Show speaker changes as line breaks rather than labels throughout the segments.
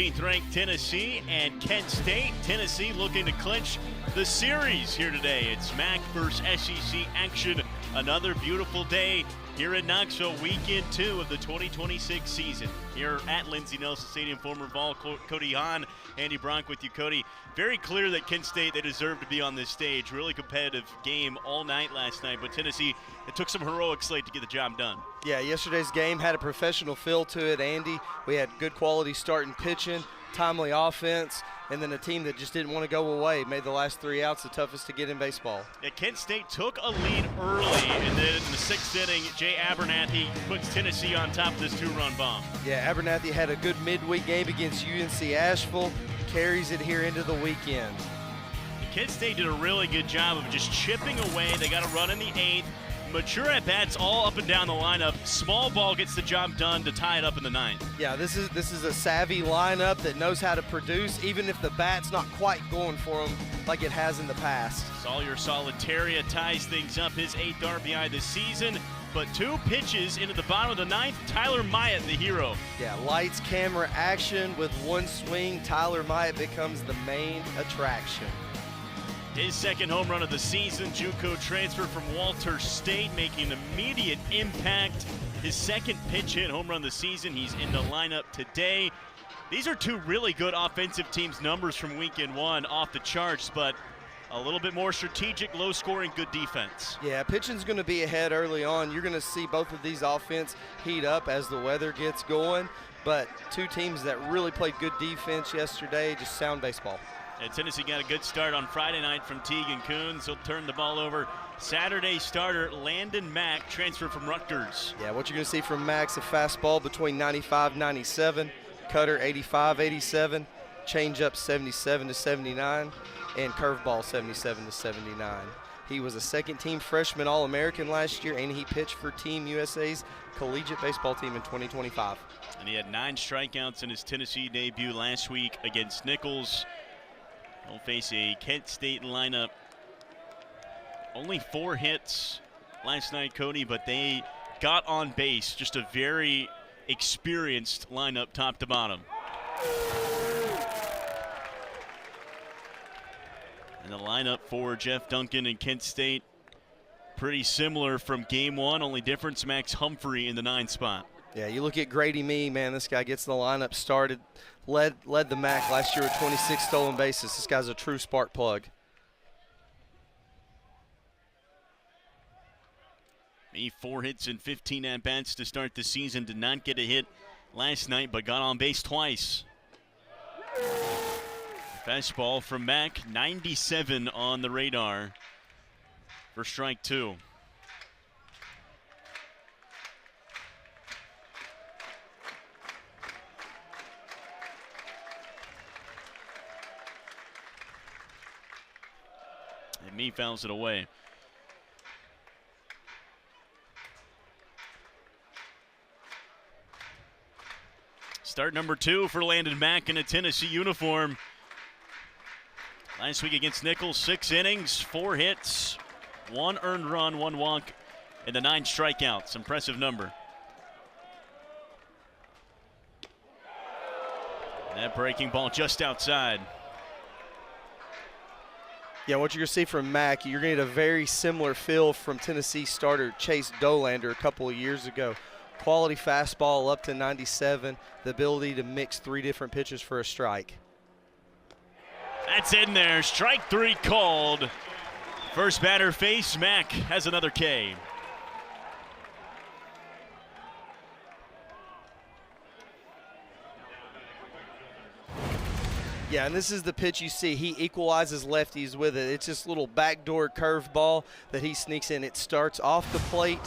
Ranked Tennessee and Kent State. Tennessee looking to clinch the series here today. It's MAC versus SEC action. Another beautiful day here in Knoxville, weekend 2 of the 2026 season. Here at Lindsey Nelson Stadium, former Vol Cody Hahn, Andy Bronk with you, Cody. Very clear that Kent State, they deserve to be on this stage. Really competitive game all night last night, but Tennessee, it took some heroics late to get the job done.
Yeah, yesterday's game had a professional feel to it, Andy. We had good quality starting pitching, timely offense, and then a team that just didn't want to go away. Made the last 3 outs the toughest to get in baseball.
Yeah, Kent State took a lead early, and then in the 6th inning, Jay Abernathy puts Tennessee on top of this 2-run bomb.
Yeah, Abernathy had a good midweek game against UNC Asheville, carries it here into the weekend.
Kent State did a really good job of just chipping away. They got a run in the 8th. Mature at-bats all up and down the lineup. Small ball gets the job done to tie it up in the 9th.
Yeah, this is a savvy lineup that knows how to produce, even if the bat's not quite going for them like it has in the past.
Sawyer Solitaria ties things up, his 8th RBI this season. But 2 pitches into the bottom of the 9th, Tyler Myatt, the hero.
Yeah, lights, camera, action. With 1 swing, Tyler Myatt becomes the main attraction.
His 2nd home run of the season, JUCO transfer from Walter State, making immediate impact. His 2nd pitch hit home run of the season. He's in the lineup today. These are 2 really good offensive teams' numbers from weekend 1, off the charts, but a little bit more strategic, low scoring, good defense.
Yeah, pitching's going to be ahead early on. You're going to see both of these offense heat up as the weather gets going, but 2 teams that really played good defense yesterday, just sound baseball.
And Tennessee got a good start on Friday night from Tegan Coons. He'll turn the ball over. Saturday starter Landon Mack, transfer from Rutgers.
Yeah, what you're going to see from Mack's a fastball between 95 97, cutter 85 87, changeup 77 to 79, and curveball 77 to 79. He was a 2nd-team freshman All-American last year, and he pitched for Team USA's collegiate baseball team in 2025.
And he had 9 strikeouts in his Tennessee debut last week against Nichols. He'll face a Kent State lineup. Only 4 hits last night, Cody, but they got on base. Just a very experienced lineup top to bottom. And the lineup for Jeff Duncan and Kent State, pretty similar from game 1, only difference Max Humphrey in the 9th spot.
Yeah, you look at Grady Mee, man, this guy gets the lineup started, led the MAC last year with 26 stolen bases. This guy's a true spark plug.
Mee, 4 hits and 15 at-bats to start the season. Did not get a hit last night, but got on base twice. Fastball from Mack, 97 on the radar for strike 2. And Mee fouls it away. Start number 2 for Landon Mack in a Tennessee uniform. Last week against Nichols, 6 innings, 4 hits, 1 earned run, 1 walk, and the 9 strikeouts. Impressive number. That breaking ball just outside.
Yeah, what you're going to see from Mack, you're going to get a very similar feel from Tennessee starter Chase Dolander a couple of years ago. Quality fastball up to 97, the ability to mix 3 different pitches for a strike.
That's in there. Strike 3 called. First batter face, Mack has another K.
Yeah, and this is the pitch you see. He equalizes lefties with it. It's just a little backdoor curveball that he sneaks in. It starts off the plate,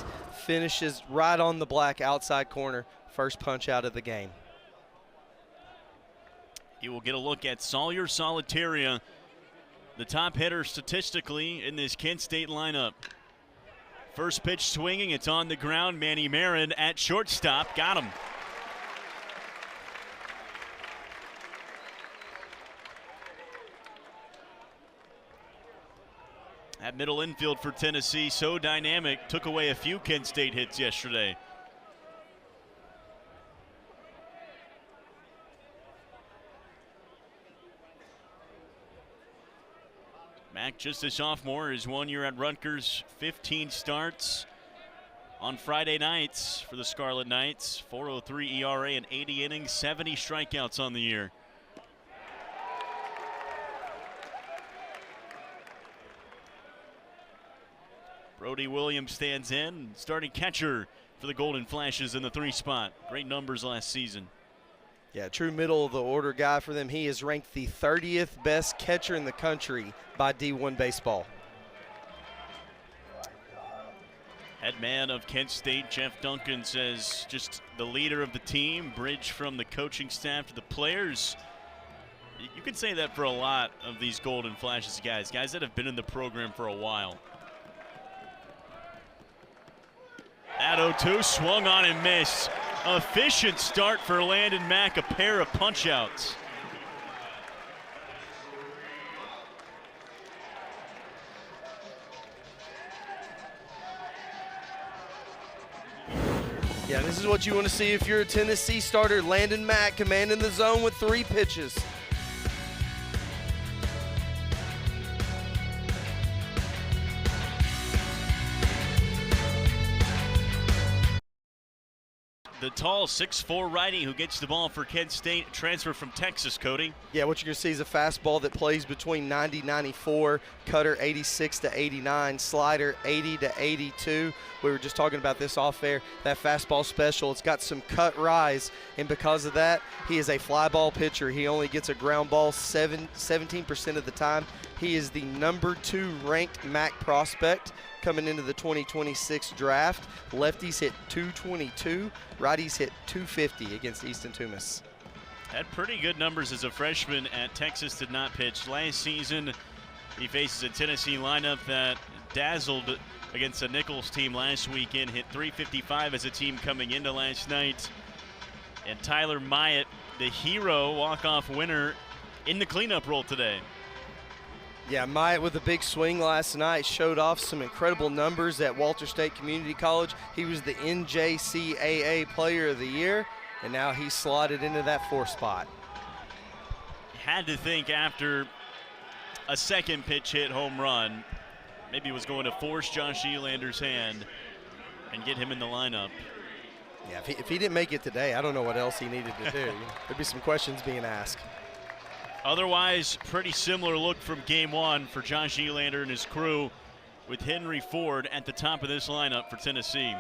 finishes right on the black outside corner. First punch out of the game.
You will get a look at Sawyer Solitaria, the top hitter statistically in this Kent State lineup. First pitch swinging, it's on the ground. Manny Marin at shortstop, got him. At middle infield for Tennessee, so dynamic, took away a few Kent State hits yesterday. Mack, just a sophomore, is 1 year at Rutgers, 15 starts on Friday nights for the Scarlet Knights. 4.03 ERA and 80 innings, 70 strikeouts on the year. Brody Williams stands in, starting catcher for the Golden Flashes in the 3 spot. Great numbers last season.
Yeah, true middle of the order guy for them. He is ranked the 30th best catcher in the country by D1 Baseball.
Head man of Kent State, Jeff Duncan, says just the leader of the team, bridge from the coaching staff to the players. You can say that for a lot of these Golden Flashes guys that have been in the program for a while. At 0-2, swung on and missed. Efficient start for Landon Mack, a pair of punch-outs.
Yeah, this is what you want to see if you're a Tennessee starter. Landon Mack commanding the zone with 3 pitches.
The tall 6'4" righty who gets the ball for Kent State, transfer from Texas, Cody.
Yeah, what you're going to see is a fastball that plays between 90-94, cutter 86-89, slider 80-82. We were just talking about this off air. That fastball special, it's got some cut rise, and because of that, he is a fly ball pitcher. He only gets a ground ball 17% of the time. He is the number 2 ranked MAC prospect coming into the 2026 draft. Lefties hit 222, righties hit 250 against Easton Toomas.
Had pretty good numbers as a freshman at Texas, did not pitch last season. He faces a Tennessee lineup that dazzled against the Nichols team last weekend, hit 355 as a team coming into last night. And Tyler Myatt, the hero walk-off winner, in the cleanup role today.
Yeah, Myatt with a big swing last night showed off some incredible numbers at Walter State Community College. He was the NJCAA Player of the Year, and now he's slotted into that 4 spot.
Had to think after a second pitch hit home run, maybe was going to force Josh Elander's hand and get him in the lineup.
Yeah, if he didn't make it today, I don't know what else he needed to do. There'd be some questions being asked.
Otherwise, pretty similar look from game 1 for Josh Elander and his crew, with Henry Ford at the top of this lineup for Tennessee.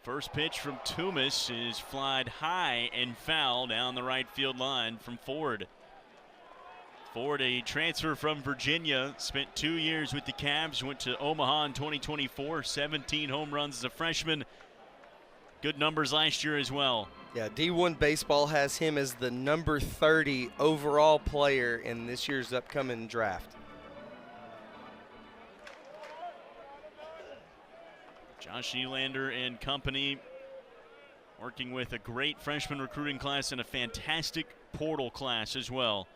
First pitch from Toomas is flied high and foul down the right field line from Ford. Ford, a transfer from Virginia, spent 2 years with the Cavs, went to Omaha in 2024, 17 home runs as a freshman. Good numbers last year as well.
Yeah, D1 Baseball has him as the number 30 overall player in this year's upcoming draft.
Josh Elander and company working with a great freshman recruiting class and a fantastic portal class as well.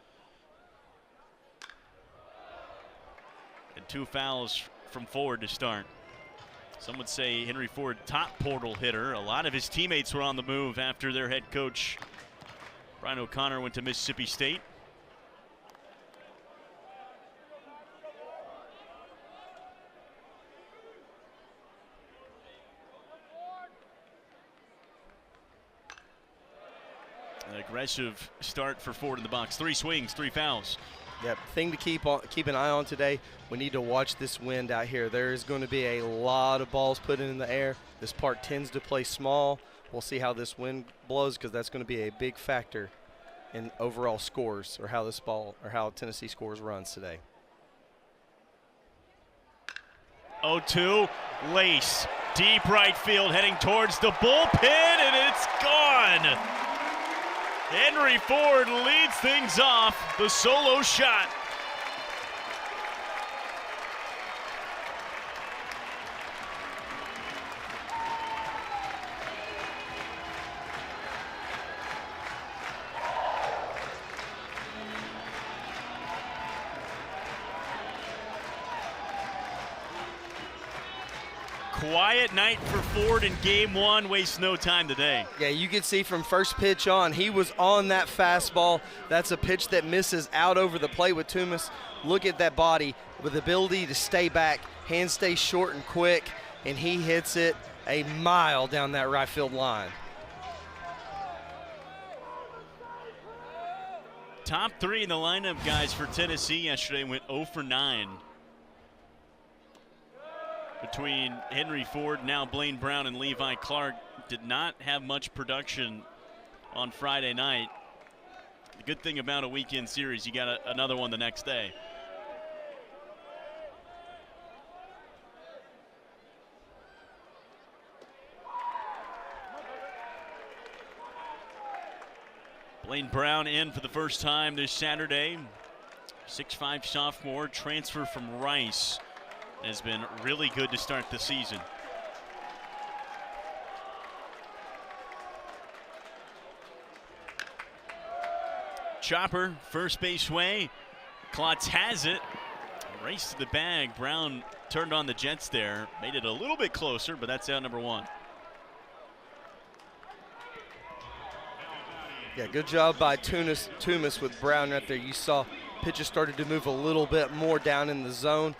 And 2 fouls from Ford to start. Some would say Henry Ford, top portal hitter. A lot of his teammates were on the move after their head coach, Brian O'Connor, went to Mississippi State. An aggressive start for Ford in the box. 3 swings, 3 fouls.
Yep, thing to keep an eye on today. We need to watch this wind out here. There is going to be a lot of balls put in the air. This park tends to play small. We'll see how this wind blows, because that's going to be a big factor in overall scores, or how Tennessee scores runs today.
0-2, Lace, deep right field, heading towards the bullpen, and it's gone. Henry Ford leads things off, the solo shot. quiet night for Ford in game one. Wastes no time today.
Yeah, you could see from first pitch on, he was on that fastball. That's a pitch that misses out over the plate with Toomas. Look at that body with the ability to stay back, hands stay short and quick, and he hits it a mile down that right field line.
Top three in the lineup, guys, for Tennessee yesterday went 0 for 9. Between Henry Ford, now Blaine Brown, and Levi Clark, did not have much production on Friday night. The good thing about a weekend series, you got another one the next day. Blaine Brown in for the first time this Saturday. 6'5" sophomore, transfer from Rice. Has been really good to start the season. Chopper, first base way. Klotz has it. Race to the bag. Brown turned on the Jets there. Made it a little bit closer, but that's out number one.
Yeah, good job by Toomas with Brown right there. You saw pitches started to move a little bit more down in the zone.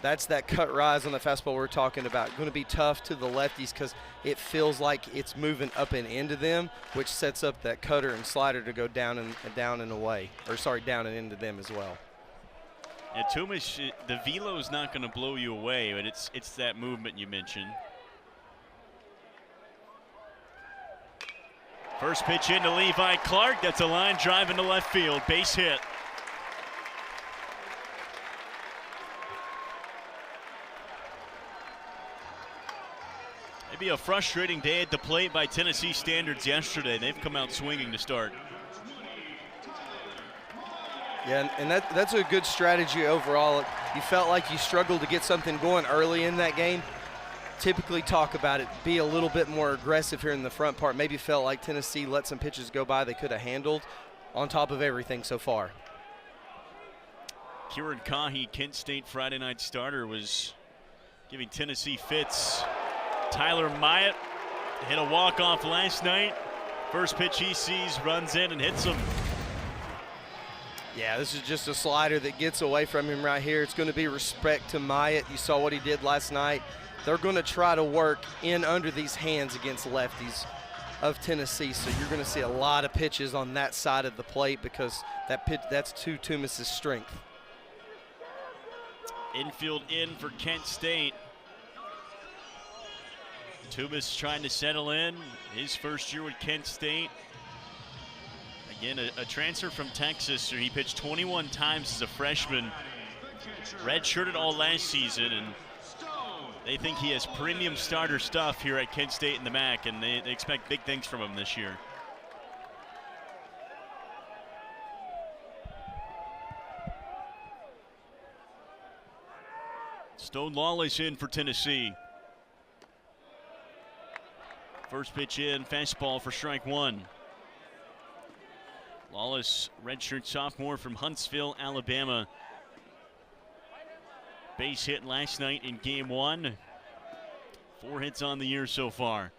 That's that cut rise on the fastball we're talking about. Going to be tough to the lefties because it feels like it's moving up and into them, which sets up that cutter and slider to go down and away, or sorry, down and into them as well.
Yeah, Toomas, the velo is not going to blow you away, but it's that movement you mentioned. First pitch into Levi Clark. That's a line drive into left field. Base hit. Maybe a frustrating day at the plate by Tennessee standards yesterday. They've come out swinging to start.
Yeah, and that's a good strategy overall. You felt like you struggled to get something going early in that game. Typically talk about it, be a little bit more aggressive here in the front part. Maybe felt like Tennessee let some pitches go by they could have handled on top of everything so far.
Kieran Kahi, Kent State Friday night starter, was giving Tennessee fits. Tyler Myatt hit a walk-off last night. First pitch he sees, runs in and hits him.
Yeah, this is just a slider that gets away from him right here. It's going to be respect to Myatt. You saw what he did last night. They're going to try to work in under these hands against lefties of Tennessee. So you're going to see a lot of pitches on that side of the plate because that's to Toomas' strength.
Infield in for Kent State. Toomas trying to settle in his first year with Kent State. Again, a transfer from Texas. He pitched 21 times as a freshman. Redshirted all last season, and they think he has premium starter stuff here at Kent State in the MAC, and they expect big things from him this year. Stone Lawless in for Tennessee. First pitch in, fastball for strike one. Lawless, redshirt sophomore from Huntsville, Alabama. Base hit last night in game one. 4 hits on the year so far.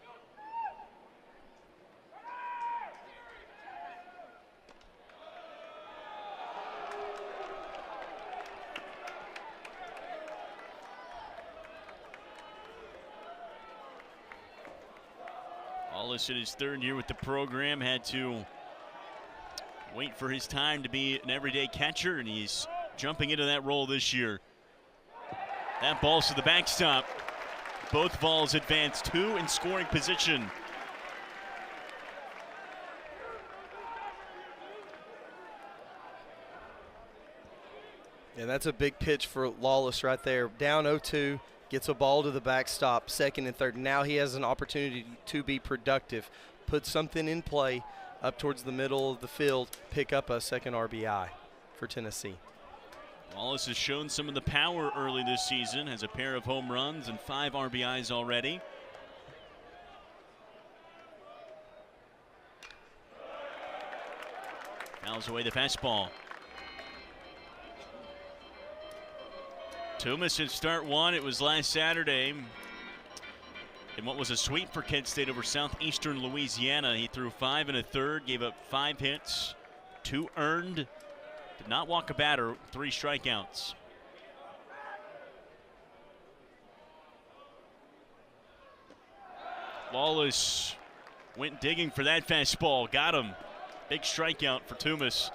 Lawless in his third year with the program had to wait for his time to be an everyday catcher, and he's jumping into that role this year. That ball's to the backstop. Both balls advance, 2 in scoring position.
Yeah, that's a big pitch for Lawless right there. Down 0-2, gets a ball to the backstop, second and third. Now he has an opportunity to be productive, put something in play up towards the middle of the field, pick up a second RBI for Tennessee.
Lawless has shown some of the power early this season, has a pair of home runs and 5 RBIs already. Fouls away the fastball. Toomas in start one. It was last Saturday. in what was a sweep for Kent State over Southeastern Louisiana. He threw 5 1/3, gave up 5 hits, 2 earned, did not walk a batter, 3 strikeouts. Lawless went digging for that fastball, got him. Big strikeout for Toomas.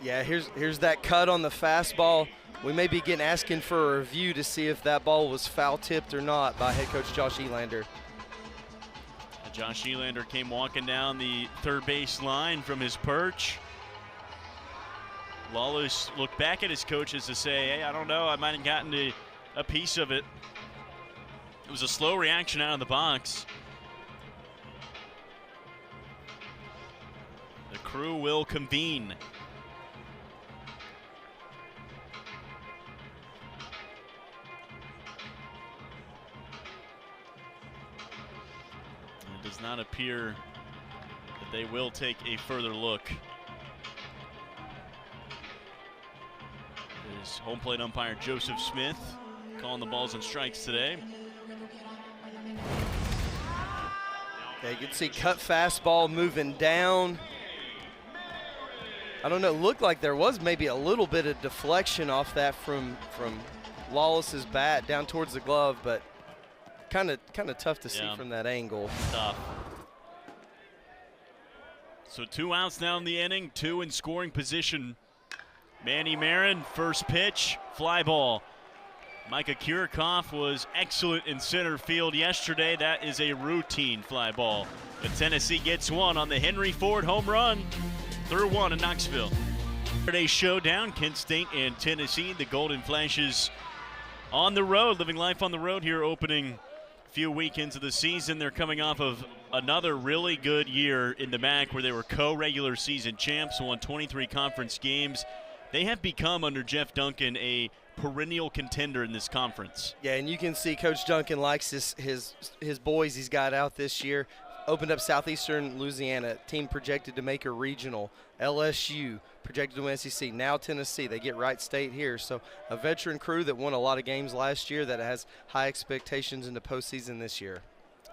Yeah, here's that cut on the fastball. We may be asking for a review to see if that ball was foul tipped or not by head coach Josh Elander.
Josh Elander came walking down the third base line from his perch. Lawless looked back at his coaches to say, hey, I don't know, I might have gotten a piece of it. It was a slow reaction out of the box. The crew will convene. It does not appear that they will take a further look. Is home plate umpire Joseph Smith calling the balls and strikes today.
Yeah, you can see cut fastball moving down. I don't know, it looked like there was maybe a little bit of deflection off that from Lawless's bat down towards the glove, but kind of tough to see from that angle.
Tough. So 2 outs now in the inning, 2 in scoring position. Manny Marin, first pitch, fly ball. Micah Kirikoff was excellent in center field yesterday. That is a routine fly ball. But Tennessee gets one on the Henry Ford home run. Through 1 in Knoxville. Saturday's showdown, Kent State and Tennessee. The Golden Flashes on the road, living life on the road here, opening few weekends of the season. They're coming off of another really good year in the MAC where they were co-regular season champs, won 23 conference games. They have become, under Jeff Duncan, a perennial contender in this conference.
Yeah, and you can see Coach Duncan likes his boys he's got out this year. Opened up Southeastern Louisiana, team projected to make a regional. LSU projected to win SEC. Now Tennessee, they get Wright State here. So a veteran crew that won a lot of games last year that has high expectations in the postseason this year.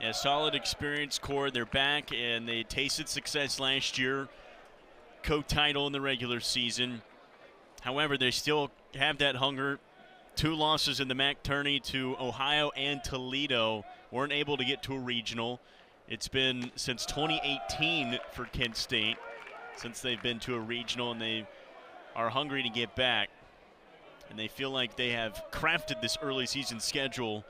Yeah, solid experience core. They're back, and they tasted success last year. Co-title in the regular season. However, they still have that hunger. 2 losses in the MAC tourney to Ohio and Toledo. Weren't able to get to a regional. It's been since 2018 for Kent State since they've been to a regional, and they are hungry to get back. And they feel like they have crafted this early season schedule,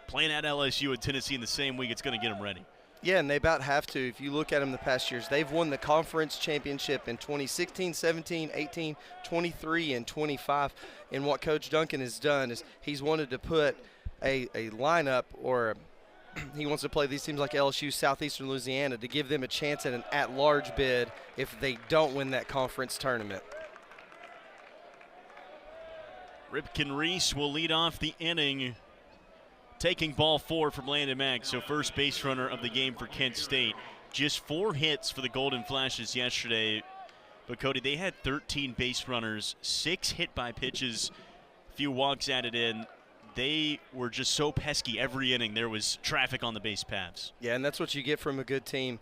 playing at LSU and Tennessee in the same week. It's going to get them ready.
Yeah, and they about have to. If you look at them the past years, they've won the conference championship in 2016, 17, 18, 23, and 25. And what Coach Duncan has done is he's wanted to put a lineup, or he wants to play these teams like LSU, Southeastern Louisiana, to give them a chance at an at-large bid if they don't win that conference tournament.
Ripken Reese will lead off the inning, taking ball 4 from Landon Mack, so first base runner of the game for Kent State. Just 4 hits for the Golden Flashes yesterday. But, Cody, they had 13 base runners, 6 hit by pitches, few walks added in. They were just so pesky every inning. There was traffic on the base paths.
Yeah, and that's what you get from a good team.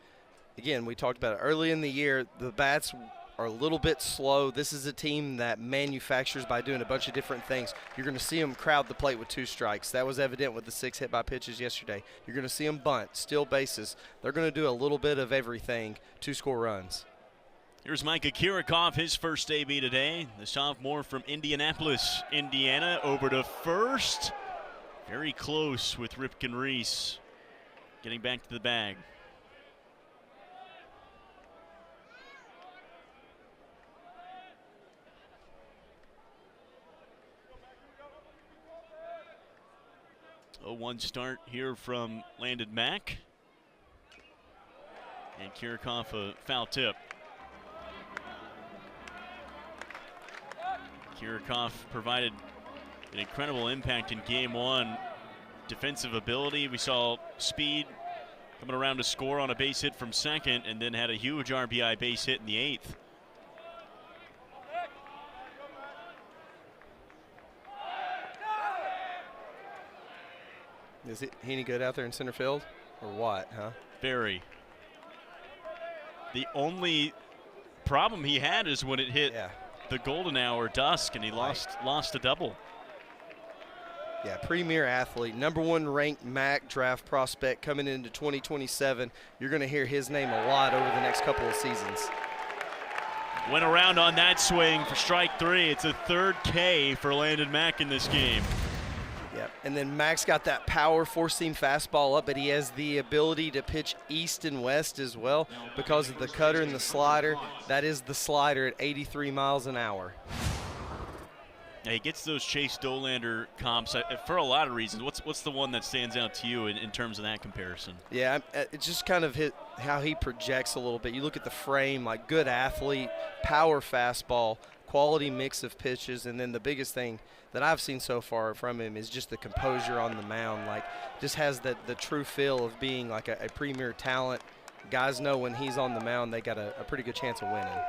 Again, we talked about it early in the year. The bats are a little bit slow. This is a team that manufactures by doing a bunch of different things. You're going to see them crowd the plate with 2 strikes. That was evident with the 6 hit by pitches yesterday. You're going to see them bunt, steal bases. They're going to do a little bit of everything to score runs.
Here's Micah Kirikoff, his first AB today. The sophomore from Indianapolis, Indiana, over to first. Very close with Ripken Reese getting back to the bag. A 1 start here from Landon Mack. And Kirikoff, a foul tip. Kirikoff provided an incredible impact in game 1. Defensive ability, we saw speed coming around to score on a base hit from second, and then had a huge RBI base hit in the 8th.
Is he any good out there in center field or what, huh?
Very. The only problem he had is when it hit the golden hour dusk and he lost a double.
Yeah, premier athlete, #1 ranked MAC draft prospect coming into 2027. You're going to hear his name a lot over the next couple of seasons.
Went around on that swing for strike 3. It's a 3rd K for Landon Mack in this game.
Yeah, and then Mack's got that power 4-seam fastball up, but he has the ability to pitch east and west as well because of the cutter and the slider. That is the slider at 83 miles an hour.
Yeah, he gets those Chase Dollander comps for a lot of reasons. What's the one that stands out to you in terms of that comparison?
Yeah, it's just kind of how he projects a little bit. You look at the frame, like good athlete, power fastball, quality mix of pitches, and then the biggest thing that I've seen so far from him is just the composure on the mound. Like, just has the true feel of being like a premier talent. Guys know when he's on the mound, they got a pretty good chance of winning.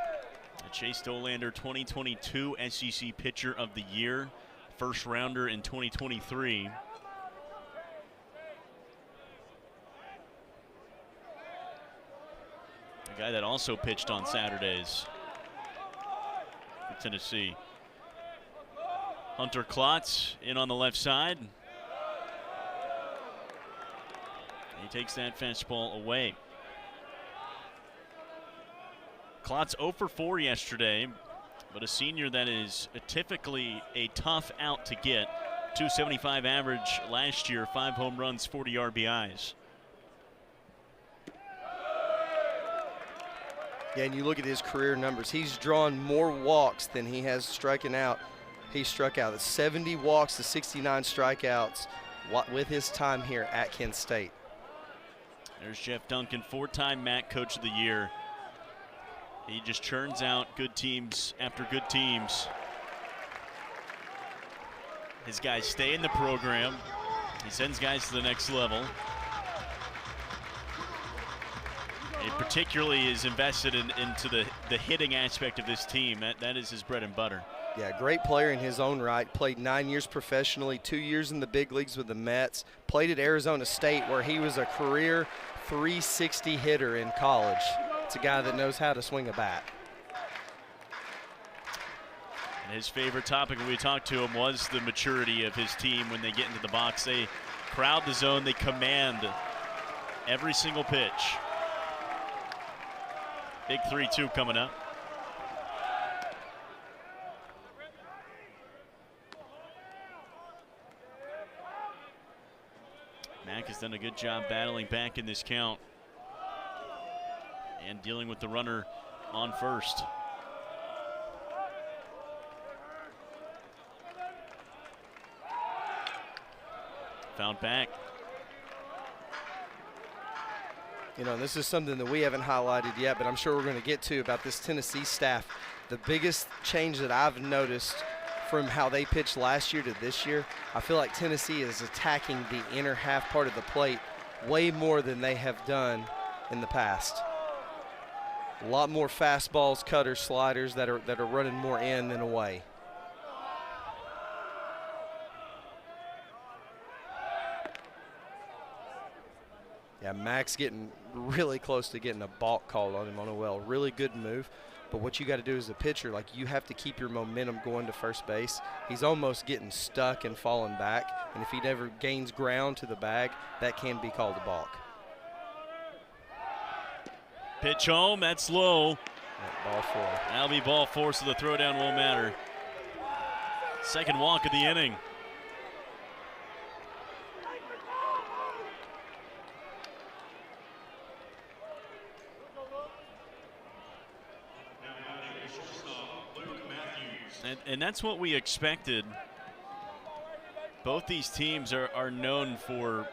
Chase Dollander, 2022 SEC Pitcher of the Year, first rounder in 2023. A guy that also pitched on Saturdays for Tennessee. Hunter Klotz in on the left side. He takes that fastball away. Klotz 0 for 4 yesterday, but a senior that is typically a tough out to get. 275 average last year, 5 home runs, 40 RBIs.
Yeah, and you look at his career numbers. He's drawn more walks than he has striking out. He struck out 70 walks to 69 strikeouts with his time here at Kent State.
There's Jeff Duncan, 4-time MAC Coach of the Year. He just churns out good teams after good teams. His guys stay in the program. He sends guys to the next level. He particularly is invested into the hitting aspect of this team. That is his bread and butter.
Yeah, great player in his own right. Played 9 years professionally, 2 years in the big leagues with the Mets. Played at Arizona State where he was a career 360 hitter in college. It's a guy that knows how to swing a bat.
And his favorite topic when we talked to him was the maturity of his team when they get into the box. They crowd the zone, they command every single pitch. Big 3-2 coming up. Mack has done a good job battling back in this count and dealing with the runner on first. Found back.
You know, this is something that we haven't highlighted yet, but I'm sure we're going to get to about this Tennessee staff. The biggest change that I've noticed from how they pitched last year to this year, I feel like Tennessee is attacking the inner half part of the plate way more than they have done in the past. A lot more fastballs, cutters, sliders that are running more in than away. Yeah, Max getting really close to getting a balk called on him on a well. Really good move. But what you got to do as a pitcher, like, you have to keep your momentum going to first base. He's almost getting stuck and falling back. And if he never gains ground to the bag, that can be called a balk.
Pitch home, that's low.
Ball 4.
That'll be ball 4, so the throwdown won't matter. Second walk of the inning. And that's what we expected. Both these teams are known for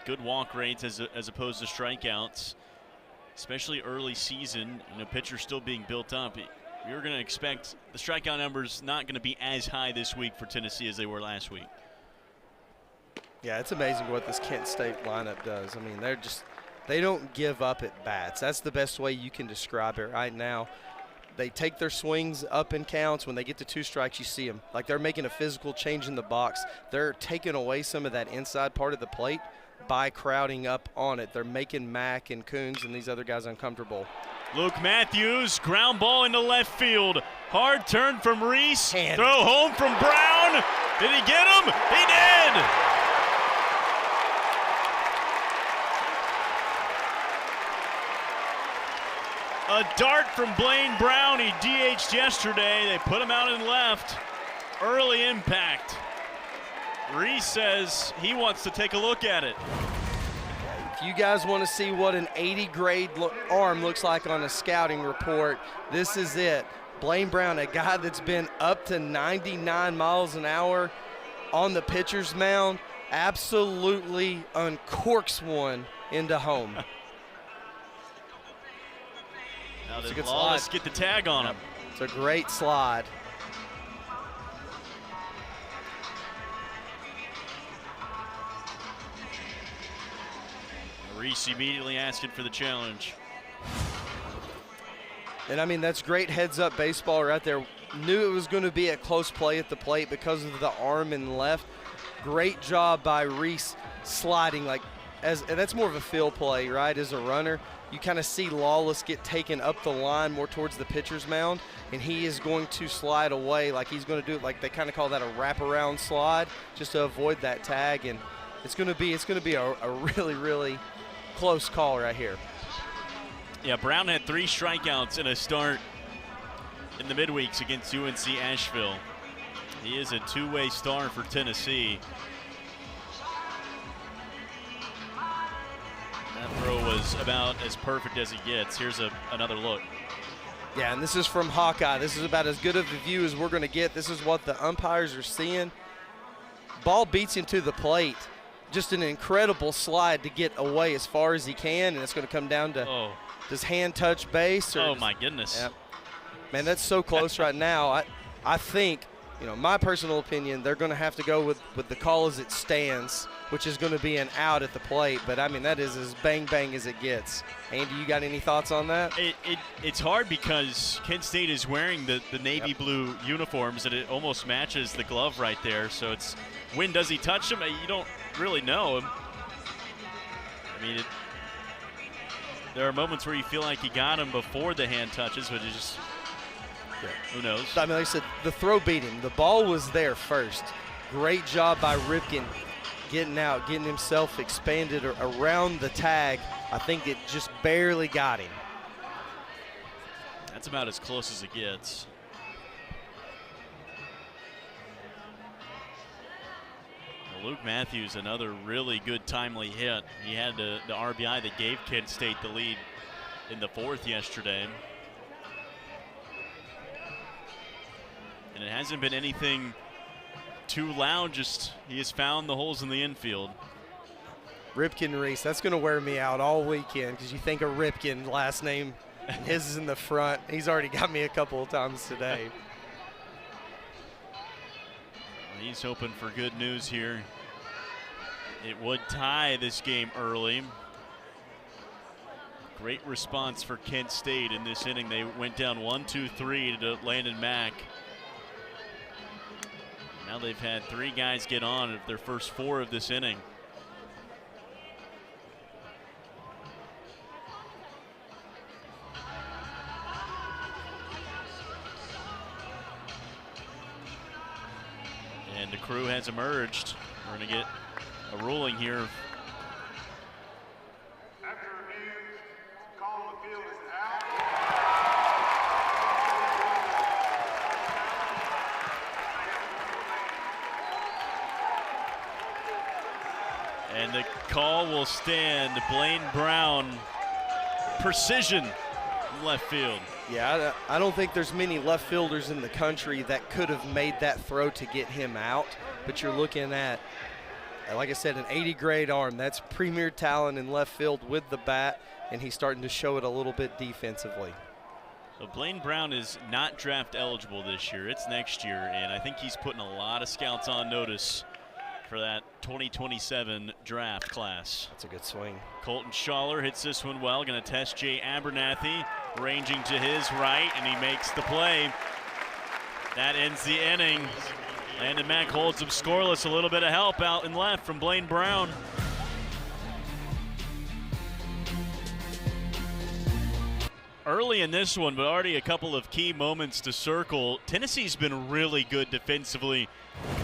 good walk rates as opposed to strikeouts, especially early season, and a pitcher still being built up. You're going to expect the strikeout numbers not going to be as high this week for Tennessee as they were last week.
Yeah, it's amazing what this Kent State lineup does. I mean, they don't give up at bats. That's the best way you can describe it right now. They take their swings up in counts. When they get to 2 strikes, you see them. Like they're making a physical change in the box. They're taking away some of that inside part of the plate by crowding up on it. They're making Mack and Coons and these other guys uncomfortable.
Luke Matthews, ground ball into left field. Hard turn from Reese.
Hand.
Throw home from Brown. Did he get him? He did! A dart from Blaine Brown. He DH'd yesterday. They put him out in left. Early impact. Reese says he wants to take a look at it.
If you guys want to see what an 80 grade arm looks like on a scouting report, this is it. Blaine Brown, a guy that's been up to 99 miles an hour on the pitcher's mound, absolutely uncorks one into home.
Now
It's a
did
good
Lawless
slide.
get the tag on him.
It's a great slide.
Reese immediately asking for the challenge.
And I mean, that's great heads up baseball right there. Knew it was going to be a close play at the plate because of the arm and left. Great job by Reese sliding, and that's more of a field play, right? As a runner, you kind of see Lawless get taken up the line more towards the pitcher's mound, and he is going to slide away like he's going to do it, like they kind of call that a wraparound slide, just to avoid that tag. And it's going to be a really, really close call right here.
Yeah, Brown had 3 strikeouts in a start in the midweeks against UNC Asheville. He is a two-way star for Tennessee. That throw was about as perfect as it gets. Here's another look.
Yeah, and this is from Hawkeye. This is about as good of a view as we're going to get. This is what the umpires are seeing. Ball beats him to the plate. Just an incredible slide to get away as far as he can, and it's going to come down to does hand touch base? Or
my goodness.
Yeah. Man, that's so close right now. I think, my personal opinion, they're going to have to go with the call as it stands, which is going to be an out at the plate. But, I mean, that is as bang-bang as it gets. Andy, you got any thoughts on that?
It's hard because Kent State is wearing the navy blue uniforms, and it almost matches the glove right there. So it's when does he touch him? You don't really know. I mean, there are moments where you feel like he got him before the hand touches, but it just, who knows?
I mean, like I said, the throw beat him. The ball was there first. Great job by Ripken getting out, getting himself expanded around the tag. I think it just barely got him.
That's about as close as it gets. Luke Matthews, another really good timely hit. He had the RBI that gave Kent State the lead in the 4th yesterday. And it hasn't been anything too loud, just he has found the holes in the infield.
Ripken Reese, that's going to wear me out all weekend because you think of Ripken, last name, and his is in the front. He's already got me a couple of times today.
He's hoping for good news here. It would tie this game early. Great response for Kent State in this inning. They went down 1-2-3 to Landon Mack. Now they've had 3 guys get on of their first 4 of this inning. And the crew has emerged. We're going to get a ruling here.
After review, call on the field is out.
And the call will stand. Blaine Brown, precision left field.
Yeah, I don't think there's many left fielders in the country that could have made that throw to get him out. But you're looking at, like I said, an 80 grade arm. That's premier talent in left field with the bat, and he's starting to show it a little bit defensively.
So Blaine Brown is not draft eligible this year. It's next year, and I think he's putting a lot of scouts on notice for that 2027 draft class.
That's a good swing.
Colton Schaller hits this one well. Going to test Jay Abernathy. ranging to his right, and he makes the play. That ends the inning. Landon Mack holds him scoreless. A little bit of help out and left from Blaine Brown. Early in this one, but already a couple of key moments to circle. Tennessee's been really good defensively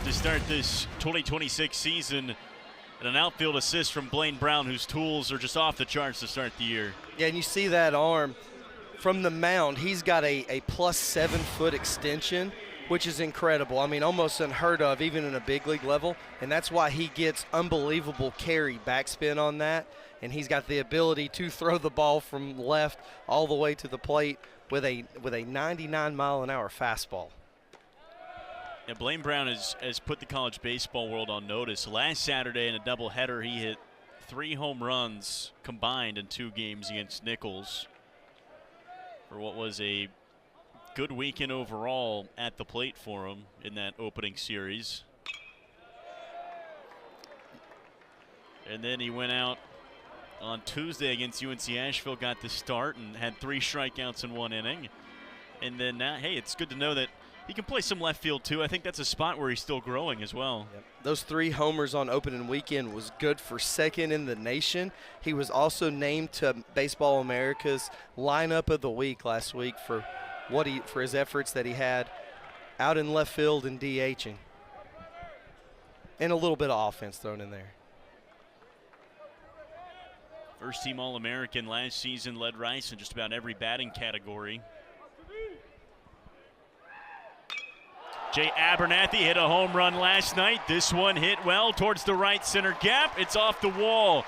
to start this 2026 season. And an outfield assist from Blaine Brown, whose tools are just off the charts to start the year.
Yeah, and you see that arm from the mound. He's got a plus 7 foot extension, which is incredible. I mean, almost unheard of, even in a big league level. And that's why he gets unbelievable carry backspin on that. And he's got the ability to throw the ball from left all the way to the plate with a 99-mile-an-hour fastball.
Yeah, Blaine Brown has put the college baseball world on notice. Last Saturday in a doubleheader, he hit 3 home runs combined in 2 games against Nichols for what was a good weekend overall at the plate for him in that opening series. And then he went out on Tuesday against UNC Asheville, got the start, and had 3 strikeouts in 1 inning. And then now, hey, it's good to know that he can play some left field too. I think that's a spot where he's still growing as well.
Yep. Those 3 homers on opening weekend was good for 2nd in the nation. He was also named to Baseball America's lineup of the week last week for his efforts that he had out in left field and DHing. And a little bit of offense thrown in there.
First team All-American last season, led Rice in just about every batting category. Jay Abernathy hit a home run last night. This one hit well towards the right center gap. It's off the wall.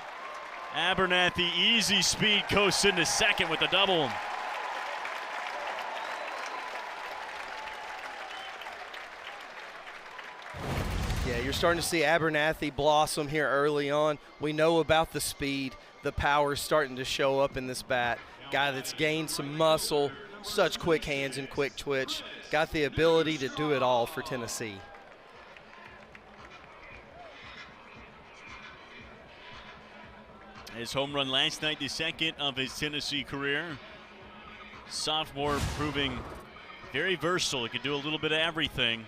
Abernathy, easy speed, coasts into second with a double.
Yeah, you're starting to see Abernathy blossom here early on. We know about the speed. The power is starting to show up in this bat. Guy that's gained some muscle, such quick hands and quick twitch. Got the ability to do it all for Tennessee.
His home run last night, the 2nd of his Tennessee career. Sophomore proving very versatile. He can do a little bit of everything.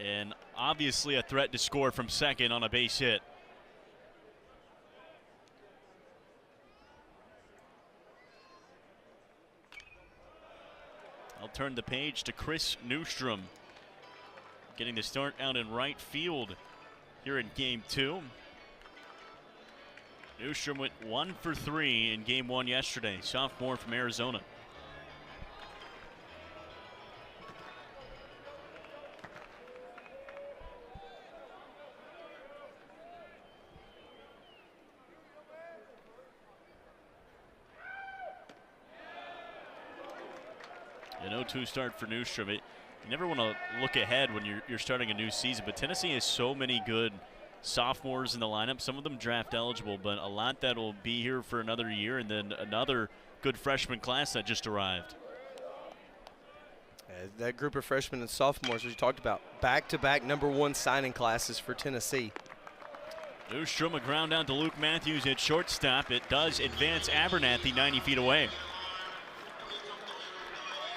And obviously a threat to score from second on a base hit. I'll turn the page to Chris Newstrom, getting the start out in right field here in game 2. Newstrom went 1 for 3 in game 1 yesterday, sophomore from Arizona. An 0-2 start for Newstrom. You never want to look ahead when you're starting a new season, but Tennessee has so many good sophomores in the lineup. Some of them draft eligible, but a lot that will be here for another year, and then another good freshman class that just arrived.
That group of freshmen and sophomores, as you talked about, back-to-back #1 signing classes for Tennessee.
Newstrom, a ground down to Luke Matthews at shortstop. It does advance Abernathy 90 feet away.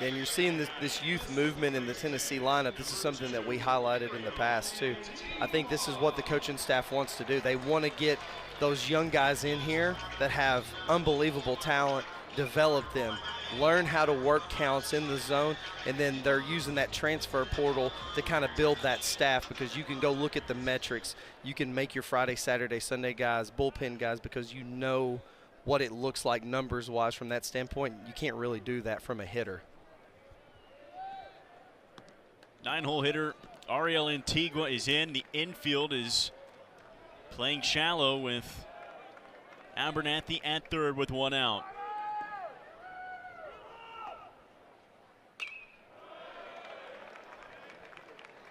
And you're seeing this youth movement in the Tennessee lineup. This is something that we highlighted in the past, too. I think this is what the coaching staff wants to do. They want to get those young guys in here that have unbelievable talent, develop them, learn how to work counts in the zone, and then they're using that transfer portal to kind of build that staff, because you can go look at the metrics. You can make your Friday, Saturday, Sunday guys, bullpen guys, because you know what it looks like numbers-wise from that standpoint. You can't really do that from a hitter.
9-hole hitter Ariel Antigua is in. The infield is playing shallow with Abernathy at third with 1 out.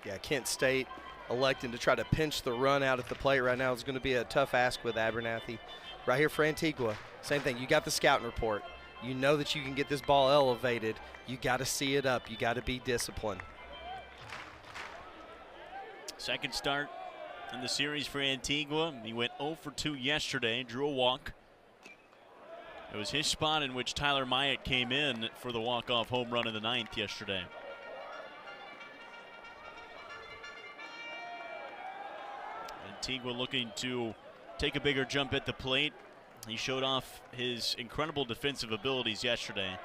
Yeah, Kent State electing to try to pinch the run out at the plate right now is going to be a tough ask with Abernathy. Right here for Antigua, same thing. You got the scouting report. You know that you can get this ball elevated. You got to see it up. You got to be disciplined.
Second start in the series for Antigua. He went 0 for 2 yesterday, drew a walk. It was his spot in which Tyler Myatt came in for the walk-off home run in the 9th yesterday. Antigua looking to take a bigger jump at the plate. He showed off his incredible defensive abilities yesterday.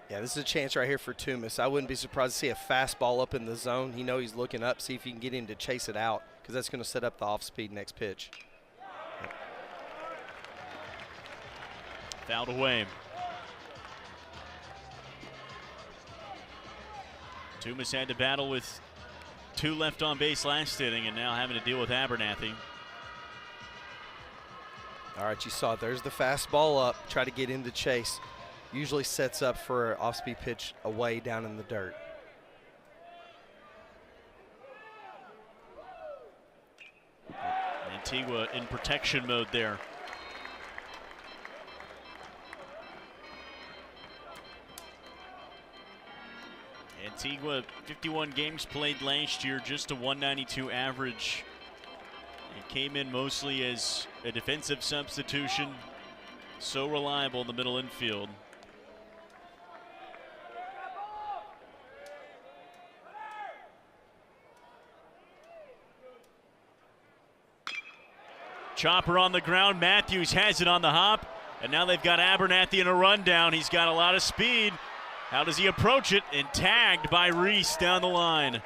Yeah, this is a chance right here for Toomas. I wouldn't be surprised to see a fastball up in the zone. He knows he's looking up, see if you can get him to chase it out, because that's going to set up the off-speed next pitch.
Fouled away. Toomas had to battle with 2 left on base last inning and now having to deal with Abernathy.
All right, you saw it. There's the fastball up. Try to get him to chase. Usually sets up for an off-speed pitch away down in the dirt.
Antigua in protection mode there. Antigua, 51 games played last year, just a 192 average. It came in mostly as a defensive substitution. So reliable in the middle infield. Chopper on the ground. Matthews has it on the hop. And now they've got Abernathy in a rundown. He's got a lot of speed. How does he approach it? And tagged by Reese down the line.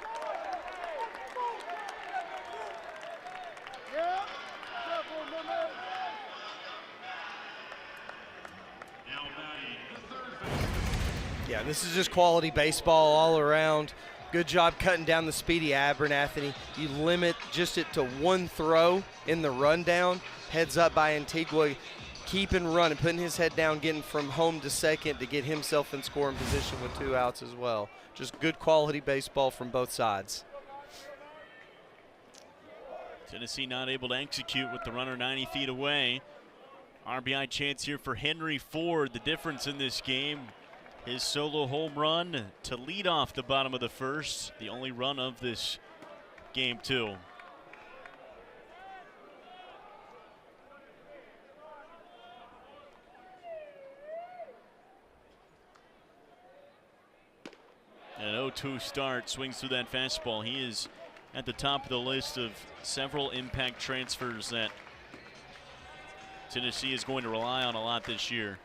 Yeah, this is just quality baseball all around. Good job cutting down the speedy Abernathy. You limit just it to one throw in the rundown. Heads up by Antigua, keeping running, putting his head down, getting from home to second to get himself in scoring position with 2 outs as well. Just good quality baseball from both sides.
Tennessee not able to execute with the runner 90 feet away. RBI chance here for Henry Ford. The difference in this game, his solo home run to lead off the bottom of the first. The only run of this game, too. An 0-2 start, swings through that fastball. He is at the top of the list of several impact transfers that Tennessee is going to rely on a lot this year.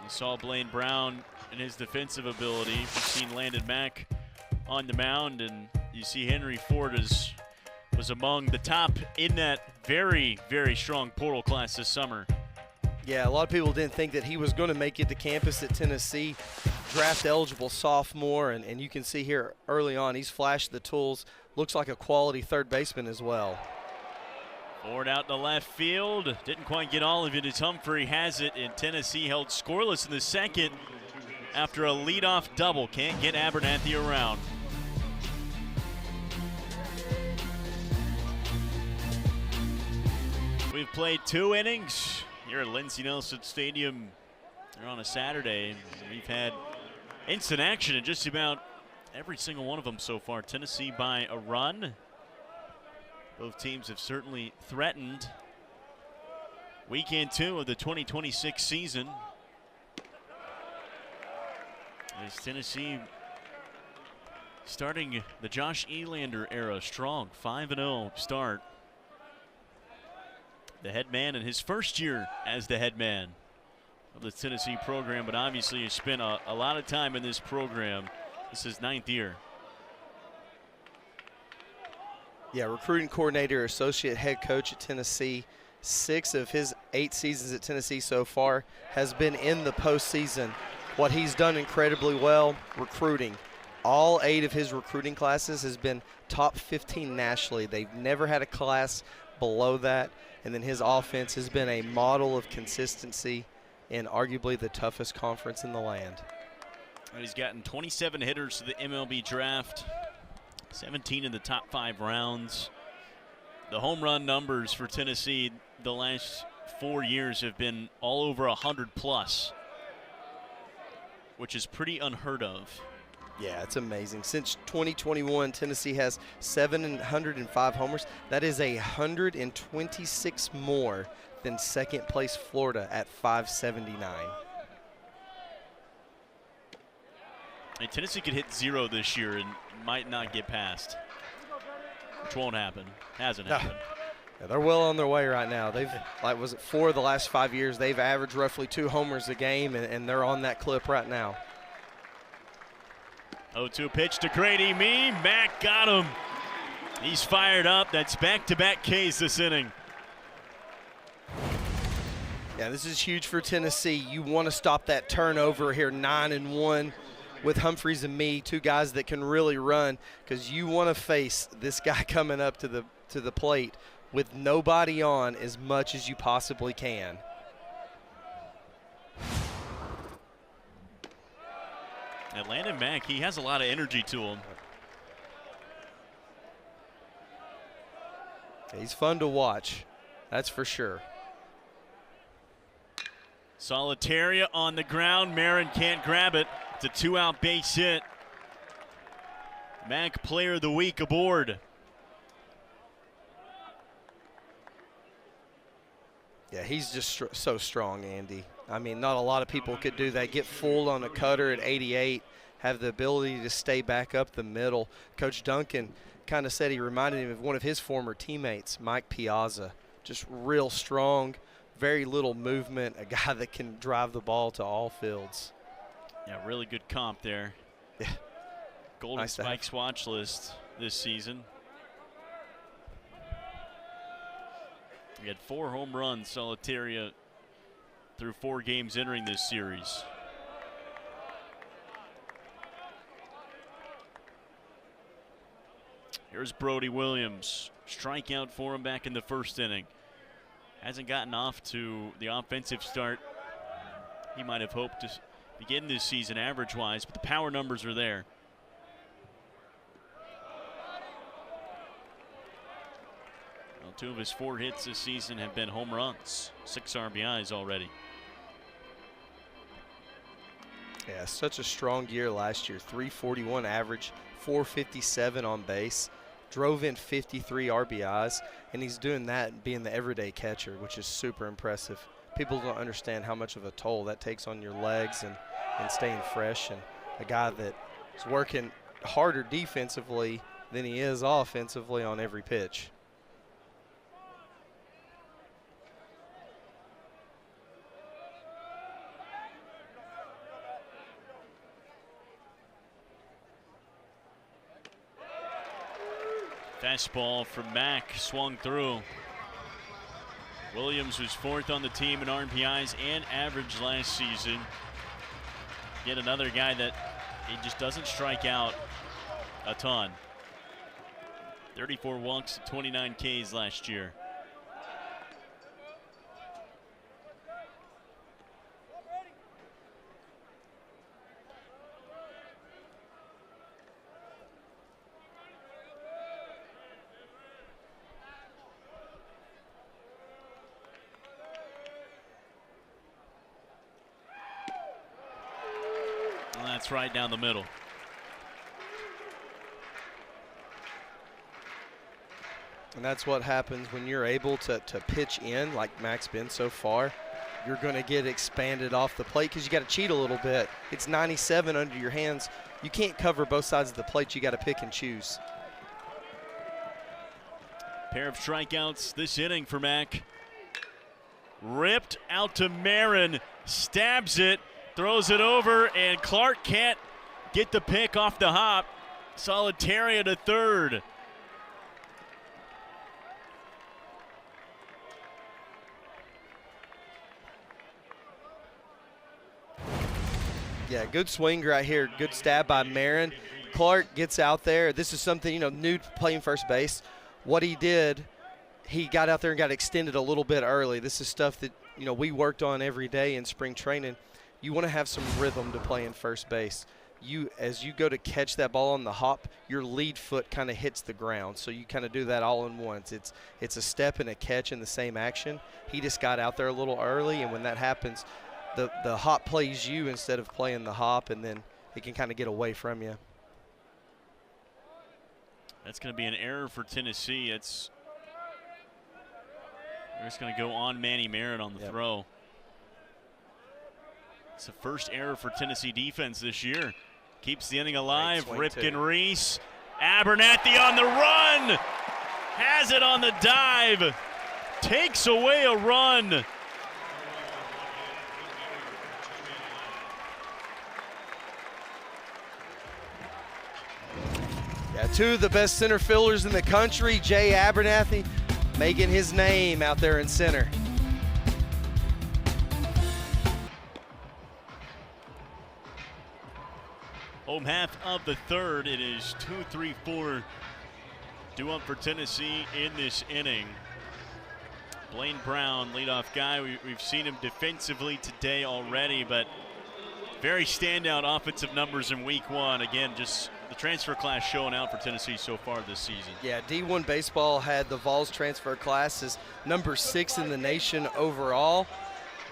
You saw Blaine Brown and his defensive ability. You've seen Landon Mack on the mound, and you see Henry Ford was among the top in that very, very strong portal class this summer.
Yeah, a lot of people didn't think that he was going to make it to campus at Tennessee. Draft eligible sophomore, and you can see here early on he's flashed the tools. Looks like a quality third baseman as well.
Ford out to left field. Didn't quite get all of it as Humphrey has it, and Tennessee held scoreless in the second after a leadoff double. Can't get Abernathy around. We've played 2 innings here at Lindsey Nelson Stadium here on a Saturday. We've had instant action in just about every single one of them so far. Tennessee by a run. Both teams have certainly threatened. Weekend 2 of the 2026 season. As Tennessee starting the Josh Elander era strong, 5-0 start. The head man in his first year as the head man of the Tennessee program, but obviously he spent a lot of time in this program. This is 9th year.
Yeah, recruiting coordinator, associate head coach at Tennessee. 6 of his 8 seasons at Tennessee so far has been in the postseason. What he's done incredibly well, recruiting. All 8 of his recruiting classes has been top 15 nationally. They've never had a class below that. And then his offense has been a model of consistency in arguably the toughest conference in the land.
He's gotten 27 hitters to the MLB draft, 17 in the top 5 rounds. The home run numbers for Tennessee the last 4 years have been all over 100 plus, which is pretty unheard of.
Yeah, it's amazing. Since 2021, Tennessee has 705 homers. That is 126 more than second place Florida at 579.
And Tennessee could hit 0 this year and might not get past, which won't happen. Hasn't happened.
Yeah, they're well on their way right now. They've, like, was it 4 of the last 5 years, they've averaged roughly 2 homers a game, and they're on that clip right now.
0-2 pitch to Grady Mee. Mack got him. He's fired up. That's back-to-back Ks this inning.
Yeah, this is huge for Tennessee. You want to stop that turnover here, 9-1 with Humphreys and Mee, 2 guys that can really run, because you want to face this guy coming up to the plate with nobody on as much as you possibly can.
And Landon Mack, he has a lot of energy to him.
He's fun to watch, that's for sure.
Solitaria on the ground. Marin can't grab it. It's a 2-out base hit. Mack Player of the Week aboard.
Yeah, he's just so strong, Andy. I mean, not a lot of people could do that. Get fooled on a cutter at 88, have the ability to stay back up the middle. Coach Duncan kind of said he reminded him of one of his former teammates, Mike Piazza. Just real strong, very little movement, a guy that can drive the ball to all fields.
Yeah, really good comp there.
Yeah.
Golden
Nice to
Spikes watch list this season. He had 4 home runs, Solitaria, through 4 games entering this series. Here's Brody Williams. Strikeout for him back in the first inning. Hasn't gotten off to the offensive start he might have hoped to begin this season average-wise, but the power numbers are there. Well, 2 of his 4 hits this season have been home runs, 6 RBIs already.
Yeah, such a strong year last year. 341 average, 457 on base, drove in 53 RBIs, and he's doing that being the everyday catcher, which is super impressive. People don't understand how much of a toll that takes on your legs and staying fresh, and a guy that is working harder defensively than he is offensively on every pitch.
Fastball from Mack, swung through. Williams was 4th on the team in RBIs and average last season. Yet another guy that he just doesn't strike out a ton. 34 walks, 29 Ks last year. That's right down the middle.
And that's what happens when you're able to pitch in like Mack's been so far. You're going to get expanded off the plate because you got to cheat a little bit. It's 97 under your hands. You can't cover both sides of the plate. You got to pick and choose.
Pair of strikeouts this inning for Mack. Ripped out to Marin, stabs it, throws it over, and Clark can't get the pick off the hop. Solitaria to third.
Yeah, good swing right here. Good stab by Marin. Clark gets out there. This is something, new to playing first base. What he did, he got out there and got extended a little bit early. This is stuff that, we worked on every day in spring training. You want to have some rhythm to play in first base. As you go to catch that ball on the hop, your lead foot kind of hits the ground. So you kind of do that all in once. It's a step and a catch in the same action. He just got out there a little early, and when that happens, the hop plays you instead of playing the hop, and then it can kind of get away from you.
That's going to be an error for Tennessee. They're just going to go on Manny Merritt on the throw. It's the first error for Tennessee defense this year. Keeps the inning alive. Ripken Reese. Abernathy on the run. Has it on the dive. Takes away a run.
Yeah, two of the best center fielders in the country. Jay Abernathy making his name out there in center.
Home half of the third. It is 2-3-4 due up for Tennessee in this inning. Blaine Brown, leadoff guy. We've seen him defensively today already, but very standout offensive numbers in week one. Again, just the transfer class showing out for Tennessee so far this season.
Yeah, D1 baseball had the Vols transfer class as number 6 in the nation overall.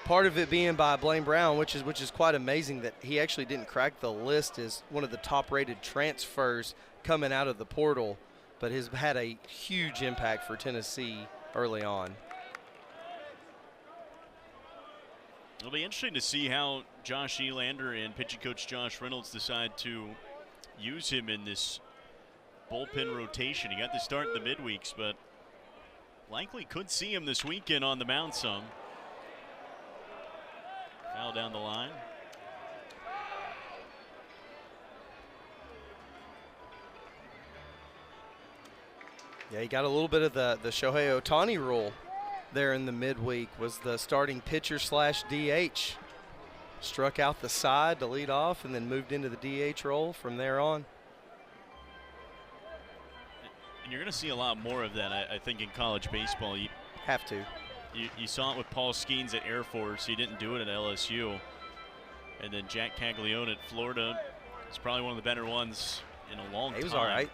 Part of it being by Blaine Brown, which is quite amazing that he actually didn't crack the list as one of the top-rated transfers coming out of the portal, but has had a huge impact for Tennessee early on.
It'll be interesting to see how Josh Elander and pitching coach Josh Reynolds decide to use him in this bullpen rotation. He got the start in the midweeks, but likely could see him this weekend on the mound some. Foul down the line.
Yeah, he got a little bit of the Shohei Ohtani rule there in the midweek. Was the starting pitcher / DH. Struck out the side to lead off and then moved into the DH role from there on.
And you're going to see a lot more of that, I think, in college baseball. You
have to.
You saw it with Paul Skeens at Air Force. He didn't do it at LSU. And then Jack Caglione at Florida is probably one of the better ones in a long time.
He was all right.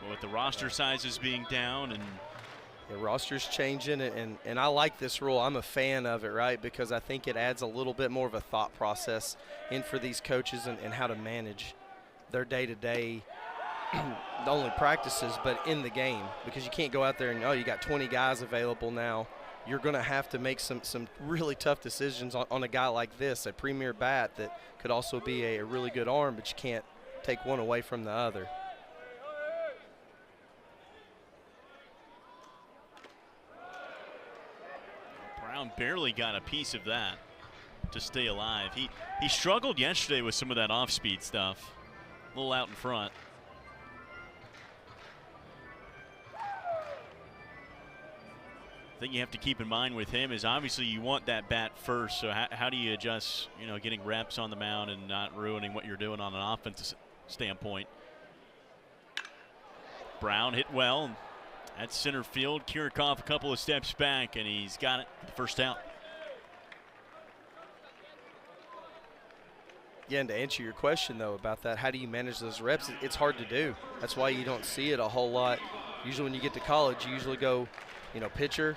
But with the roster sizes being down and
the roster's changing, and I like this rule. I'm a fan of it, right? Because I think it adds a little bit more of a thought process in for these coaches and how to manage their day-to-day, not only practices, but in the game. Because you can't go out there and, oh, you got 20 guys available now. You're going to have to make some really tough decisions on a guy like this, a premier bat that could also be a really good arm, but you can't take one away from the other.
Brown barely got a piece of that to stay alive. He struggled yesterday with some of that off-speed stuff, a little out in front. The thing you have to keep in mind with him is obviously you want that bat first, so how do you adjust, getting reps on the mound and not ruining what you're doing on an offensive standpoint. Brown hit well. At center field, Kirikov a couple of steps back, and he's got it for the first out.
Yeah, and to answer your question, though, about that, how do you manage those reps? It's hard to do. That's why you don't see it a whole lot. Usually when you get to college, you usually go, pitcher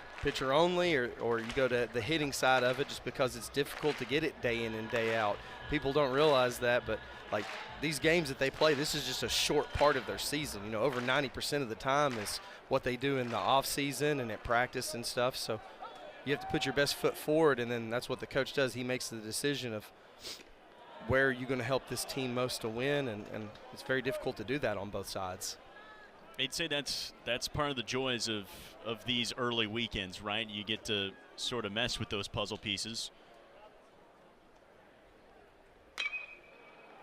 only, or you go to the hitting side of it just because it's difficult to get it day in and day out. People don't realize that, but like these games that they play, this is just a short part of their season. Over 90% of the time is what they do in the off season and at practice and stuff. So you have to put your best foot forward, and then that's what the coach does. He makes the decision of where you're going to help this team most to win, and it's very difficult to do that on both sides.
I'd say that's part of the joys of these early weekends, right? You get to sort of mess with those puzzle pieces.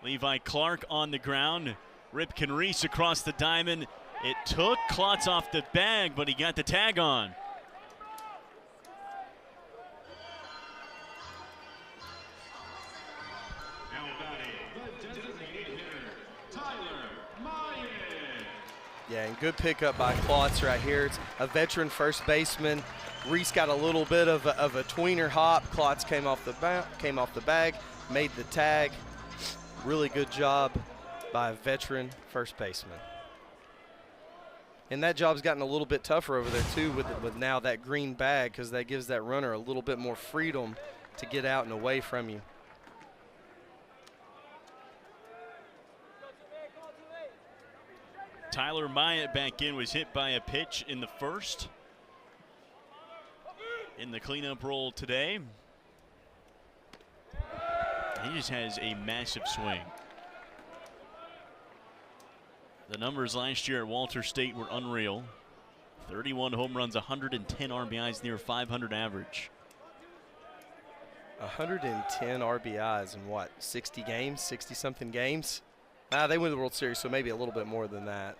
Levi Clark on the ground. Ripken Reese across the diamond. It took Klotz off the bag, but he got the tag on.
Yeah, and good pickup by Klotz right here. It's a veteran first baseman. Reese got a little bit of a tweener hop. Klotz came off the bag, made the tag. Really good job by a veteran first baseman. And that job's gotten a little bit tougher over there too with now that green bag, because that gives that runner a little bit more freedom to get out and away from you.
Tyler Myatt back in, was hit by a pitch in the first. In the cleanup role today. He just has a massive swing. The numbers last year at Walter State were unreal. 31 home runs, 110 RBIs, near 500 average.
110 RBIs in what, 60 games, 60-something games? They win the World Series, so maybe a little bit more than that.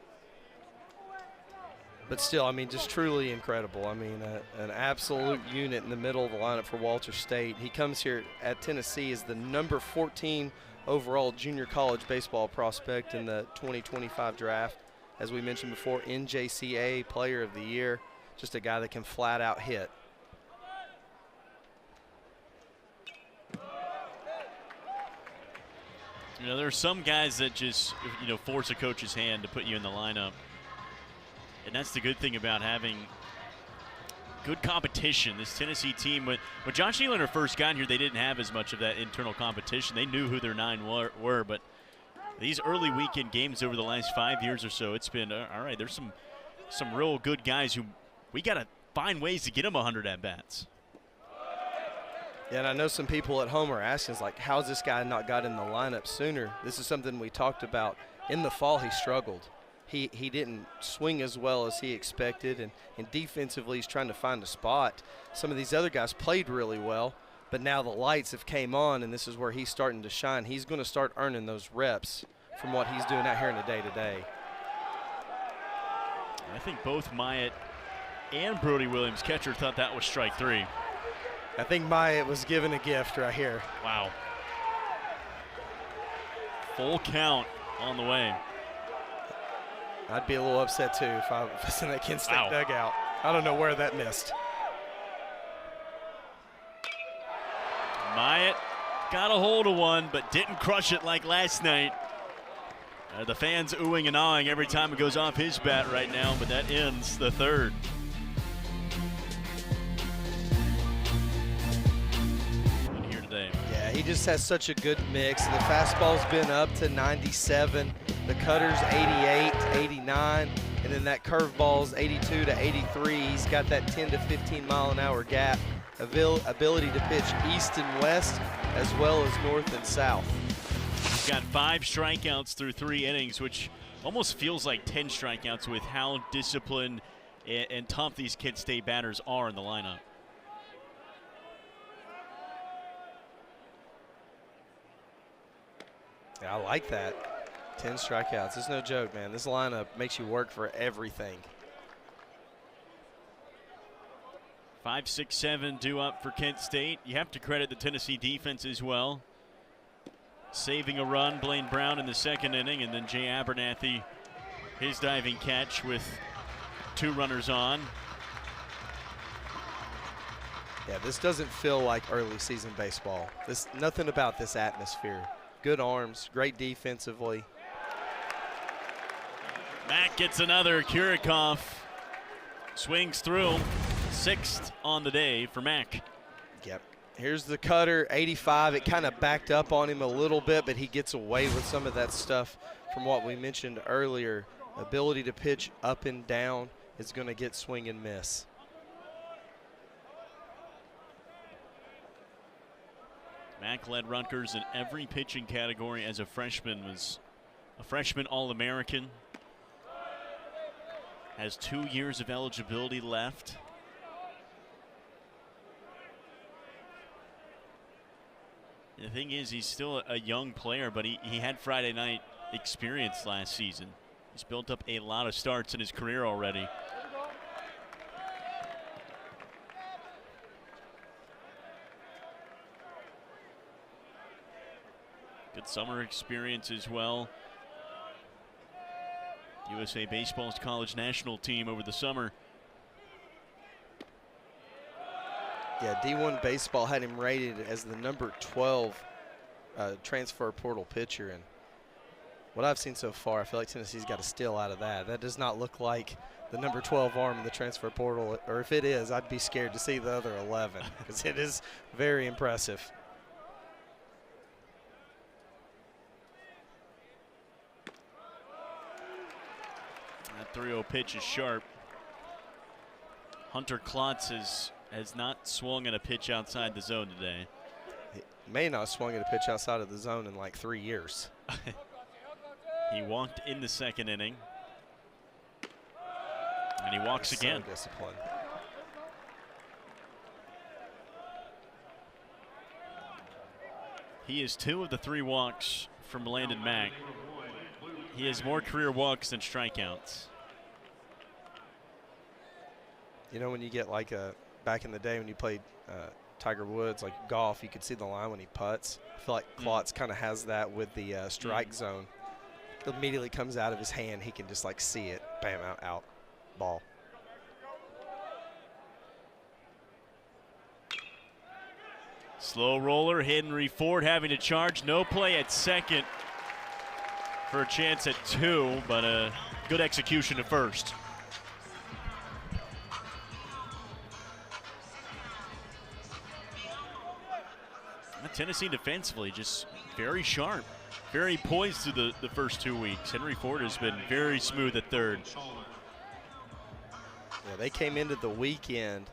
But still, I mean, just truly incredible. I mean, an absolute unit in the middle of the lineup for Walter State. He comes here at Tennessee as the number 14 overall junior college baseball prospect in the 2025 draft. As we mentioned before, NJCAA Player of the Year. Just a guy that can flat out hit.
You know, there are some guys that just, you know, force a coach's hand to put you in the lineup. And that's the good thing about having good competition. This Tennessee team, when Josh Nylander first got here, they didn't have as much of that internal competition. They knew who their 9 were, but these early weekend games over the last 5 years or so, it's been, all right, there's some real good guys who we got to find ways to get them 100 at-bats.
Yeah, and I know some people at home are asking, like, how's this guy not got in the lineup sooner? This is something we talked about. In the fall, he struggled. He didn't swing as well as he expected, and defensively he's trying to find a spot. Some of these other guys played really well, but now the lights have came on, and this is where he's starting to shine. He's going to start earning those reps from what he's doing out here in the day-to-day.
I think both Myatt and Brody Williams, catcher, thought that was strike 3.
I think Myatt was given a gift right here.
Wow. Full count on the way.
I'd be a little upset too if I was in that Kent State dugout. I don't know where that missed.
Myatt got a hold of one, but didn't crush it like last night. The fans oohing and awing every time it goes off his bat right now, but that ends the third. Here today.
Yeah, he just has such a good mix. The fastball's been up to 97. The cutter's 88, 89, and then that curveball's 82 to 83. He's got that 10 to 15 mile an hour gap. Ability to pitch east and west as well as north and south.
He's got 5 strikeouts through 3 innings, which almost feels like 10 strikeouts with how disciplined and tough these Kent State batters are in the lineup.
Yeah, I like that. 10 strikeouts. It's no joke, man. This lineup makes you work for everything.
5, 6, 7 due up for Kent State. You have to credit the Tennessee defense as well. Saving a run, Blaine Brown in the 2nd inning, and then Jay Abernathy, his diving catch with 2 runners on.
Yeah, this doesn't feel like early season baseball. Nothing about this atmosphere. Good arms, great defensively.
Mack gets another. Kurikoff swings through. 6th on the day for Mack.
Yep. Here's the cutter, 85. It kind of backed up on him a little bit, but he gets away with some of that stuff from what we mentioned earlier. Ability to pitch up and down is going to get swing and miss.
Mack led Rutgers in every pitching category as a freshman. Was a freshman All-American. Has 2 years of eligibility left. And the thing is, he's still a young player, but he had Friday night experience last season. He's built up a lot of starts in his career already. Good summer experience as well. USA Baseball's college national team over the summer.
Yeah, D1 Baseball had him rated as the number 12 transfer portal pitcher. And what I've seen so far, I feel like Tennessee's got a steal out of that. That does not look like the number 12 arm in the transfer portal. Or if it is, I'd be scared to see the other 11 because it is very impressive.
3-0 pitch is sharp. Hunter Klotz has not swung at a pitch outside the zone today.
He may not have swung at a pitch outside of the zone in like 3 years.
He walked in the second inning. And he walks again.
So disciplined.
He is 2 of the 3 walks from Landon Mack. He has more career walks than strikeouts.
You know, when you get like back in the day when you played Tiger Woods, like golf, you could see the line when he putts. I feel like Klotz kind of has that with the strike zone. It immediately comes out of his hand. He can just like see it. Bam, out, ball.
Slow roller, Henry Ford having to charge. No play at second for a chance at 2, but a good execution at first. Tennessee defensively just very sharp, very poised through the first 2 weeks. Henry Ford has been very smooth at third.
Yeah, they came into the weekend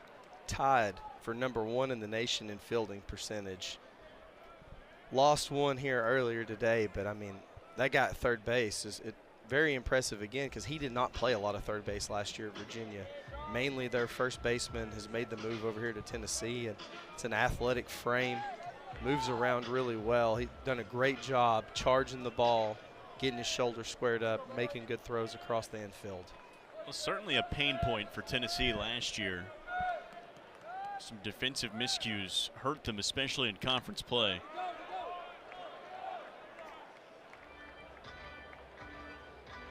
tied for #1 in the nation in fielding percentage. Lost one here earlier today, but I mean, that guy at third base is very impressive again because he did not play a lot of third base last year at Virginia. Mainly their first baseman has made the move over here to Tennessee, and it's an athletic frame, moves around really well. He's done a great job charging the ball, getting his shoulder squared up, making good throws across the infield.
Well, certainly a pain point for Tennessee last year. Some defensive miscues hurt them, especially in conference play.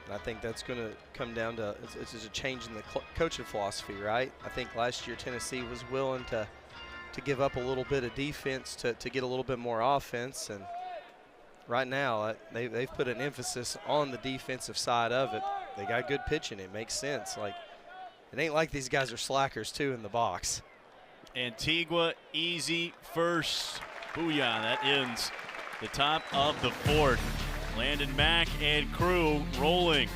And I think that's going to come down to it's just a change in the coaching philosophy, right? I think last year Tennessee was willing to give up a little bit of defense to get a little bit more offense, and right now they've put an emphasis on the defensive side of it. They got good pitching. It makes sense. Like, it ain't like these guys are slackers too in the box.
Antigua easy first. Booyah, that ends the top of the 4th. Landon Mack and crew rolling.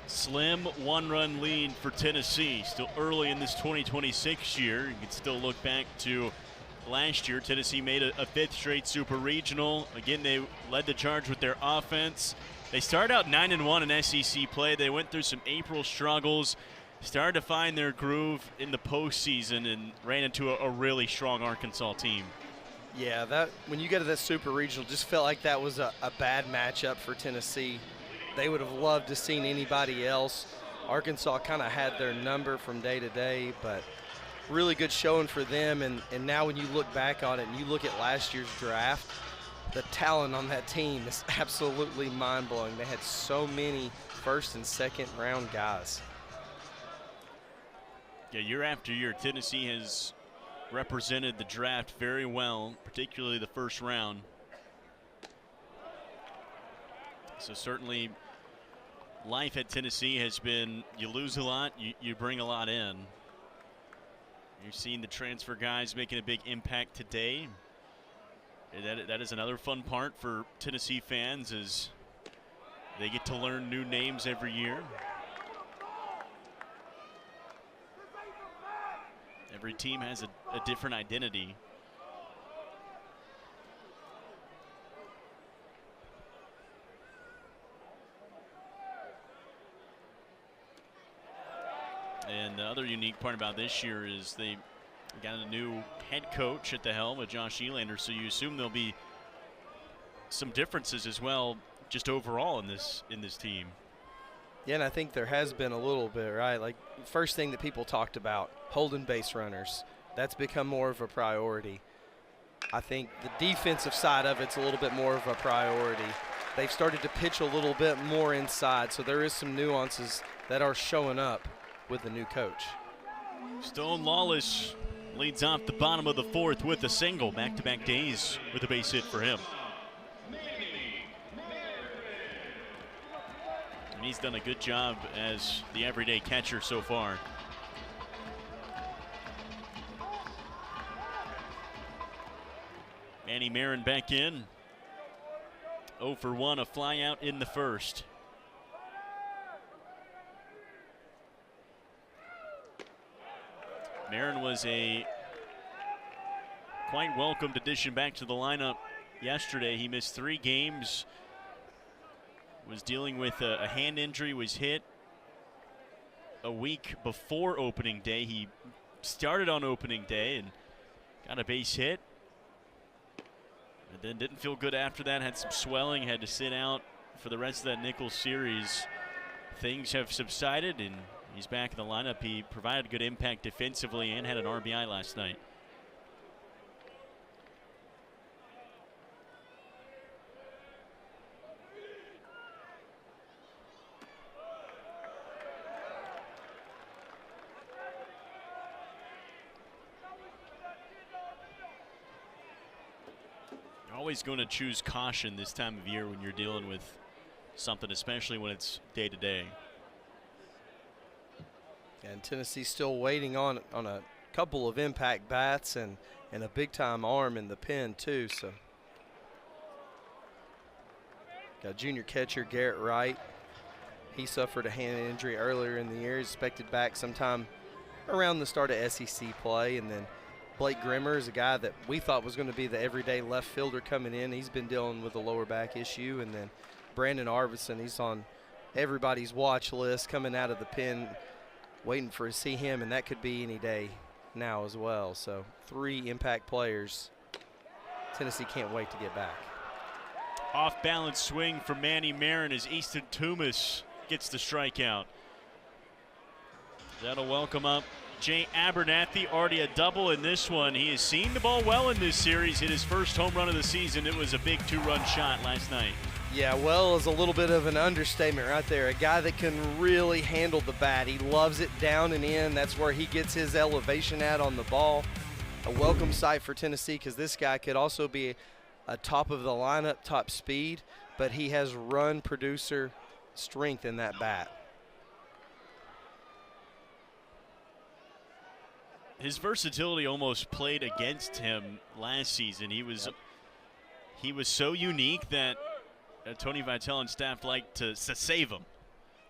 Slim 1-run lead for Tennessee. Still early in this 2026 year. You can still look back to last year. Tennessee made a 5th straight Super Regional. Again, they led the charge with their offense. They started out 9-1 in SEC play. They went through some April struggles, started to find their groove in the postseason, and ran into a really strong Arkansas team.
Yeah, that when you get to that Super Regional, just felt like that was a bad matchup for Tennessee. They would have loved to seen anybody else. Arkansas kind of had their number from day to day, but really good showing for them. And now when you look back on it and you look at last year's draft, the talent on that team is absolutely mind-blowing. They had so many first and second round guys.
Yeah, year after year, Tennessee has represented the draft very well, particularly the first round. So certainly life at Tennessee has been, you lose a lot, you bring a lot in. You've seen the transfer guys making a big impact today. That is another fun part for Tennessee fans, is they get to learn new names every year. Every team has a different identity. And the other unique part about this year is they got a new head coach at the helm with Josh Elander, so you assume there'll be some differences as well just overall in this team.
Yeah, and I think there has been a little bit, right? Like, first thing that people talked about, holding base runners. That's become more of a priority. I think the defensive side of it's a little bit more of a priority. They've started to pitch a little bit more inside, so there is some nuances that are showing up with the new coach.
Stone Lawless leads off the bottom of the 4th with a single. Back-to-back days with a base hit for him. And he's done a good job as the everyday catcher so far. Manny Marin back in. 0 for 1, a fly out in the first. Marin was a quite welcomed addition back to the lineup yesterday. He missed 3 games, was dealing with a hand injury, was hit a week before opening day. He started on opening day and got a base hit, and then didn't feel good after that, had some swelling, had to sit out for the rest of that Nichols series. Things have subsided and he's back in the lineup. He provided good impact defensively and had an RBI last night. You're always going to choose caution this time of year when you're dealing with something, especially when it's day to day.
And Tennessee's still waiting on a couple of impact bats and a big-time arm in the pen, too. So got junior catcher Garrett Wright. He suffered a hand injury earlier in the year. He's expected back sometime around the start of SEC play. And then Blake Grimmer is a guy that we thought was going to be the everyday left fielder coming in. He's been dealing with a lower back issue. And then Brandon Arvidsson, he's on everybody's watch list coming out of the pen, waiting to see him, and that could be any day now as well. So 3 impact players. Tennessee can't wait to get back.
Off balance swing from Manny Marin as Easton Toomas gets the strikeout. That'll welcome up Jay Abernathy, already a double in this one. He has seen the ball well in this series, hit his first home run of the season. It was a big 2-run shot last night.
Yeah, well is a little bit of an understatement right there. A guy that can really handle the bat. He loves it down and in. That's where he gets his elevation at on the ball. A welcome sight for Tennessee because this guy could also be a top of the lineup, top speed, but he has run producer strength in that bat.
His versatility almost played against him last season. He was so unique that Tony Vitello and staff like to save him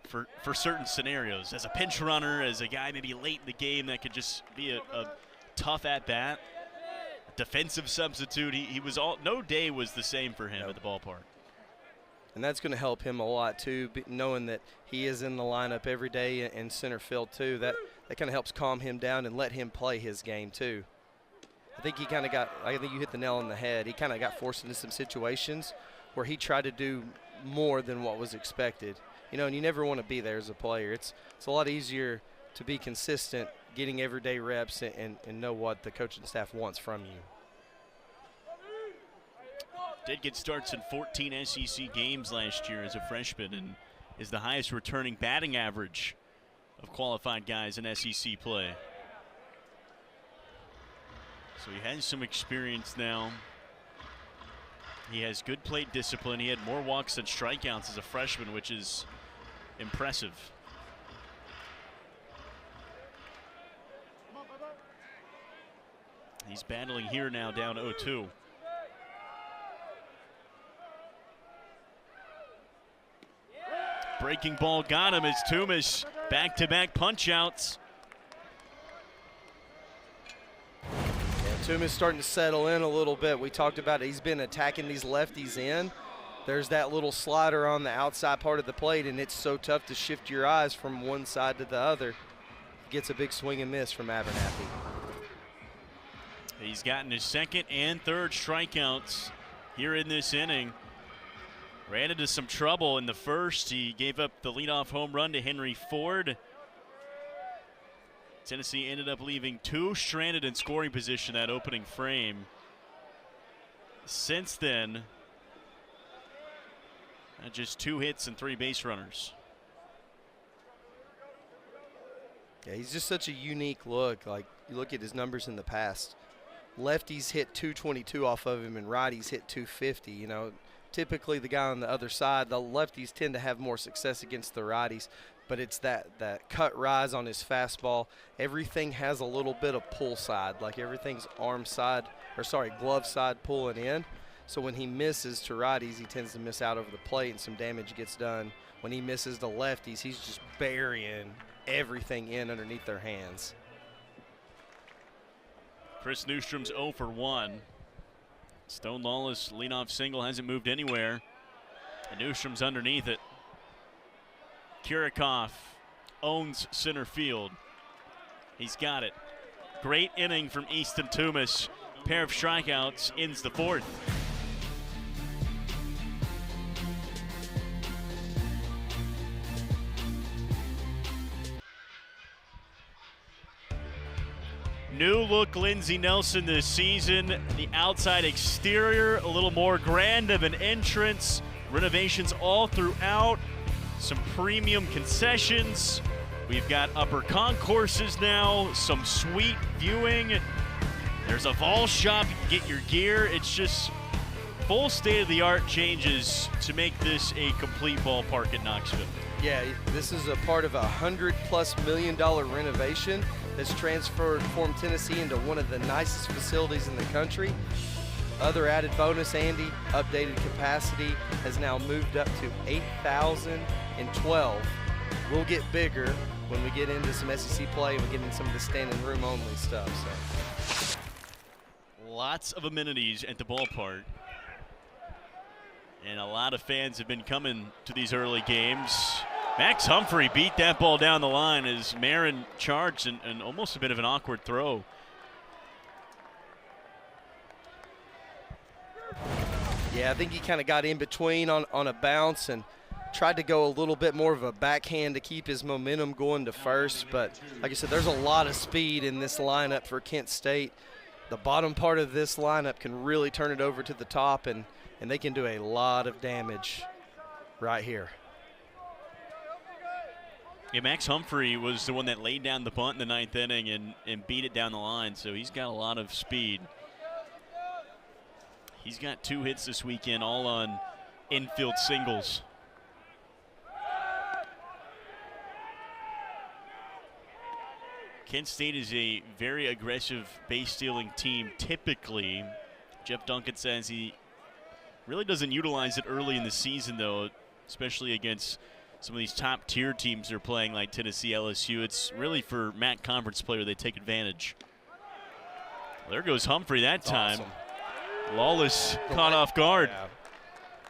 for certain scenarios. As a pinch runner, as a guy maybe late in the game that could just be a tough at-bat, defensive substitute. He was no day was the same for him at the ballpark.
And that's going to help him a lot too, knowing that he is in the lineup every day in center field too. That kind of helps calm him down and let him play his game too. I think you hit the nail on the head. He kind of got forced into some situations where he tried to do more than what was expected. You know, and you never want to be there as a player. It's a lot easier to be consistent, getting everyday reps and know what the coaching staff wants from you.
Did get starts in 14 SEC games last year as a freshman and is the highest returning batting average of qualified guys in SEC play. So he has some experience now. He has good plate discipline. He had more walks than strikeouts as a freshman, which is impressive. He's battling here now, down 0-2. Breaking ball got him as Toomas back-to-back punch-outs.
Toomas starting to settle in a little bit. We talked about it. He's been attacking these lefties in. There's that little slider on the outside part of the plate, and it's so tough to shift your eyes from one side to the other. Gets a big swing and miss from Abernathy.
He's gotten his second and third strikeouts here in this inning. Ran into some trouble in the first. He gave up the leadoff home run to Henry Ford. Tennessee ended up leaving 2 stranded in scoring position that opening frame. Since then, just 2 hits and 3 base runners.
Yeah, he's just such a unique look. Like, you look at his numbers in the past. Lefties hit 222 off of him and righties hit 250. You know, typically the guy on the other side, the lefties tend to have more success against the righties. But it's that cut rise on his fastball. Everything has a little bit of pull side, like everything's glove side pulling in. So when he misses to righties, he tends to miss out over the plate and some damage gets done. When he misses to lefties, he's just burying everything in underneath their hands.
Chris Newstrom's 0 for 1. Stone Lawless leadoff single hasn't moved anywhere. And Newstrom's underneath it. Kurikoff owns center field. He's got it. Great inning from Easton Toomas. Pair of strikeouts ends the 4th. New look Lindsey Nelson this season. The outside exterior, a little more grand of an entrance. Renovations all throughout. Some premium concessions. We've got upper concourses now. Some sweet viewing. There's a Vol shop. You can get your gear. It's just full state-of-the-art changes to make this a complete ballpark at Knoxville.
Yeah, this is a part of a $100+ million renovation that's transformed Tennessee into one of the nicest facilities in the country. Other added bonus, Andy, updated capacity has now moved up to 8,012. We'll get bigger when we get into some SEC play and we get into some of the standing room only stuff. So
lots of amenities at the ballpark. And a lot of fans have been coming to these early games. Max Humphrey beat that ball down the line as Marin charged and almost a bit of an awkward throw.
Yeah, I think he kind of got in between on a bounce and tried to go a little bit more of a backhand to keep his momentum going to first. But like I said, there's a lot of speed in this lineup for Kent State. The bottom part of this lineup can really turn it over to the top, and they can do a lot of damage right here.
Yeah, Max Humphrey was the one that laid down the bunt in the 9th inning and beat it down the line, so he's got a lot of speed. He's got 2 hits this weekend, all on infield singles. Kent State is a very aggressive base-stealing team typically. Jeff Duncan says he really doesn't utilize it early in the season, though, especially against some of these top-tier teams they're playing like Tennessee, LSU. It's really for MAC conference player they take advantage. There goes Humphrey that time.
Awesome.
Lawless caught off guard.
Yeah.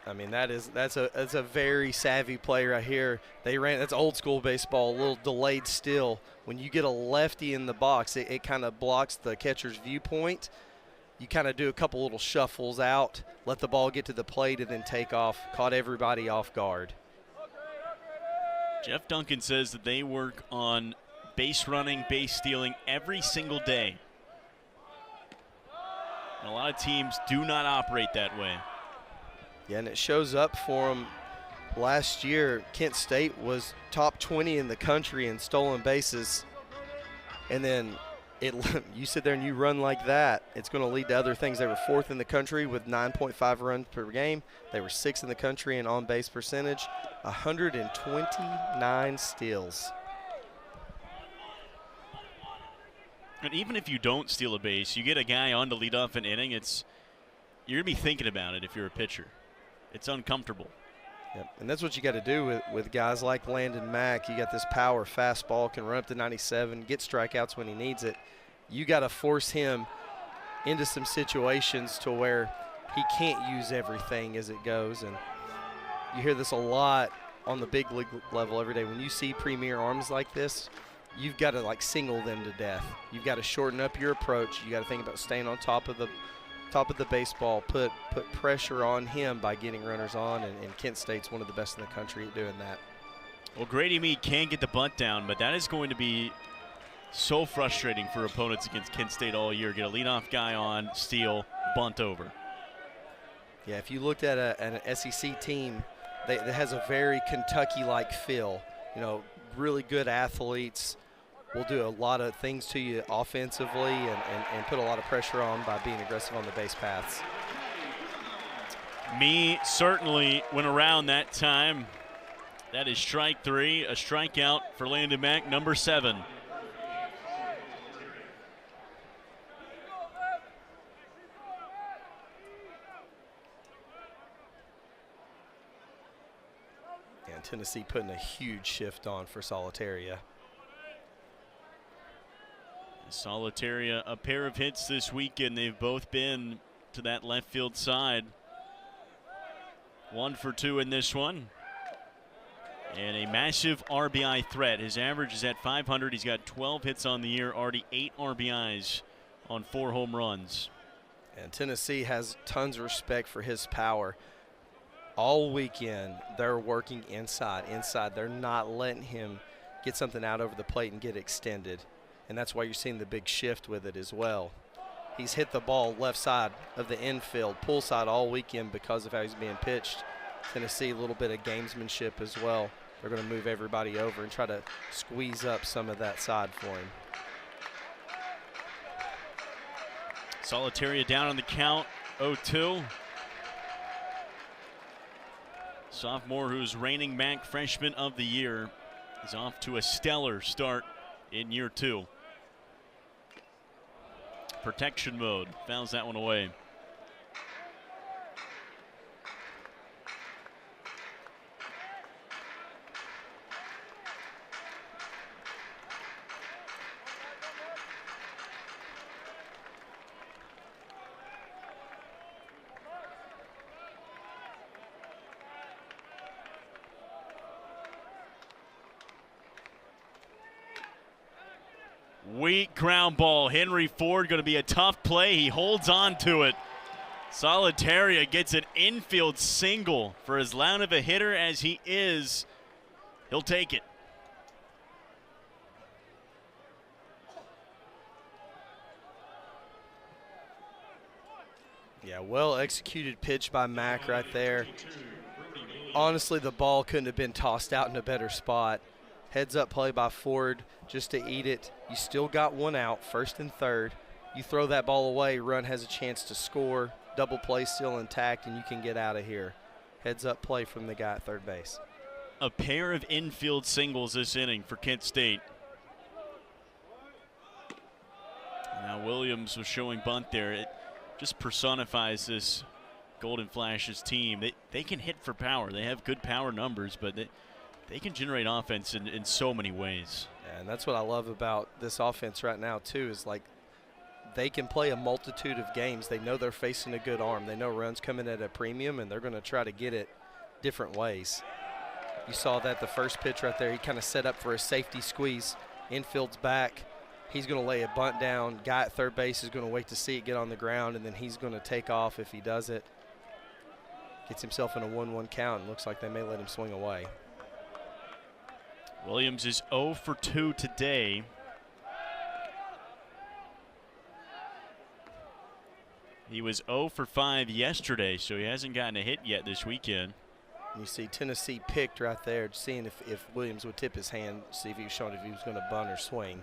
I mean, that's a very savvy play right here. That's old school baseball, a little delayed steal. When you get a lefty in the box, it kind of blocks the catcher's viewpoint. You kind of do a couple little shuffles out, let the ball get to the plate, and then take off. Caught everybody off guard.
Jeff Duncan says that they work on base running, base stealing every single day. And a lot of teams do not operate that way.
Yeah, and it shows up for them. Last year, Kent State was top 20 in the country in stolen bases. And then you sit there and you run like that, it's going to lead to other things. They were 4th in the country with 9.5 runs per game. They were 6th in the country in on-base percentage, 129 steals.
And even if you don't steal a base, you get a guy on to lead off an inning, you're going to be thinking about it if you're a pitcher. It's uncomfortable.
Yep. And that's what you got to do with guys like Landon Mack. You got this power fastball, can run up to 97, get strikeouts when he needs it. You got to force him into some situations to where he can't use everything as it goes. And you hear this a lot on the big league level every day. When you see premier arms like this, you've got to like single them to death. You've got to shorten up your approach. You got to think about staying on top of the baseball, put pressure on him by getting runners on, and Kent State's one of the best in the country at doing that.
Well, Grady Mead can get the bunt down, but that is going to be so frustrating for opponents against Kent State all year. Get a leadoff guy on, steal, bunt over. Yeah,
if you looked at an SEC team that has a very Kentucky-like feel, really good athletes, will do a lot of things to you offensively and put a lot of pressure on by being aggressive on the base paths.
Me certainly went around that time. That is strike 3, a strikeout for Landon Mack, number 7.
Tennessee putting a huge shift on for Solitaria.
Solitaria, a pair of hits this weekend. They've both been to that left field side. 1 for 2 in this one. And a massive RBI threat. His average is at 500. He's got 12 hits on the year, already 8 RBIs on 4 home runs.
And Tennessee has tons of respect for his power. All weekend, they're working inside. They're not letting him get something out over the plate and get extended. And that's why you're seeing the big shift with it as well. He's hit the ball left side of the infield, pull side all weekend because of how he's being pitched. Tennessee, a little bit of gamesmanship as well. They're going to move everybody over and try to squeeze up some of that side for him.
Solitaria down on the count, 0-2. Sophomore, who's reigning MAC Freshman of the Year, is off to a stellar start in year 2. Protection mode, fouls that one away. Weak ground ball. Henry Ford going to be a tough play. He holds on to it. Solitaria gets an infield single. For as loud of a hitter as he is, he'll take it.
Yeah, well executed pitch by Mac right there. Honestly, the ball couldn't have been tossed out in a better spot. Heads up play by Ford just to eat it. You still got 1 out, 1st and 3rd. You throw that ball away, run has a chance to score. Double play still intact, and you can get out of here. Heads up play from the guy at third base.
A pair of infield singles this inning for Kent State. Now Williams was showing bunt there. It just personifies this Golden Flashes team. They can hit for power. They have good power numbers, but they can generate offense in so many ways.
And that's what I love about this offense right now, too, is like they can play a multitude of games. They know they're facing a good arm. They know runs coming at a premium, and they're going to try to get it different ways. You saw that the first pitch right there. He kind of set up for a safety squeeze. Infield's back. He's going to lay a bunt down. Guy at third base is going to wait to see it get on the ground, and then he's going to take off if he does it. Gets himself in a 1-1 count, and looks like they may let him swing away.
Williams is 0 for 2 today. He was 0 for 5 yesterday, so he hasn't gotten a hit yet this weekend.
You see Tennessee picked right there, seeing if Williams would tip his hand, see if he was showing if he was going to bunt or swing.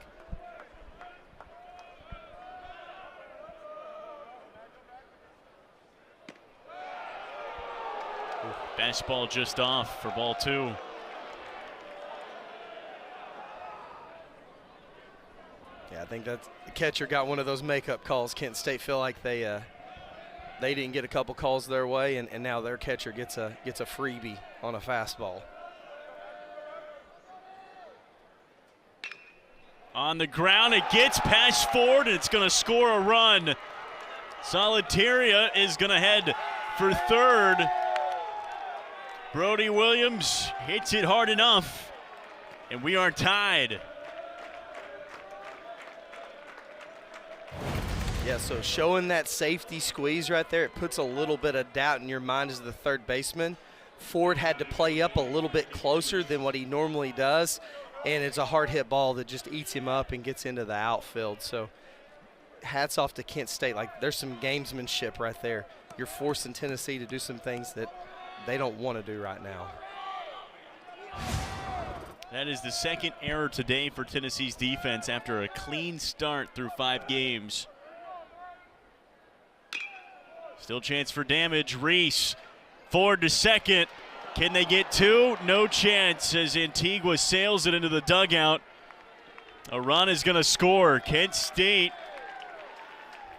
Fastball just off for ball 2.
Yeah, I think that the catcher got one of those makeup calls. Kent State feel like they didn't get a couple calls their way, and now their catcher gets a freebie on a fastball.
On the ground, it gets past Ford, and it's going to score a run. Solitaria is going to head for 3rd. Brody Williams hits it hard enough, and we are tied.
Yeah, so showing that safety squeeze right there, it puts a little bit of doubt in your mind as the third baseman. Ford had to play up a little bit closer than what he normally does, and it's a hard hit ball that just eats him up and gets into the outfield. So hats off to Kent State. Like, there's some gamesmanship right there. You're forcing Tennessee to do some things that they don't want to do right now.
That is the second error today for Tennessee's defense after a clean start through 5 games. Still chance for damage. Reese, Ford to second. Can they get 2? No chance as Antigua sails it into the dugout. A run is going to score. Kent State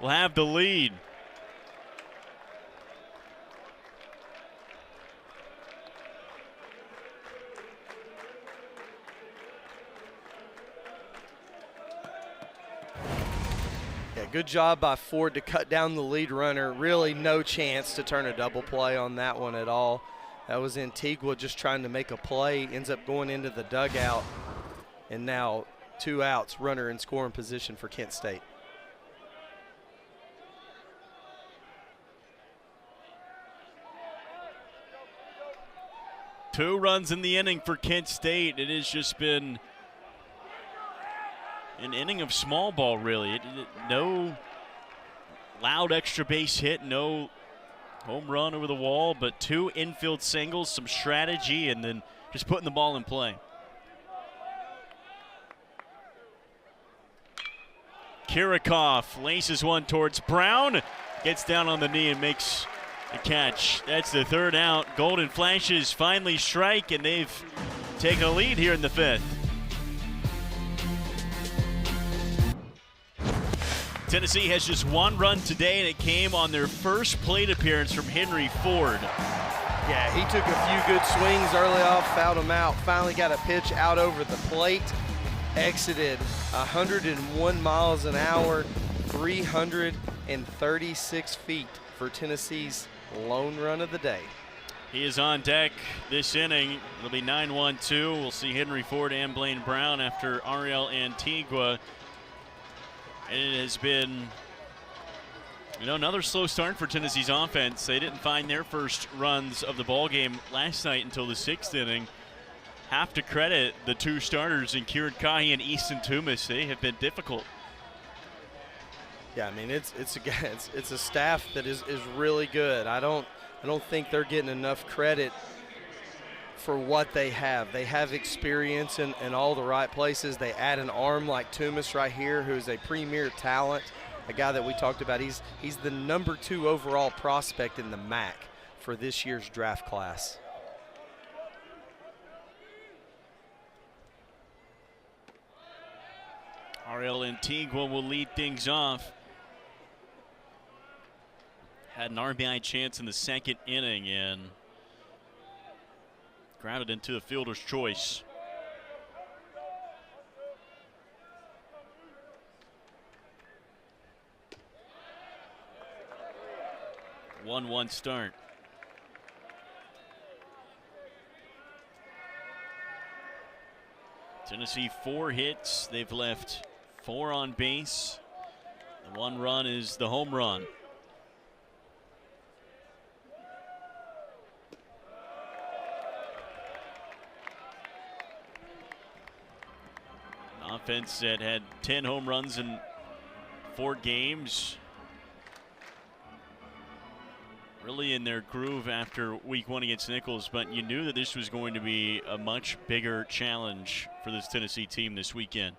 will have the lead.
good job by Ford to cut down the lead runner. Really no chance to turn a double play on that one at all. That was Antigua just trying to make a play, ends up going into the dugout, and now 2 outs, runner in scoring position for Kent State.
Two runs in the inning for Kent State. It has just been an inning of small ball, really. No loud extra base hit, no home run over the wall, but 2 infield singles, some strategy, and then just putting the ball in play. Kirikoff laces one towards Brown, gets down on the knee and makes the catch. That's the 3rd out. Golden Flashes finally strike, and they've taken a lead here in the 5th. Tennessee has just 1 run today, and it came on their first plate appearance from Henry Ford.
Yeah, he took a few good swings early off, fouled him out, finally got a pitch out over the plate, exited 101 miles an hour, 336 feet for Tennessee's lone run of the day.
He is on deck this inning. It'll be 9-1-2. We'll see Henry Ford and Blaine Brown after Ariel Antigua. And it has been, another slow start for Tennessee's offense. They didn't find their first runs of the ball game last night until the 6th inning. Have to credit the 2 starters in Kieran Kahi and Easton Toomas. They have been difficult.
Yeah, I mean it's a staff that is really good. I don't think they're getting enough credit for what they have. They have experience in all the right places. They add an arm like Toomas right here, who's a premier talent, a guy that we talked about. He's the number 2 overall prospect in the MAC for this year's draft class.
Ariel Antigua will lead things off. Had an RBI chance in the 2nd inning and grounded into the fielder's choice. One start. Tennessee 4 hits. They've left 4 on base. The 1 run is the home run. Offense that had 10 home runs in 4 games. Really in their groove after week 1 against Nichols, but you knew that this was going to be a much bigger challenge for this Tennessee team this weekend.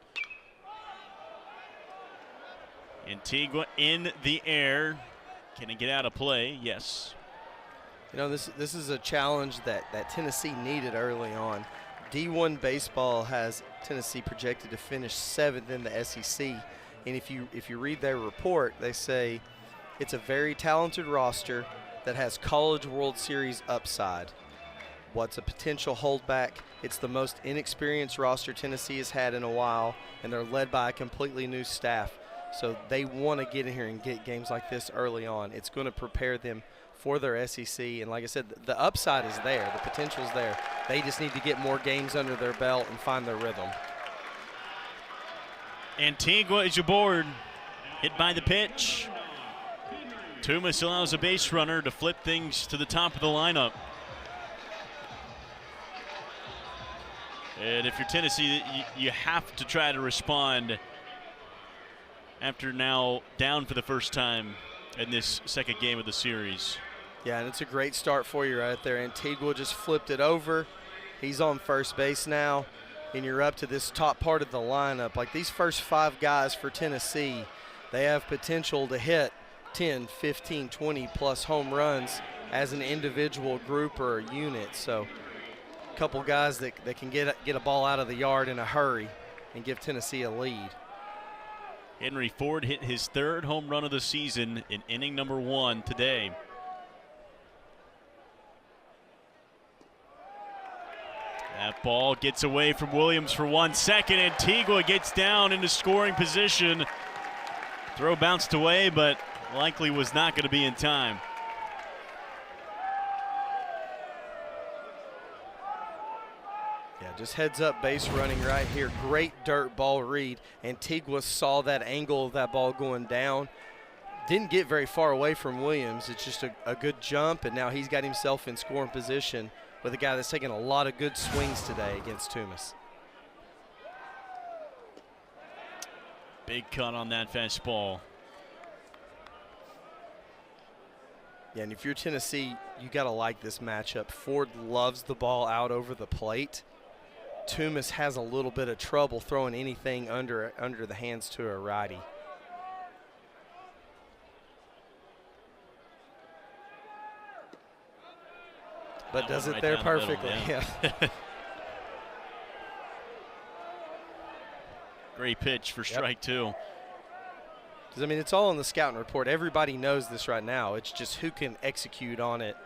Antigua in the air. Can he get out of play? Yes.
This is a challenge that Tennessee needed early on. D1 baseball has Tennessee projected to finish 7th in the SEC, and if you read their report, they say it's a very talented roster that has College World Series upside. What's a potential holdback? It's the most inexperienced roster Tennessee has had in a while, and they're led by a completely new staff. So they want to get in here and get games like this early on. It's going to prepare them for their SEC, and like I said, the upside is there, the potential is there. They just need to get more games under their belt and find their rhythm.
Antigua is aboard, hit by the pitch. Toomas allows a base runner to flip things to the top of the lineup. And if you're Tennessee, you have to try to respond after now down for the first time in this 2nd game of the series.
Yeah, and it's a great start for you right there. Antigua just flipped it over. He's on first base now, and you're up to this top part of the lineup. Like these first 5 guys for Tennessee, they have potential to hit 10, 15, 20 plus home runs as an individual group or a unit. So a couple guys that can get a ball out of the yard in a hurry and give Tennessee a lead.
Henry Ford hit his 3rd home run of the season in inning number 1 today. That ball gets away from Williams for 1 second. Antigua gets down into scoring position. Throw bounced away, but likely was not going to be in time.
Yeah, just heads up base running right here. Great dirt ball read. Antigua saw that angle of that ball going down. Didn't get very far away from Williams. It's just a good jump, and now he's got himself in scoring position with a guy that's taking a lot of good swings today against Toomas.
Big cut on that fastball.
Yeah, and if you're Tennessee, you got to like this matchup. Ford loves the ball out over the plate. Toomas has a little bit of trouble throwing anything under the hands to a righty. But does it there perfectly. Yeah.
Great pitch for strike two.
Because, I mean, it's all in the scouting report. Everybody knows this right now. It's just who can execute on it.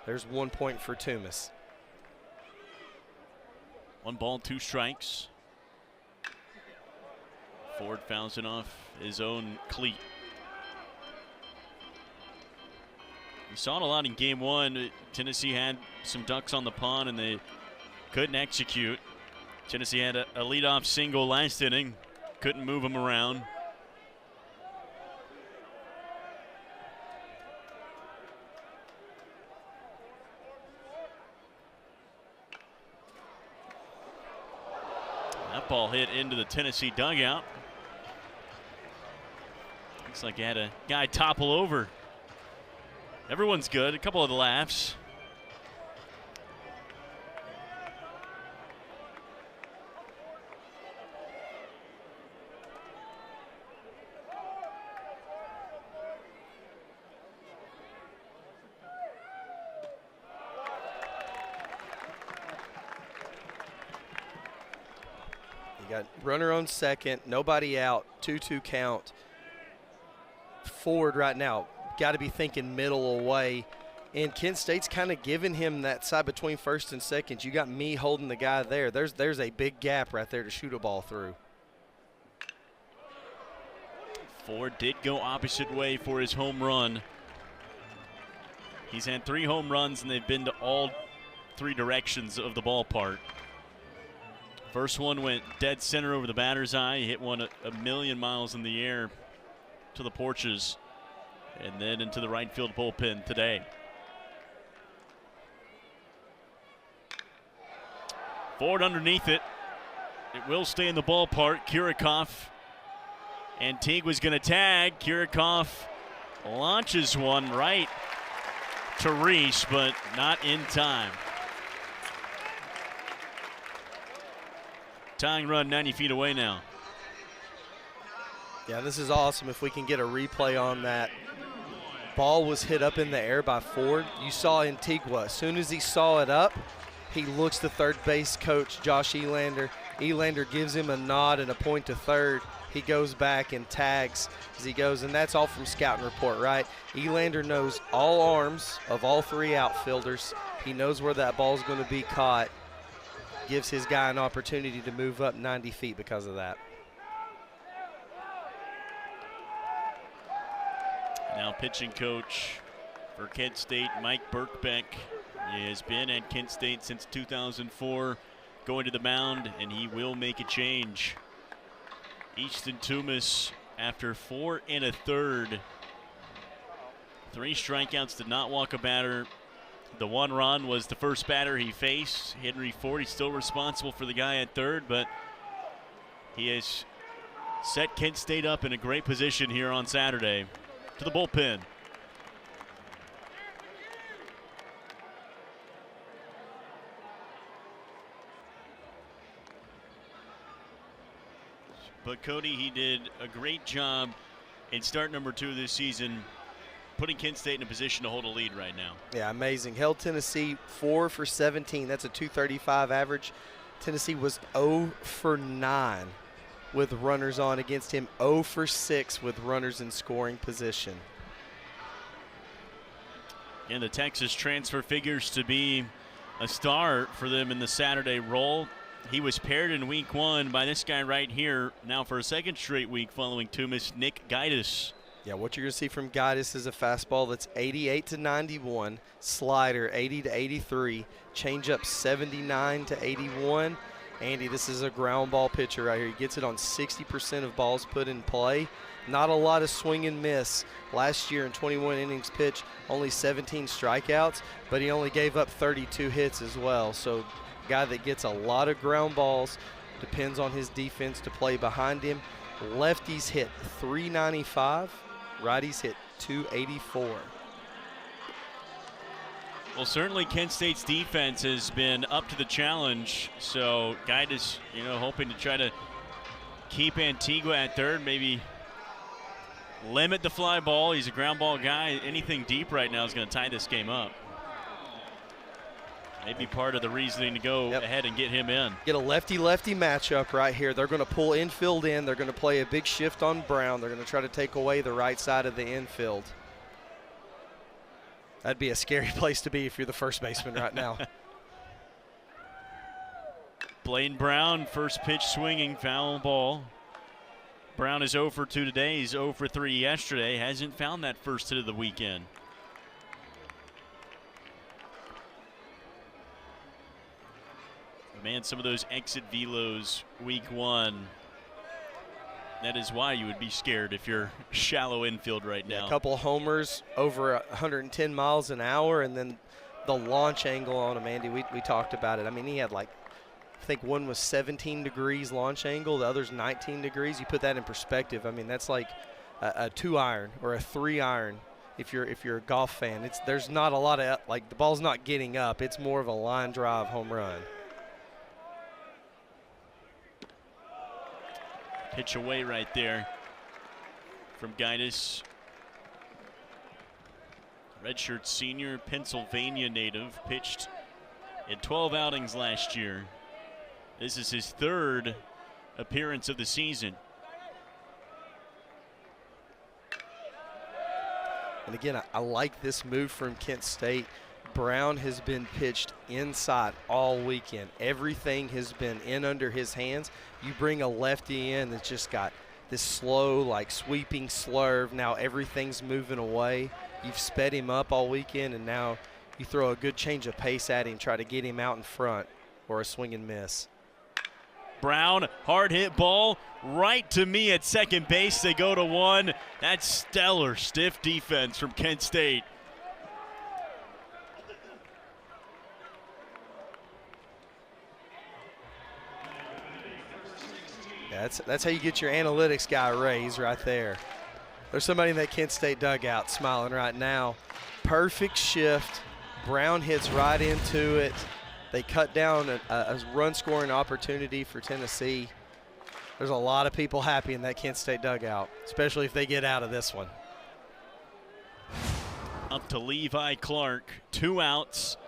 There's 1 point for Toomas.
1 ball, 2 strikes. Ford fouls it off his own cleat. We saw it a lot in game 1. Tennessee had some ducks on the pond and they couldn't execute. Tennessee had a leadoff single last inning. Couldn't move him around. That ball hit into the Tennessee dugout. Looks like he had a guy topple over. Everyone's good. A couple of the laughs.
You got runner on second, nobody out, 2-2 count. Ford right now got to be thinking middle away. And Kent State's kind of giving him that side between first and second. You got me holding the guy there. There's a big gap right there to shoot a ball through.
Ford did go opposite way for his home run. He's had 3 home runs and they've been to all 3 directions of the ballpark. First one went dead center over the batter's eye. He hit one a million miles in the air to the porches and then into the right field bullpen today. Ford underneath it. It will stay in the ballpark. Kirikoff. Antigua's going to tag. Kirikoff launches one right to Reese, but not in time. Tying run 90 feet away now.
Yeah, this is awesome if we can get a replay on that. Ball was hit up in the air by Ford. You saw Antigua. As soon as he saw it up, he looks to third base coach Josh Elander. Elander gives him a nod and a point to third. He goes back and tags as he goes, and that's all from scouting report, right? Elander knows all arms of all 3 outfielders. He knows where that ball's going to be caught. Gives his guy an opportunity to move up 90 feet because of that.
Now pitching coach for Kent State, Mike Birkbeck. He has been at Kent State since 2004, going to the mound, and he will make a change. Easton Toomas, after 4 1/3, 3 strikeouts, did not walk a batter. The 1 run was the first batter he faced. Henry Ford, he's still responsible for the guy at third, but he has set Kent State up in a great position here on Saturday. To the bullpen. But Cody, he did a great job in start number 2 this season, putting Kent State in a position to hold a lead right now.
Yeah, amazing. Held Tennessee 4 for 17. That's a .235 average. Tennessee was 0 for 9 with runners on against him, 0 for 6 with runners in scoring position.
And the Texas transfer figures to be a star for them in the Saturday role. he was paired in week 1 by this guy right here, now for a second straight week following Tumas, Nick Gaitis.
Yeah, what you're going to see from Gaitis is a fastball that's 88 to 91, slider 80 to 83, changeup 79 to 81. Andy, this is a ground ball pitcher right here. He gets it on 60% of balls put in play. Not a lot of swing and miss. Last year in 21 innings pitched, only 17 strikeouts, but he only gave up 32 hits as well. So a guy that gets a lot of ground balls, depends on his defense to play behind him. Lefties hit 395. Righties hit 284.
Well, certainly Kent State's defense has been up to the challenge. So Gaitis, hoping to try to keep Antigua at third, maybe limit the fly ball. He's a ground ball guy. Anything deep right now is going to tie this game up. Maybe part of the reasoning to go ahead and get him in.
Get a lefty-lefty matchup right here. They're going to pull infield in. They're going to play a big shift on Brown. They're going to try to take away the right side of the infield. That'd be a scary place to be if you're the first baseman right now.
Blaine Brown, first pitch swinging, foul ball. Brown is 0 for 2 today. He's 0 for 3 yesterday. Hasn't found that first hit of the weekend. Man, some of those exit velos week 1. That is why you would be scared if you're shallow infield right now.
A couple homers over 110 miles an hour, and then the launch angle on him, Andy, we talked about it. I mean, he had I think one was 17 degrees launch angle, the other's 19 degrees. You put that in perspective. I mean, that's like a 2-iron or a 3-iron if you're a golf fan. There's not a lot of, the ball's not getting up. It's more of a line drive home run.
Pitch away right there from Gaitis. Redshirt senior, Pennsylvania native, pitched in 12 outings last year. This is his 3rd appearance of the season.
And again, I like this move from Kent State. Brown has been pitched inside all weekend. Everything has been in under his hands. You bring a lefty in that's just got this slow, sweeping slurve. Now everything's moving away. You've sped him up all weekend, and now you throw a good change of pace at him, try to get him out in front or a swing and miss.
Brown, hard hit ball right to me at second base. They go to 1. That's stellar, stiff defense from Kent State.
That's how you get your analytics guy raised right there. There's somebody in that Kent State dugout smiling right now. Perfect shift. Brown hits right into it. They cut down a run-scoring opportunity for Tennessee. There's a lot of people happy in that Kent State dugout, especially if they get out of this one.
Up to Levi Clark, 2 outs.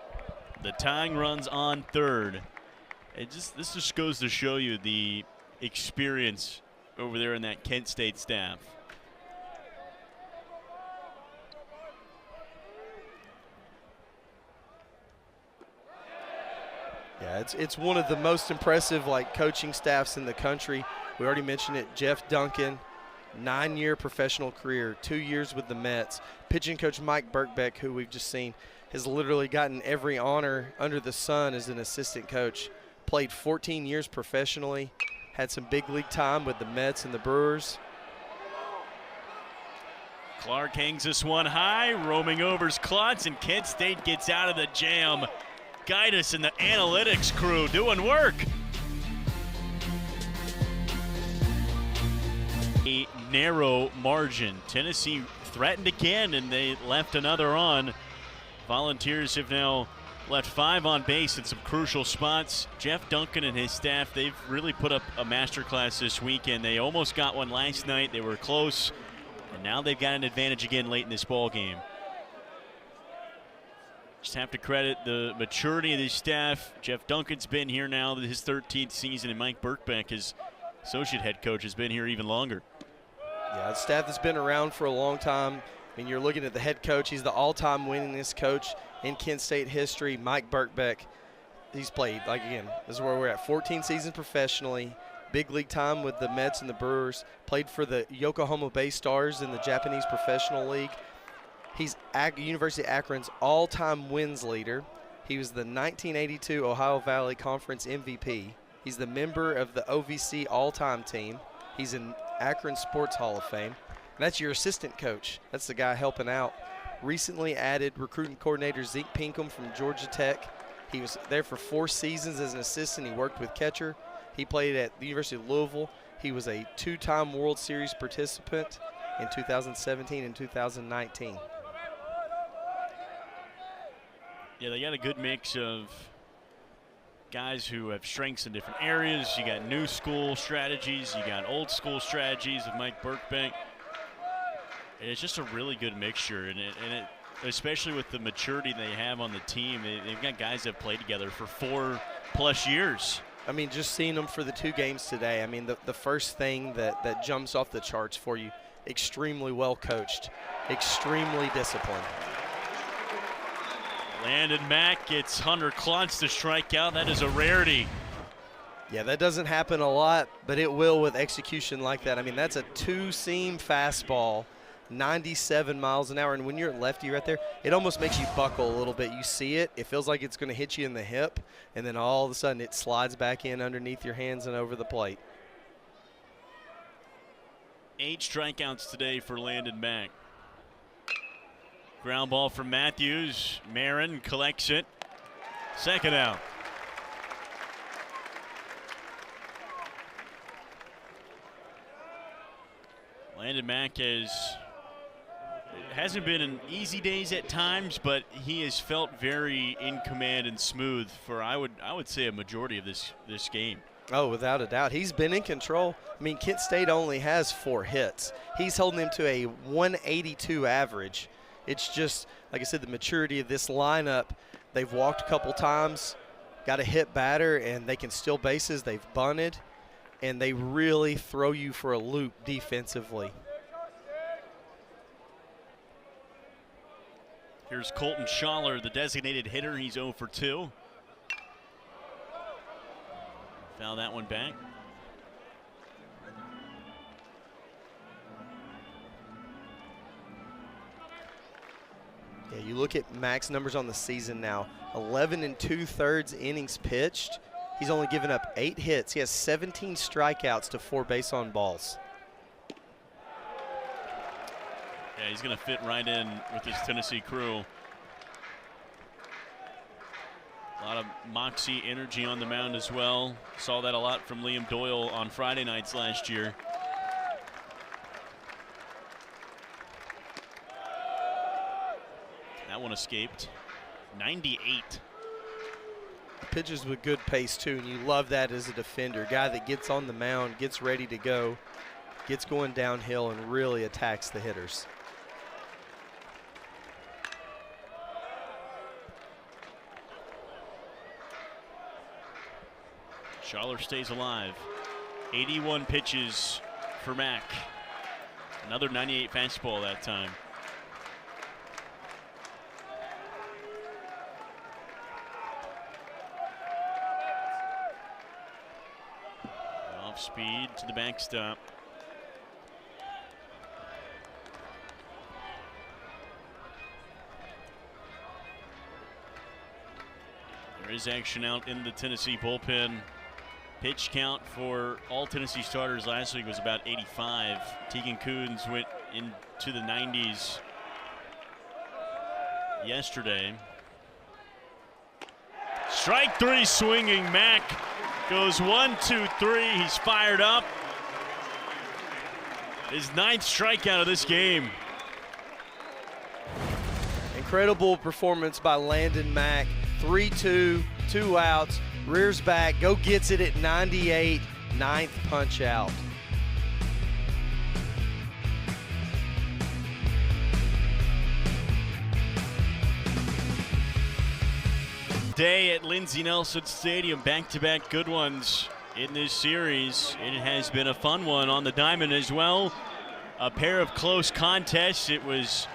The tying run's on 3rd. This just goes to show you the experience over there in that Kent State staff.
Yeah, it's one of the most impressive coaching staffs in the country. We already mentioned it. Jeff Duncan, 9-year professional career, 2 years with the Mets. Pitching coach Mike Birkbeck, who we've just seen, has literally gotten every honor under the sun as an assistant coach. Played 14 years professionally. Had some big league time with the Mets and the Brewers.
Clark hangs this one high, roaming over's Klotz, and Kent State gets out of the jam. Gaitis and the analytics crew doing work. A narrow margin. Tennessee threatened again, and they left another on. Volunteers have now left 5 on base in some crucial spots. Jeff Duncan and his staff, they've really put up a masterclass this weekend. They almost got one last night. They were close, and now they've got an advantage again late in this ball game. Just have to credit the maturity of this staff. Jeff Duncan's been here now, his 13th season, and Mike Birkbeck, his associate head coach, has been here even longer.
Yeah, the staff that's been around for a long time. I mean, you're looking at the head coach. He's the all-time winningest coach in Kent State history, Mike Birkbeck. he's played, like, again, this is where we're at, 14 seasons professionally, big league time with the Mets and the Brewers, played for the Yokohama Bay Stars in the Japanese Professional League. He's University of Akron's all-time wins leader. He was the 1982 Ohio Valley Conference MVP. He's the member of the OVC all-time team. He's in Akron Sports Hall of Fame. And that's your assistant coach. That's the guy helping out. Recently added recruiting coordinator Zeke Pinkham from Georgia Tech. He was there for 4 seasons as an assistant. He worked with catcher. He played at the University of Louisville. He was a 2-time World Series participant in 2017 and 2019.
Yeah, they got a good mix of guys who have strengths in different areas. You got new school strategies. You got old school strategies of Mike Birkbank. And it's just a really good mixture. And it especially with the maturity they have on the team, they've got guys that have played together for 4+ years.
I mean, just seeing them for the 2 games today, I mean, the first thing that jumps off the charts for you, extremely well coached, extremely disciplined.
Landon Mack gets Hunter Klontz to strike out. That is a rarity.
Yeah, that doesn't happen a lot, but it will with execution like that. I mean, that's a 2-seam fastball, 97 miles an hour. And when you're lefty right there, it almost makes you buckle a little bit. You see it. It feels like it's going to hit you in the hip, and then all of a sudden it slides back in underneath your hands and over the plate.
8 strikeouts today for Landon Mack. Ground ball from Matthews. Marin collects it. 2nd out. Landon Mack hasn't been an easy days at times, but he has felt very in command and smooth for I would say a majority of this game.
Oh, without a doubt. He's been in control. I mean, Kent State only has 4 hits. He's holding him to a 182 average. It's just, like I said, the maturity of this lineup. They've walked a couple times, got a hit batter, and they can steal bases. They've bunted, and they really throw you for a loop defensively.
Here's Colton Schaller, the designated hitter. He's 0 for 2. Foul that one back.
Yeah, you look at Mack's numbers on the season now. 11 2/3 innings pitched. He's only given up 8 hits. He has 17 strikeouts to 4 base on balls.
Yeah, he's going to fit right in with this Tennessee crew. A lot of moxie, energy on the mound as well. Saw that a lot from Liam Doyle on Friday nights last year. That one escaped. 98.
Pitches with good pace, too, and you love that as a defender. Guy that gets on the mound, gets ready to go, gets going downhill, and really attacks the hitters.
Schaller stays alive. 81 pitches for Mack. Another 98 fastball that time. Off speed to the backstop. There is action out in the Tennessee bullpen. Pitch count for all Tennessee starters last week was about 85. Tegan Kuhns went into the 90s yesterday. Strike 3 swinging. Mack goes 1, 2, 3. He's fired up. His 9th strikeout of this game.
Incredible performance by Landon Mack. 3-2, 2 outs. Rears back, go gets it at 98, 9th punch out.
Day at Lindsey Nelson Stadium, back-to-back good ones in this series, and it has been a fun one on the diamond as well. A pair of close contests. It was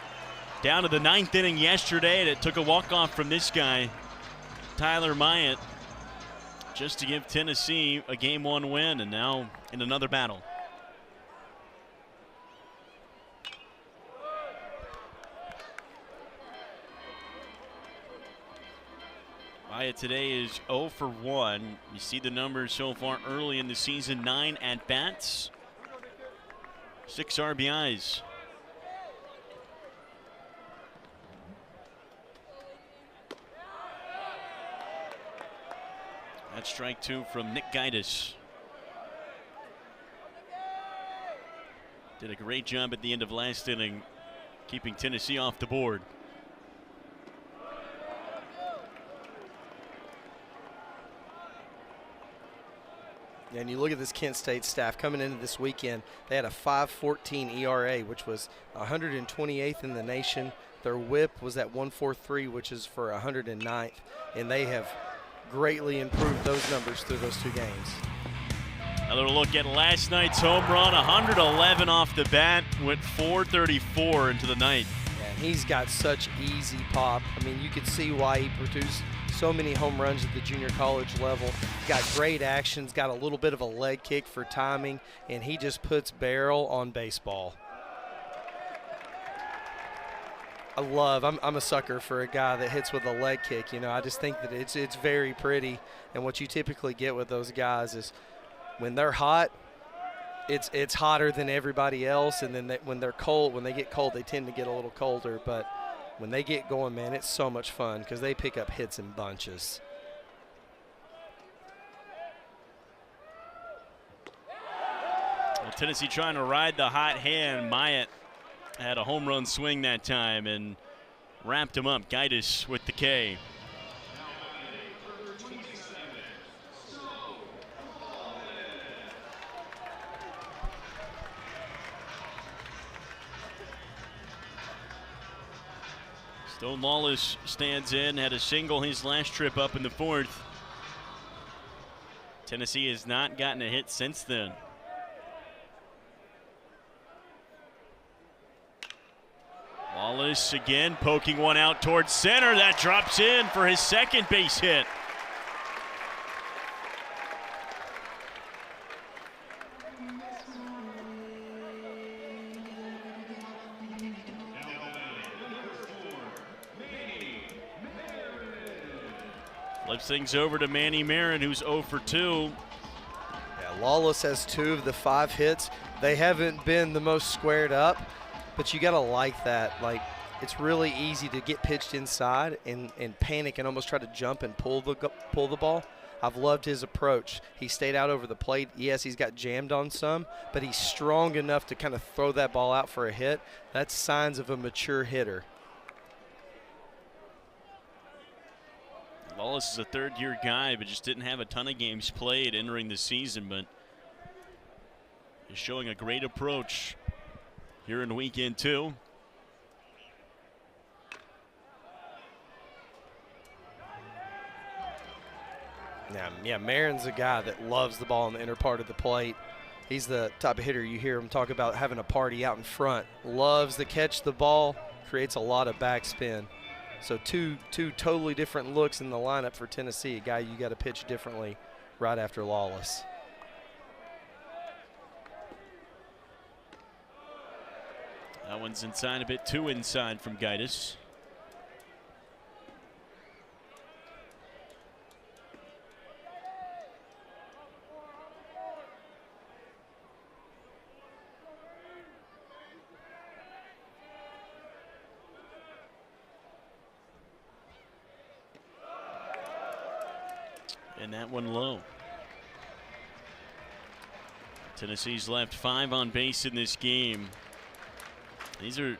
down to the 9th inning yesterday, and it took a walk-off from this guy, Tyler Myatt. just to give Tennessee a Game 1 win, and now in another battle. Myatt today is 0 for 1. You see the numbers so far early in the season: 9 at-bats, 6 RBIs. That's strike 2 from Nick Gaitis. Did a great job at the end of last inning, keeping Tennessee off the board.
And you look at this Kent State staff coming into this weekend, they had a 5.14 ERA, which was 128th in the nation. Their whip was at 1.43, which is for 109th, and they have greatly improved those numbers through those 2 games.
Another look at last night's home run, 111 off the bat, went 434 into the night.
And he's got such easy pop. I mean, you could see why he produced so many home runs at the junior college level. Got great actions, got a little bit of a leg kick for timing, and he just puts barrel on baseball. I'm a sucker for a guy that hits with a leg kick. You know, I just think that it's very pretty, and what you typically get with those guys is when they're hot, it's hotter than everybody else, and then when they're cold, when they get cold, they tend to get a little colder. But when they get going, man, it's so much fun because they pick up hits in bunches.
Well, Tennessee trying to ride the hot hand. Myatt had a home run swing that time and wrapped him up. Gaitis with the K. Stone Lawless stands in, had a single his last trip up in the 4th. Tennessee has not gotten a hit since then. Lawless again poking one out towards center. That drops in for his second base hit. Flips things over to Manny Marin, who's 0 for 2.
Yeah, Lawless has 2 of the 5 hits. They haven't been the most squared up, but you got to like that. Like, it's really easy to get pitched inside and panic and almost try to jump and pull the ball. I've loved his approach. He stayed out over the plate. Yes, he's got jammed on some, but he's strong enough to kind of throw that ball out for a hit. That's signs of a mature hitter.
Lawless is a third-year guy, but just didn't have a ton of games played entering the season, but is showing a great approach here in weekend 2.
Yeah, Marin's a guy that loves the ball in the inner part of the plate. He's the type of hitter you hear him talk about having a party out in front. Loves to catch the ball, creates a lot of backspin. So two totally different looks in the lineup for Tennessee, a guy you got to pitch differently right after Lawless.
That one's inside a bit too inside from Gaitis. And that one low. Tennessee's left 5 on base in this game. These are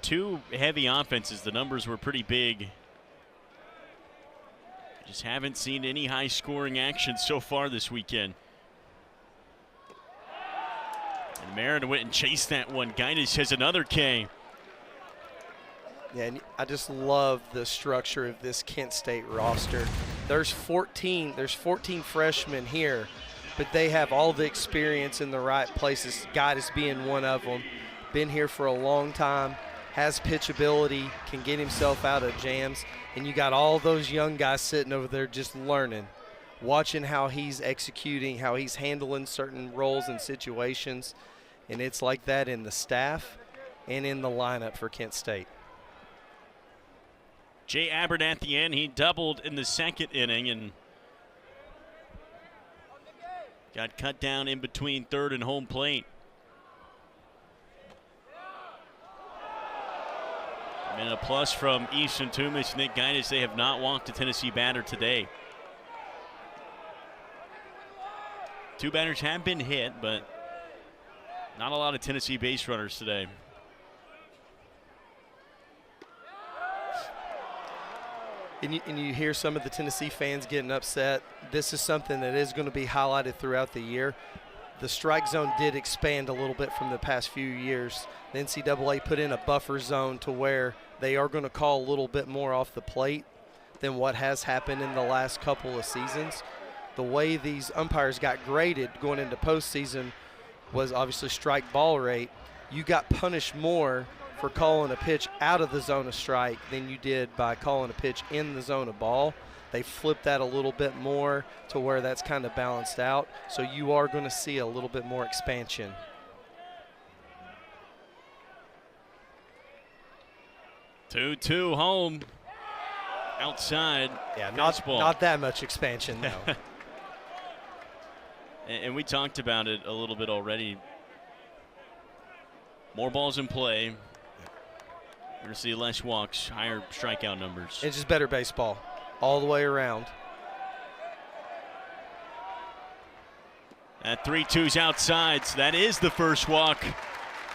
2 heavy offenses. The numbers were pretty big. Just haven't seen any high scoring action so far this weekend. And Marin went and chased that one. Gaitis has another K.
Yeah, and I just love the structure of this Kent State roster. There's 14 freshmen here, but they have all the experience in the right places. Gaitis being one of them. Been here for a long time, has pitchability, can get himself out of jams, and you got all those young guys sitting over there just learning. watching how he's executing, how he's handling certain roles and situations. And it's like that in the staff and in the lineup for Kent State.
Jay Abernathy, he doubled in the second inning and got cut down in between third and home plate. And a plus from Easton Toomis, Nick Gaitis. They have not walked a Tennessee batter today. 2 batters have been hit, but not a lot of Tennessee base runners today.
And you hear some of the Tennessee fans getting upset. This is something that is going to be highlighted throughout the year. The strike zone did expand a little bit from the past few years. The NCAA put in a buffer zone to where they are going to call a little bit more off the plate than what has happened in the last couple of seasons. The way these umpires got graded going into postseason was obviously strike ball rate. You got punished more for calling a pitch out of the zone of strike than you did by calling a pitch in the zone of ball. They flipped that a little bit more to where that's kind of balanced out. So you are going to see a little bit more expansion.
Two home. Outside.
Yeah, not that much expansion, though.
And we talked about it a little bit already. More balls in play. We're going to see less walks, higher strikeout numbers.
It's just better baseball all the way around.
At 3-2's outside, so that is the first walk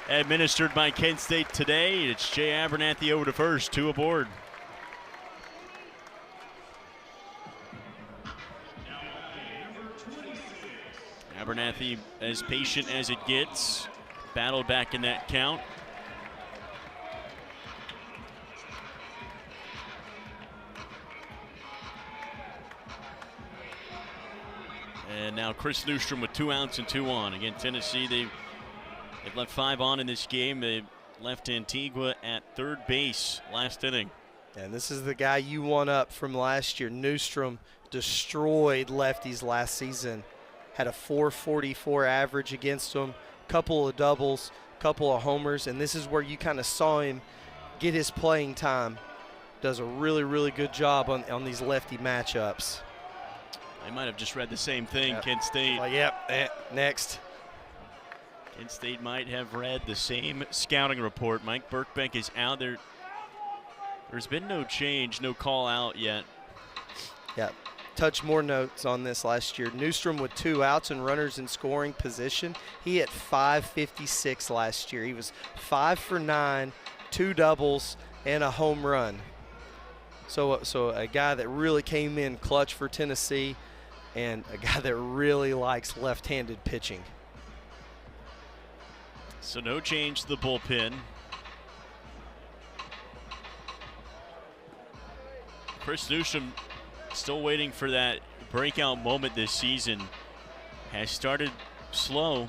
administered by Kent State today. It's Jay Abernathy over to first, 2 aboard. Abernathy as patient as it gets. Battled back in that count. And now Chris Newstrom with 2 outs and 2 on. Again, Tennessee, they've left 5 on in this game. They left Antigua at third base last inning.
And this is the guy you want up from last year. Newstrom destroyed lefties last season. Had a .444 average against them. Couple of doubles, couple of homers, and this is where you kind of saw him get his playing time. Does a really, really good job on these lefty matchups.
I might have just read the same thing,
Yep.
Kent State.
Next.
Kent State might have read the same scouting report. Mike Birkbeck is out there. There's been no change, no call out yet.
Yeah. Touch more notes on this last year. Newstrom with 2 outs and runners in scoring position. He hit .556 last year. He was 5 for 9, 2 doubles, and a home run. So a guy that really came in clutch for Tennessee and a guy that really likes left-handed pitching.
So no change to the bullpen. Chris Newstrom still waiting for that breakout moment this season. Has started slow.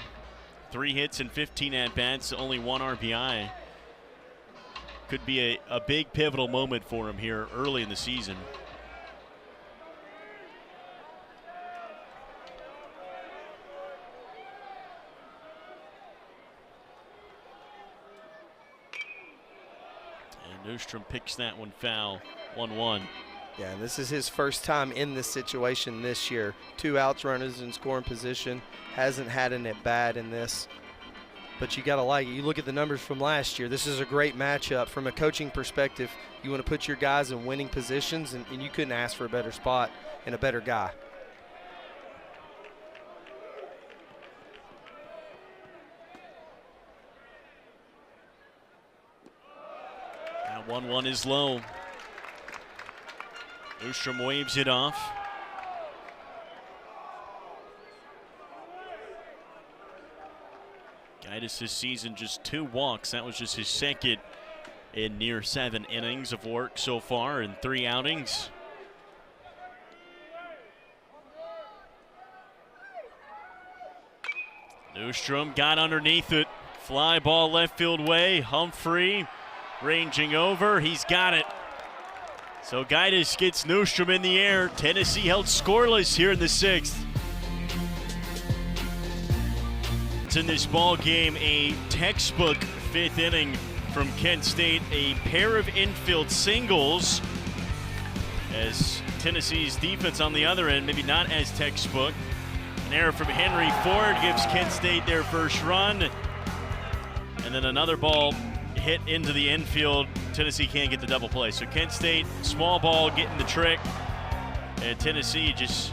3 hits and 15 at-bats, only 1 RBI. Could be a big pivotal moment for him here early in the season. And Newstrom picks that one foul, 1-1.
Yeah, and this is his first time in this situation this year. 2 outs, runners in scoring position. Hasn't had an at-bat in this. But you got to like it. You look at the numbers from last year. This is a great matchup. From a coaching perspective, you want to put your guys in winning positions, and you couldn't ask for a better spot and a better guy.
Now 1-1 is low. Newstrom waves it off. Gaitis this season just 2 walks. That was just his second in near 7 innings of work so far in 3 outings. Newstrom got underneath it. Fly ball left field way. Humphrey ranging over. He's got it. So Gaitis gets Newstrom in the air. Tennessee held scoreless here in the 6th. It's in this ball game, a textbook 5th inning from Kent State. A pair of infield singles as Tennessee's defense on the other end, maybe not as textbook. An error from Henry Ford gives Kent State their first run. And then another ball hit into the infield. Tennessee can't get the double play. So Kent State, small ball, getting the trick. And Tennessee just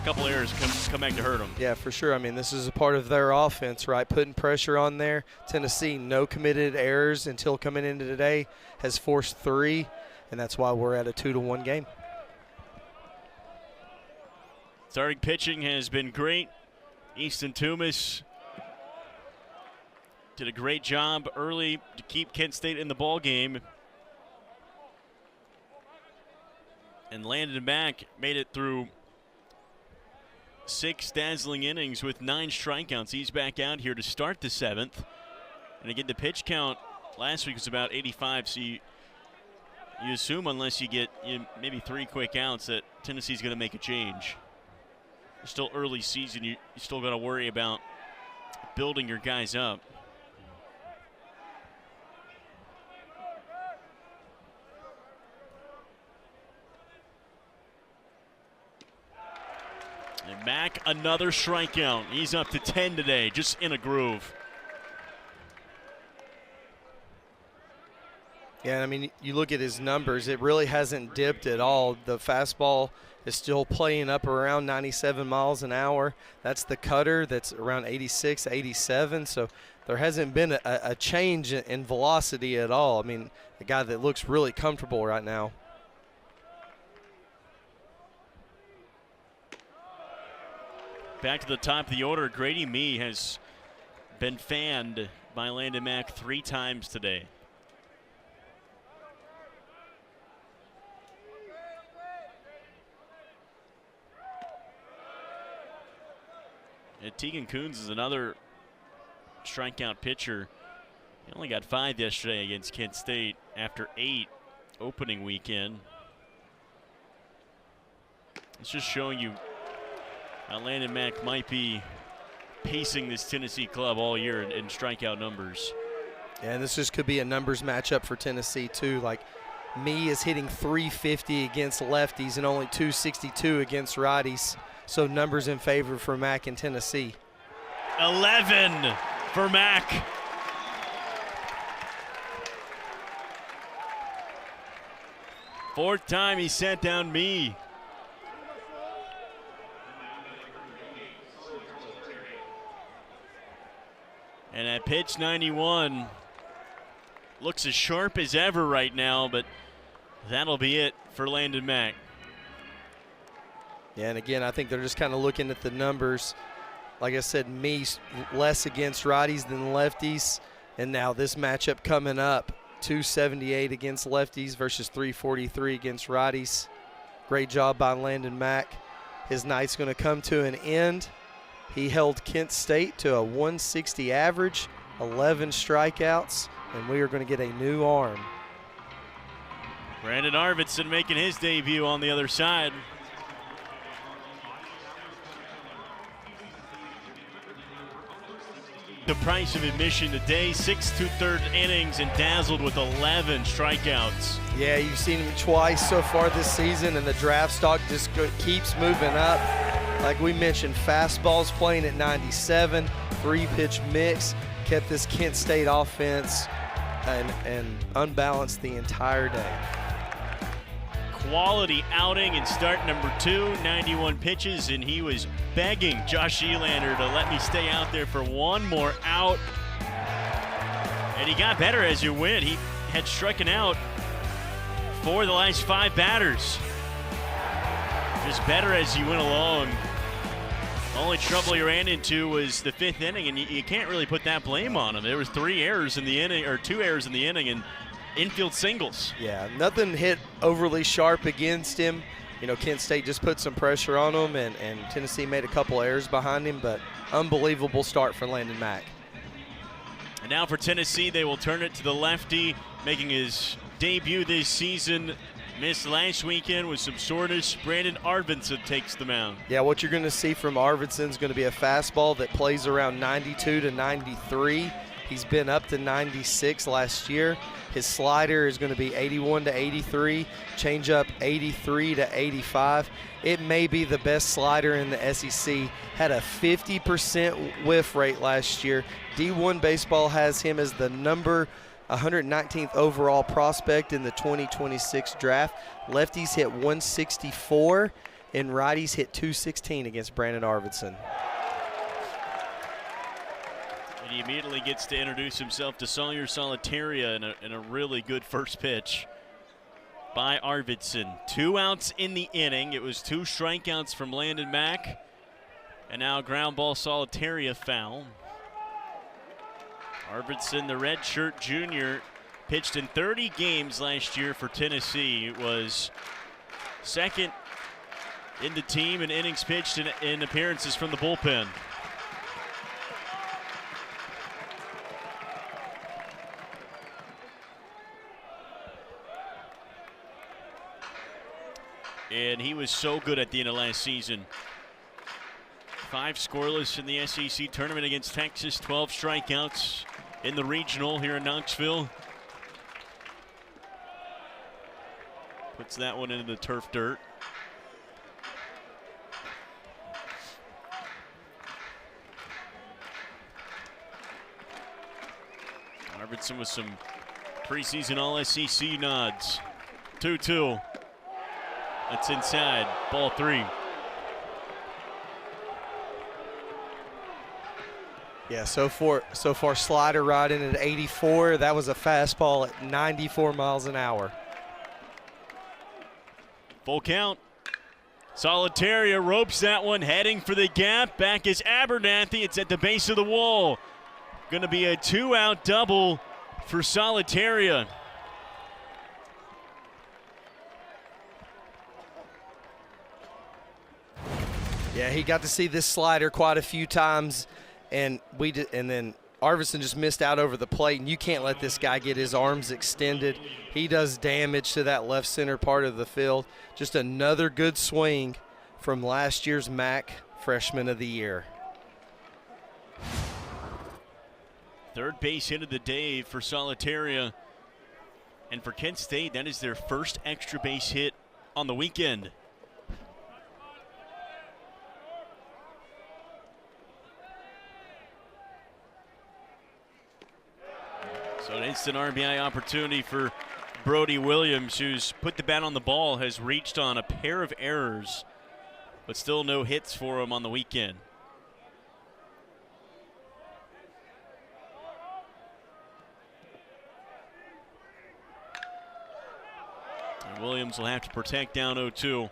a couple errors come back to hurt them.
Yeah, for sure. I mean, this is a part of their offense, right? Putting pressure on there. Tennessee, no committed errors until coming into today, has forced 3, and that's why we're at a 2-1 game.
Starting pitching has been great. Easton Toomas did a great job early to keep Kent State in the ball game. And Landon Mack made it through 6 dazzling innings with 9 strikeouts. He's back out here to start the 7th. And again, the pitch count last week was about 85, so you assume unless you get maybe 3 quick outs that Tennessee's going to make a change. It's still early season. You still got to worry about building your guys up. And Mack, another strikeout. He's up to 10 today, just in a groove.
Yeah, I mean, you look at his numbers, it really hasn't dipped at all. The fastball is still playing up around 97 miles an hour. That's the cutter that's around 86, 87. So there hasn't been a change in velocity at all. I mean, a guy that looks really comfortable right now.
Back to the top of the order, Grady Mee has been fanned by Landon Mack 3 times today. And Tegan Coons is another strikeout pitcher. He only got 5 yesterday against Kent State after 8 opening weekend. It's just showing you how Landon Mack might be pacing this Tennessee club all year in strikeout numbers.
Yeah, and this just could be a numbers matchup for Tennessee too. Like, Mee is hitting 350 against lefties and only 262 against righties. So numbers in favor for Mack in Tennessee.
11 for Mack. Fourth time he sent down Mee. And at pitch 91, looks as sharp as ever right now, but that'll be it for Landon Mack.
Yeah, and again, I think they're just kind of looking at the numbers. Like I said, Mee less against righties than lefties. And now this matchup coming up, 278 against lefties versus 343 against righties. Great job by Landon Mack. His night's going to come to an end. He held Kent State to a 160 average, 11 strikeouts, and we are going to get a new arm.
Brandon Arvidsson making his debut on the other side. The price of admission today, 6 2/3 innings and dazzled with 11 strikeouts.
Yeah, you've seen him twice so far this season, and the draft stock just keeps moving up. Like we mentioned, fastballs playing at 97, 3-pitch mix, kept this Kent State offense and unbalanced the entire day.
Quality outing in start number 2, 91 pitches, and he was begging Josh Elander to let me stay out there for one more out. And he got better as you went. He had stricken out 4 of the last 5 batters. Just better as he went along. Only trouble he ran into was the 5th inning, and you can't really put that blame on him. There was 3 errors in the inning, or 2 errors in the inning, and infield singles.
Yeah, nothing hit overly sharp against him. You know, Kent State just put some pressure on him, and Tennessee made a couple errors behind him, but unbelievable start for Landon Mack.
And now for Tennessee, they will turn it to the lefty, making his debut this season, Missed last weekend with some soreness. Brandon Arvidsson takes the mound.
Yeah, what you're going to see from Arvidsson is going to be a fastball that plays around 92 to 93. He's been up to 96 last year. His slider is going to be 81 to 83, changeup 83 to 85. It may be the best slider in the SEC. Had a 50% whiff rate last year. D1 Baseball has him as the number 119th overall prospect in the 2026 draft. Lefties hit 164 and righties hit 216 against Brandon Arvidsson.
And he immediately gets to introduce himself to Sawyer Solitaria in a really good first pitch by Arvidsson. 2 outs in the inning. It was 2 strikeouts from Landon Mack. And now ground ball Solitaria foul. Arvidsson, the redshirt junior, pitched in 30 games last year for Tennessee. It was second in the team in innings pitched in appearances from the bullpen. And he was so good at the end of last season. 5 scoreless in the SEC tournament against Texas, 12 strikeouts in the regional here in Knoxville. Puts that one into the turf dirt. Arvidsson with some preseason All-SEC nods. 2-2. That's inside. Ball 3.
Yeah, so far slider riding at 84. That was a fastball at 94 miles an hour.
Full count. Solitaria ropes that one, heading for the gap. Back is Abernathy. It's at the base of the wall. Going to be a 2-out double for Solitaria.
Yeah, he got to see this slider quite a few times, and then Arvidsson just missed out over the plate, and you can't let this guy get his arms extended. He does damage to that left center part of the field. Just another good swing from last year's MAC Freshman of the Year.
Third base hit of the day for Solitaria. And for Kent State, that is their first extra base hit on the weekend. So an instant RBI opportunity for Brody Williams, who's put the bat on the ball, has reached on a pair of errors, but still no hits for him on the weekend. And Williams will have to protect down 0-2.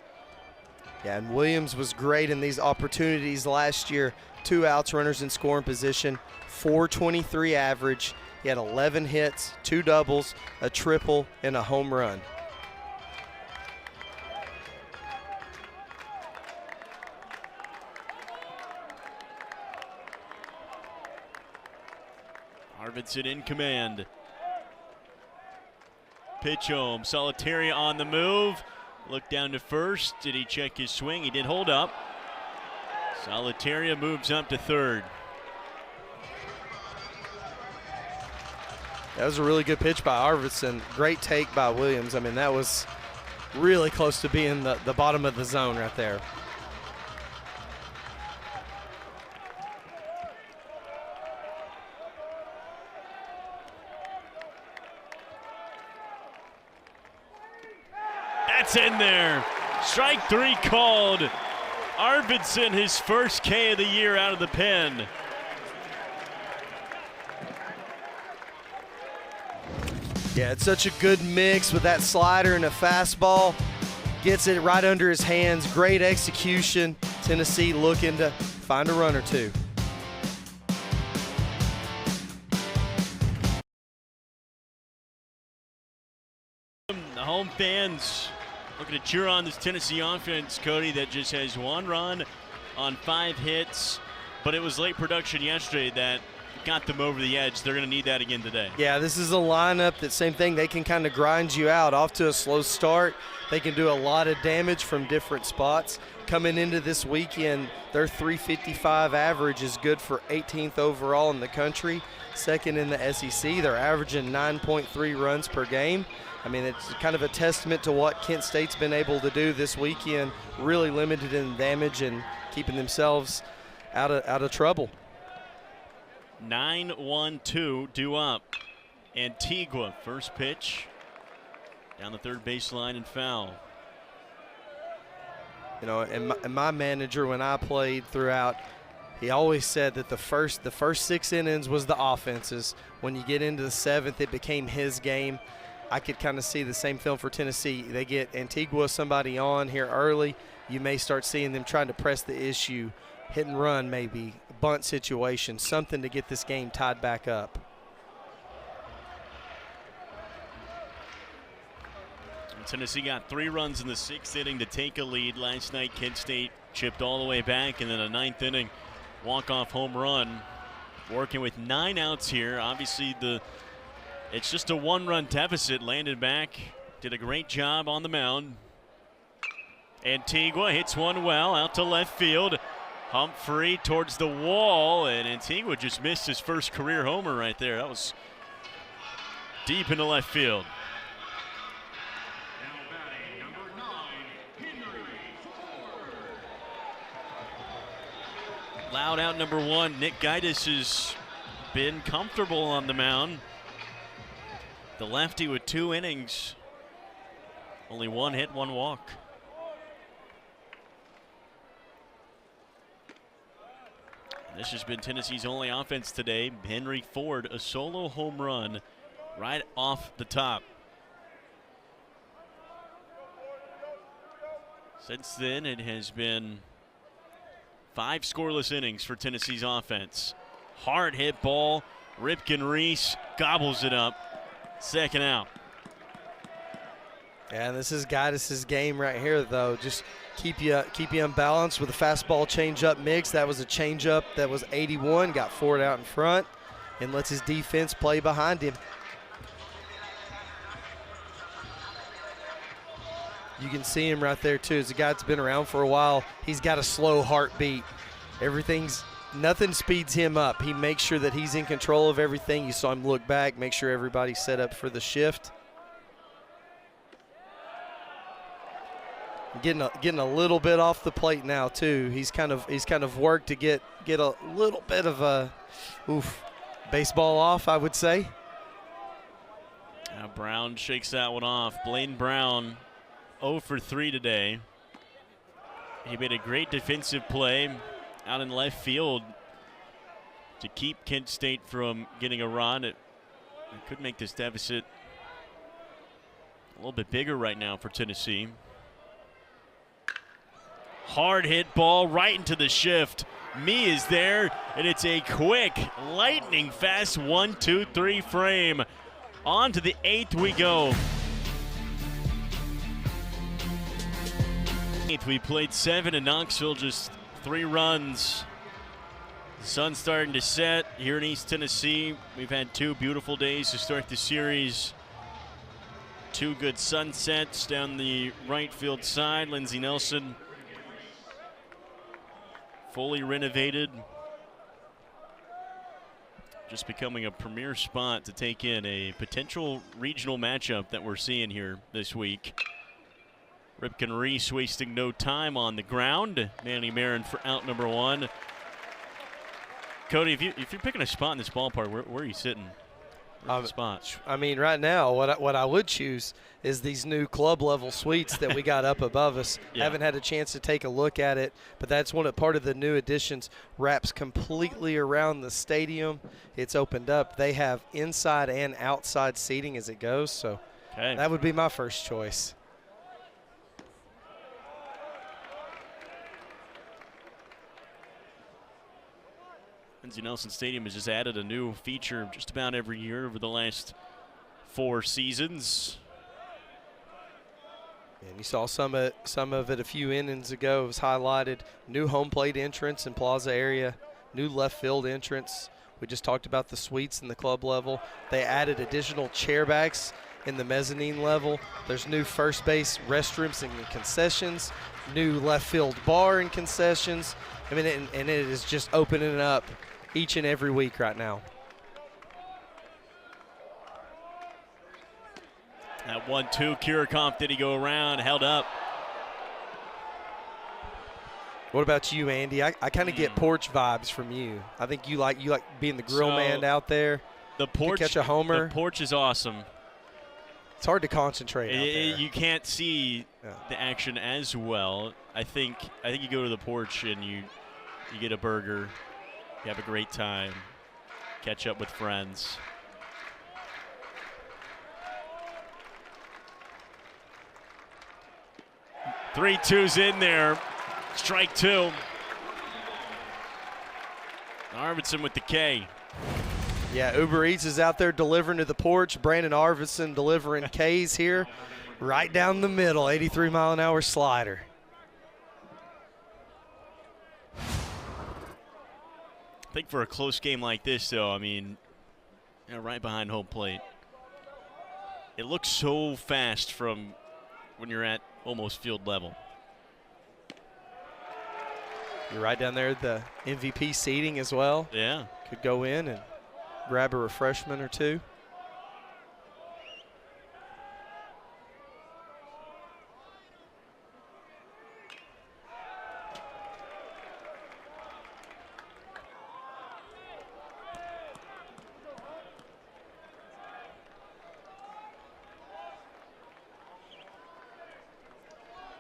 Yeah, and Williams was great in these opportunities last year. 2 outs, runners in scoring position, .423 average. He had 11 hits, 2 doubles, a triple, and a home run.
Arvidsson in command. Pitch home. Solitaria on the move. Look down to first. Did he check his swing? He did hold up. Solitaria moves up to third.
That was a really good pitch by Arvidsson. Great take by Williams. I mean, that was really close to being the bottom of the zone right there.
That's in there. Strike 3 called. Arvidsson, his first K of the year out of the pen.
Yeah, it's such a good mix with that slider and a fastball. Gets it right under his hands. Great execution. Tennessee looking to find a run or two.
The home fans looking to cheer on this Tennessee offense, Cody, that just has 1 run on 5 hits. But it was late production yesterday that got them over the edge. They're going to need that again today.
Yeah, this is a lineup that same thing. They can kind of grind you out off to a slow start. They can do a lot of damage from different spots. Coming into this weekend, their 355 average is good for 18th overall in the country, second in the SEC. They're averaging 9.3 runs per game. I mean, it's kind of a testament to what Kent State's been able to do this weekend, really limited in damage and keeping themselves out of trouble.
9-1-2 due up. Antigua, first pitch down the third baseline and foul.
You know, and my manager, when I played throughout, he always said that the first 6 innings was the offenses. When you get into the 7th, it became his game. I could kind of see the same film for Tennessee. They get Antigua somebody on here early. You may start seeing them trying to press the issue, hit and run maybe, bunt situation, something to get this game tied back up.
Tennessee got 3 runs in the 6th inning to take a lead. Last night, Kent State chipped all the way back, and then a 9th inning walk-off home run. Working with 9 outs here. Obviously, it's just a 1-run deficit. Landed back, did a great job on the mound. Antigua hits one well out to left field. Humphrey towards the wall, and Antigua just missed his first career homer right there. That was deep into left field. Loud out number 1. Nick Gaitis has been comfortable on the mound. The lefty with 2 innings. Only 1 hit, 1 walk. This has been Tennessee's only offense today. Henry Ford, a solo home run right off the top. Since then, it has been 5 scoreless innings for Tennessee's offense. Hard hit ball. Ripken Reese gobbles it up. Second out.
Yeah, and this is Gaitis' game right here, though. Just keep you unbalanced with a fastball changeup mix. That was a changeup that was 81, got Ford out in front, and lets his defense play behind him. You can see him right there, too. As a guy that's been around for a while, he's got a slow heartbeat. Nothing speeds him up. He makes sure that he's in control of everything. You saw him look back, make sure everybody's set up for the shift. Getting a little bit off the plate now, too. He's kind of worked to get a little bit of a baseball off, I would say.
Now Brown shakes that one off. Blaine Brown 0 for 3 today. He made a great defensive play out in left field to keep Kent State from getting a run. It could make this deficit a little bit bigger right now for Tennessee. Hard hit ball right into the shift. Mee is there, and it's a quick, lightning fast 1-2-3 frame. On to the 8th we go. We played 7 in Knoxville, just 3 runs. The sun's starting to set here in East Tennessee. We've had 2 beautiful days to start the series. 2 good sunsets down the right field side. Lindsey Nelson fully renovated. Just becoming a premier spot to take in a potential regional matchup that we're seeing here this week. Ripken Reese wasting no time on the ground. Manny Marin for out number 1. Cody, if you're picking a spot in this ballpark, where are you sitting? Where's the spot?
I mean, right now, what I would choose is these new club level suites that we got up above us.
Yeah.
Haven't had a chance to take a look at it, but that's part of the new additions. Wraps completely around the stadium. It's opened up. They have inside and outside seating as it goes, so that would be my first choice.
Lindsey Nelson Stadium has just added a new feature just about every year over the last 4 seasons.
And you saw some of it a few innings ago. It was highlighted. New home plate entrance in plaza area. new left field entrance. We just talked about the suites in the club level. They added additional chairbacks in the mezzanine level. There's new first base restrooms and concessions, new left field bar and concessions. I mean, and it is just opening up each and every week right now.
That 1-2, Kirikov, did he go around, held up.
What about you, Andy? I kind of get porch vibes from you. I think you like being the grill man out there.
The porch,
catch a homer.
The porch is awesome.
It's hard to concentrate out there.
You can't see the action as well. I think you go to the porch and you get a burger, you have a great time, catch up with friends. Three twos in there. Strike two. Arvidsson with the K.
Yeah, Uber Eats is out there delivering to the porch. Brandon Arvidsson delivering Ks here. Right down the middle, 83-mile-an-hour slider.
I think for a close game like this, though, I mean, right behind home plate. It looks so fast from when you're at almost field level.
You're right down there at the MVP seating as well.
Yeah.
Could go in and grab a refreshment or two.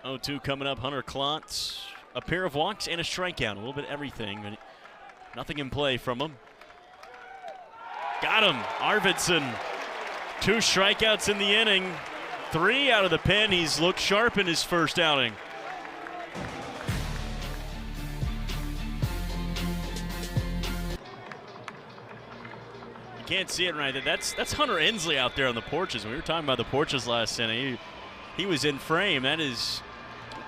Oh, 2 coming up, Hunter Klotz. A pair of walks and a strikeout, a little bit of everything, but nothing in play from him. Got him, Arvidsson. 2 strikeouts in the inning, 3 out of the pen. He's looked sharp in his first outing. You can't see it right there. That's Hunter Ensley out there on the porches. We were talking about the porches last inning. He was in frame. That is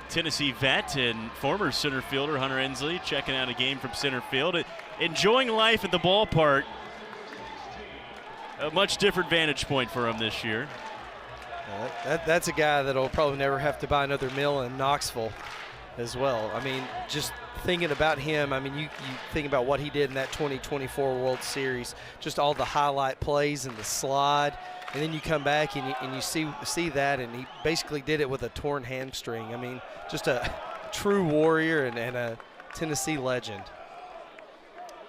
Tennessee vet and former center fielder Hunter Ensley checking out a game from center field. Enjoying life at the ballpark. A much different vantage point for him this year.
That's a guy that'll probably never have to buy another mill in Knoxville as well. I mean, just thinking about him, I mean, you think about what he did in that 2024 World Series, just all the highlight plays and the slide, and then you come back and you see that, and he basically did it with a torn hamstring. I mean, just a true warrior and a Tennessee legend.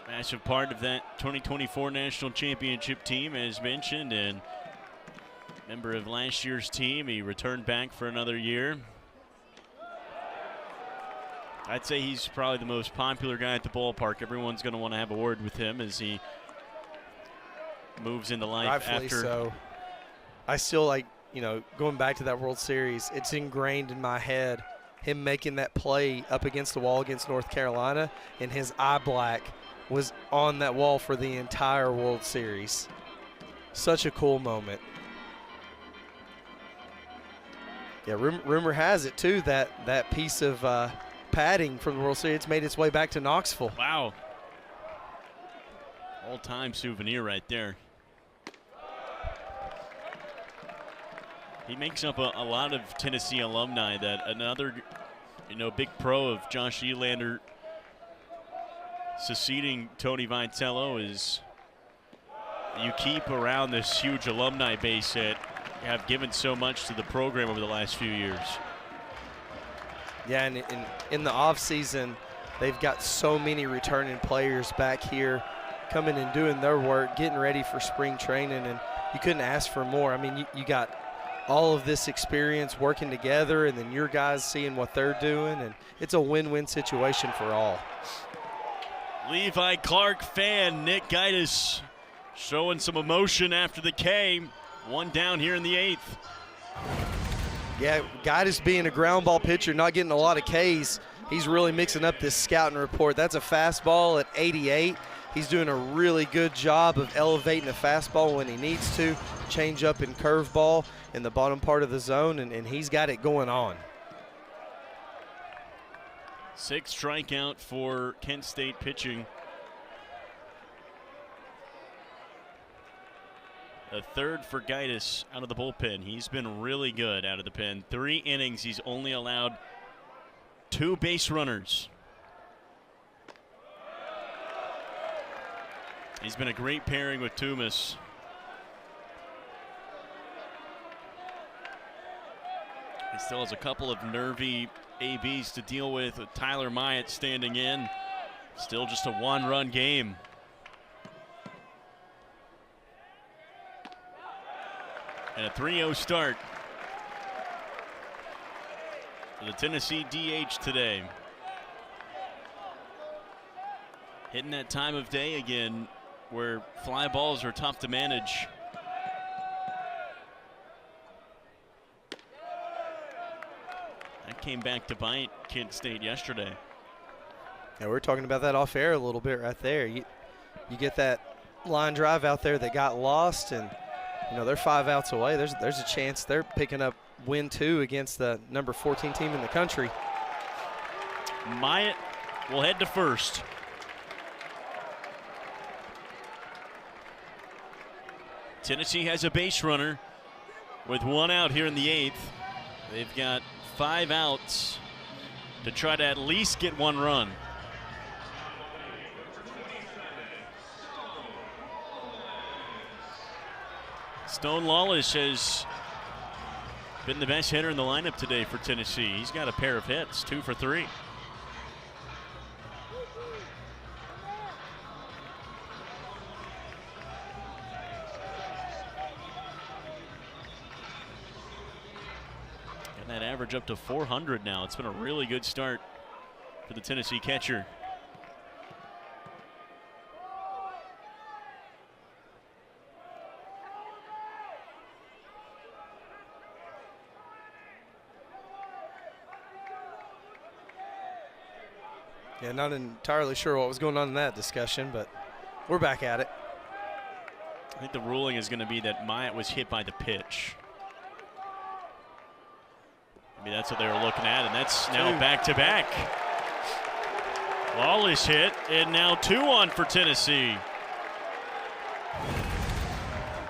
Massive part of that 2024 National Championship team, as mentioned, and member of last year's team. He returned back for another year. I'd say he's probably the most popular guy at the ballpark. Everyone's going to want to have a word with him as he moves into life.
Rightfully
after.
So. I still like, going back to that World Series, it's ingrained in my head, him making that play up against the wall against North Carolina, and his eye black was on that wall for the entire World Series. Such a cool moment. Yeah, rumor has it, too, that piece of padding from the World Series, it's made its way back to Knoxville.
Wow. All-time souvenir right there. He makes up a lot of Tennessee alumni. That another, big pro of Josh Elander succeeding Tony Vitello is you keep around this huge alumni base that have given so much to the program over the last few years.
Yeah, and in the offseason, they've got so many returning players back here coming and doing their work, getting ready for spring training, and you couldn't ask for more. I mean, you got all of this experience working together, and then your guys seeing what they're doing, and it's a win-win situation for all.
Levi Clark fan Nick Gaitis showing some emotion after the K. 1 down here in the 8th.
Yeah, Gaitis being a ground ball pitcher, not getting a lot of Ks, he's really mixing up this scouting report. That's a fastball at 88. He's doing a really good job of elevating a fastball when he needs to, change up and curveball in the bottom part of the zone, and he's got it going on.
6th strikeout for Kent State pitching A third for Gaitis out of the bullpen. He's been really good out of the pen. 3 innings, he's only allowed 2 base runners. He's been a great pairing with Toomas. He still has a couple of nervy ABs to deal with Tyler Myatt standing in. Still just a 1-run game. And a 3-0 start for the Tennessee DH today. Hitting that time of day again where fly balls are tough to manage. That came back to bite Kent State yesterday.
Yeah, we were talking about that off air a little bit right there. You get that line drive out there that got lost, and they're 5 outs away. There's a chance they're picking up win 2 against the number 14 team in the country.
Myatt will head to first. Tennessee has a base runner with 1 out here in the 8th. They've got 5 outs to try to at least get 1 run. Stone Lawless has been the best hitter in the lineup today for Tennessee. He's got a pair of hits, 2 for 3. And that average up to 400 now. It's been a really good start for the Tennessee catcher.
Yeah, not entirely sure what was going on in that discussion, but we're back at it.
I think the ruling is going to be that Myatt was hit by the pitch. Maybe that's what they were looking at, and that's now back-to-back. Lawless hit, and now 2 on for Tennessee.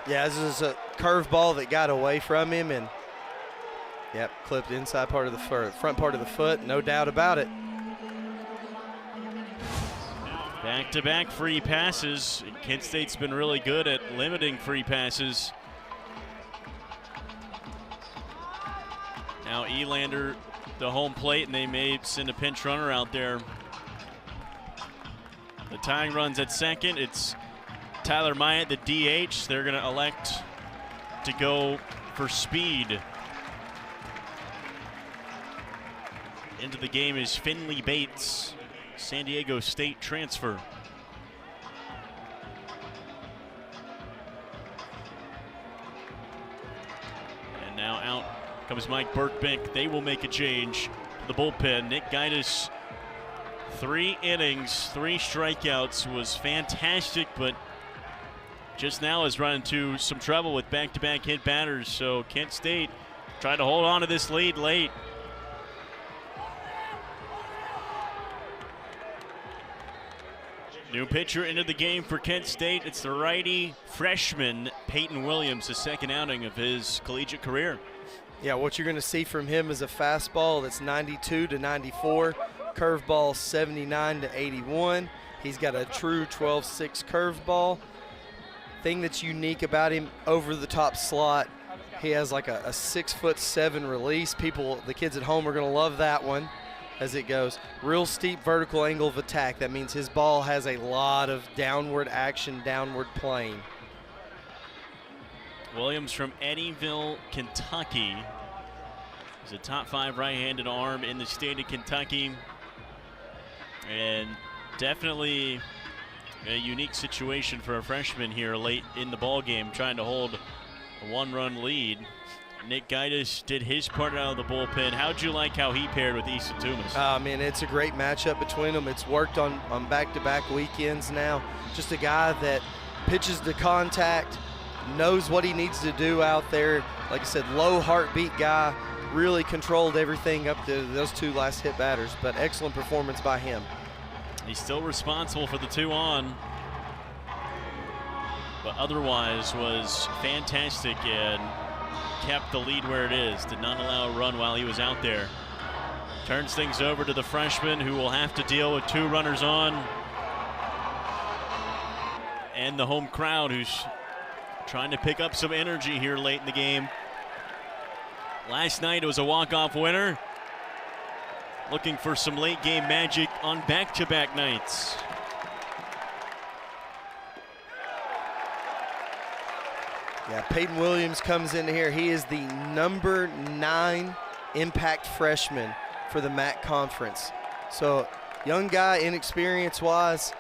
Yeah, this is a curveball that got away from him, and clipped inside part of the front part of the foot, no doubt about it.
Back-to-back free passes. Kent State's been really good at limiting free passes. Now Elander, the home plate, and they may send a pinch runner out there. The tying run's at second. It's Tyler Myatt, the DH. They're going to elect to go for speed. Into the game is Finley Bates, San Diego State transfer. And now out comes Mike Birkbeck. They will make a change to the bullpen. Nick Gaitis, 3 innings, 3 strikeouts, was fantastic, but just now has run into some trouble with back-to-back hit batters. So Kent State tried to hold on to this lead late. New pitcher into the game for Kent State. It's the righty freshman Peyton Williams, the second outing of his collegiate career.
Yeah, what you're going to see from him is a fastball that's 92 to 94, curveball 79 to 81. He's got a true 12-6 curveball. Thing that's unique about him, over the top slot, he has like a 6'7" release. The kids at home are going to love that one as it goes. Real steep vertical angle of attack. That means his ball has a lot of downward action, downward plane.
Williams from Eddyville, Kentucky. He's a top 5 right-handed arm in the state of Kentucky. And definitely a unique situation for a freshman here late in the ball game, trying to hold a 1-run lead. Nick Gaitis did his part out of the bullpen. How'd you like how he paired with Easton Toomas?
Man, it's a great matchup between them. It's worked on back-to-back weekends now. Just a guy that pitches to contact, knows what he needs to do out there. Like I said, low heartbeat guy, really controlled everything up to those 2 last hit batters, but excellent performance by him.
He's still responsible for the 2 on. but otherwise was fantastic and kept the lead where it is. Did not allow a run while he was out there. Turns things over to the freshman, who will have to deal with 2 runners on. And the home crowd, who's trying to pick up some energy here late in the game. Last night it was a walk-off winner. Looking for some late game magic on back-to-back nights.
Yeah, Peyton Williams comes in here. He is the number 9 impact freshman for the MAC Conference. So young guy, inexperience-wise,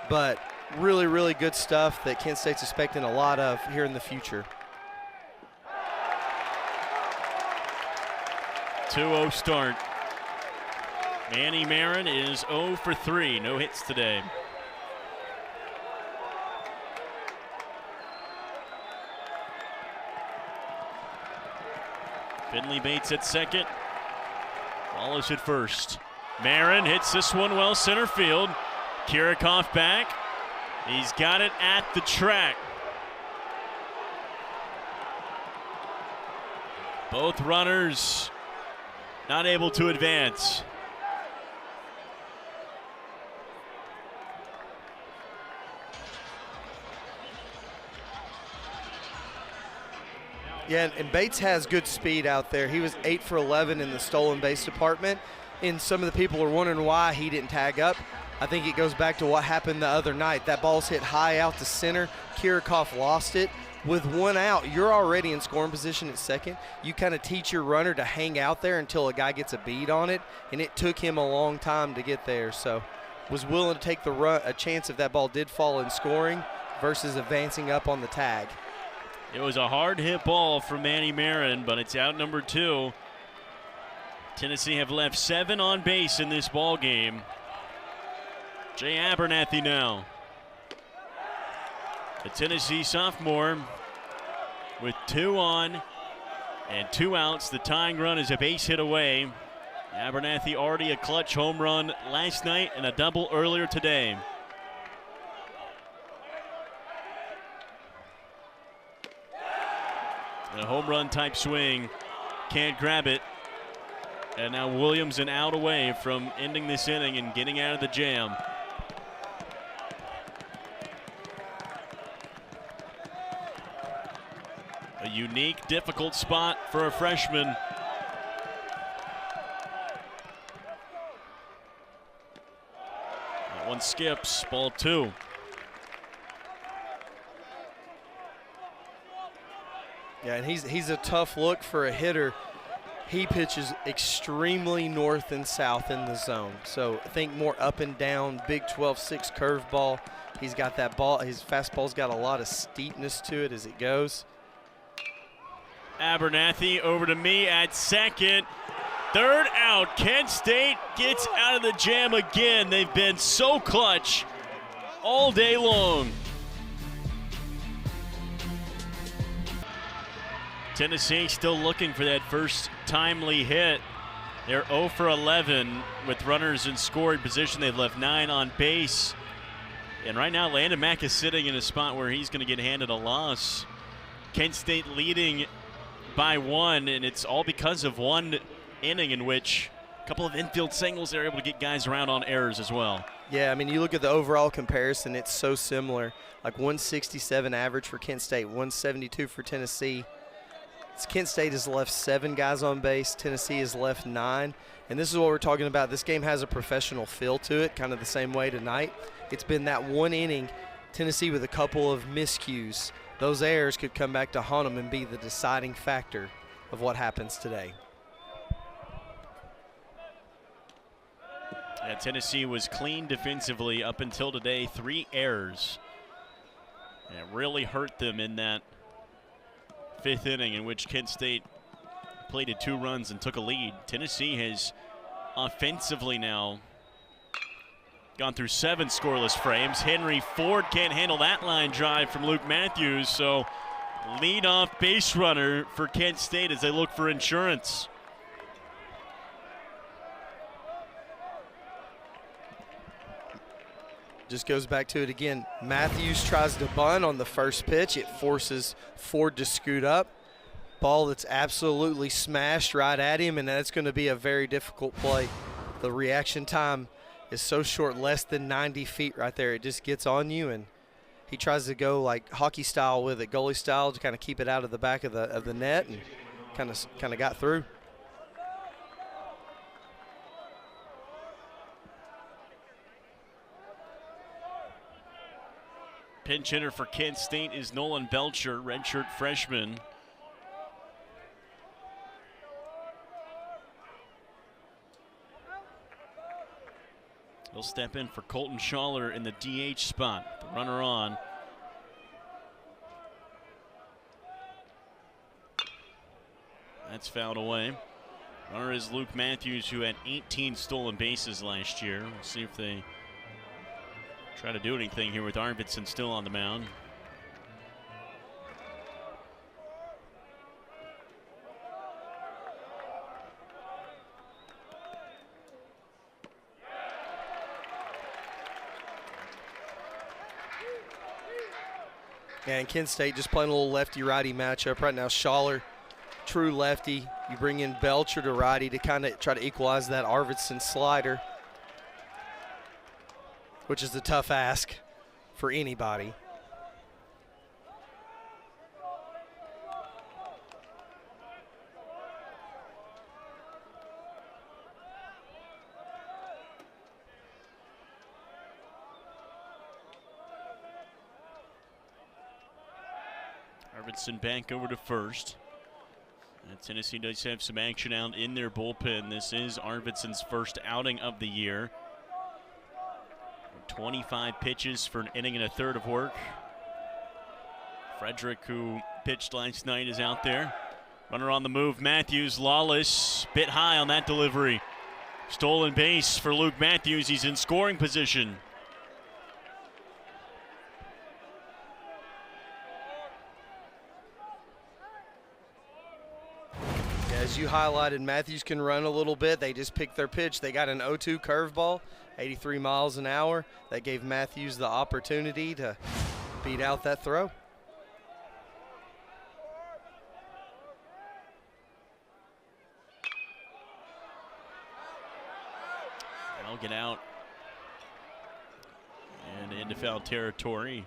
but really, really good stuff that Kent State's expecting a lot of here in the future.
2-0 start. Manny Marin is 0 for 3, no hits today. Finley Bates at second. Wallace at first. Marin hits this one well center field. Kirikoff back. He's got it at the track. Both runners not able to advance.
Yeah, and Bates has good speed out there. He was 8 for 11 in the stolen base department, and some of the people are wondering why he didn't tag up. I think it goes back to what happened the other night. That ball's hit high out to center. Kirikoff lost it. With 1 out, you're already in scoring position at second. You kind of teach your runner to hang out there until a guy gets a bead on it, and it took him a long time to get there. So was willing to take the run, a chance if that ball did fall in scoring versus advancing up on the tag.
It was a hard hit ball from Manny Marin, but it's out number 2. Tennessee have left 7 on base in this ball game. Jay Abernathy now. The Tennessee sophomore with 2 on and 2 outs. The tying run is a base hit away. Abernathy already a clutch home run last night and a double earlier today. A home run type swing, can't grab it. And now Williams an out away from ending this inning and getting out of the jam. A unique, difficult spot for a freshman. That one skips, ball 2.
Yeah, and he's a tough look for a hitter. He pitches extremely north and south in the zone. So I think more up and down, big 12-6 curveball. He's got that ball. His fastball's got a lot of steepness to it as it goes.
Abernathy over to me at second. 3rd out. Kent State gets out of the jam again. They've been so clutch all day long. Tennessee still looking for that first timely hit. They're 0 for 11 with runners in scoring position. They've left 9 on base. And right now, Landon Mack is sitting in a spot where he's going to get handed a loss. Kent State leading by 1, and it's all because of one inning in which a couple of infield singles, they're able to get guys around on errors as well.
Yeah, I mean, you look at the overall comparison, it's so similar. Like 167 average for Kent State, 172 for Tennessee. Kent State has left 7 guys on base. Tennessee has left 9. And this is what we're talking about. This game has a professional feel to it, kind of the same way tonight. It's been that one inning, Tennessee with a couple of miscues. Those errors could come back to haunt them and be the deciding factor of what happens today.
Yeah, Tennessee was clean defensively up until today. 3 errors. And it really hurt them in that 5th inning in which Kent State plated 2 runs and took a lead. Tennessee has offensively now gone through 7 scoreless frames. Henry Ford can't handle that line drive from Luke Matthews, so leadoff base runner for Kent State as they look for insurance.
Just goes back to it again. Matthews tries to bunt on the first pitch. It forces Ford to scoot up. Ball that's absolutely smashed right at him, and that's going to be a very difficult play. The reaction time is so short, less than 90 feet right there. It just gets on you, and he tries to go like hockey style with it, goalie style, to kind of keep it out of the back of the net, and kind of got through.
Pinch hitter for Kent State is Nolan Belcher, redshirt freshman. He'll step in for Colton Schaller in the DH spot. The runner on. That's fouled away. Runner is Luke Matthews, who had 18 stolen bases last year. We'll see if they try to do anything here with Arvidsson still on the mound.
Yeah, and Kent State just playing a little lefty-righty matchup right now. Schaller, true lefty. You bring in Belcher to righty to kind of try to equalize that Arvidsson slider, which is a tough ask for anybody.
Arvidsson back over to first. And Tennessee does have some action out in their bullpen. This is Arvidsson's first outing of the year. 25 pitches for an inning and a third of work. Frederick, who pitched last night, is out there. Runner on the move, Matthews, Lawless, bit high on that delivery. Stolen base for Luke Matthews. He's in scoring position.
As you highlighted, Matthews can run a little bit. They just picked their pitch. They got an 0-2 curveball, 83 miles an hour. That gave Matthews the opportunity to beat out that throw.
I'll get out and into foul territory.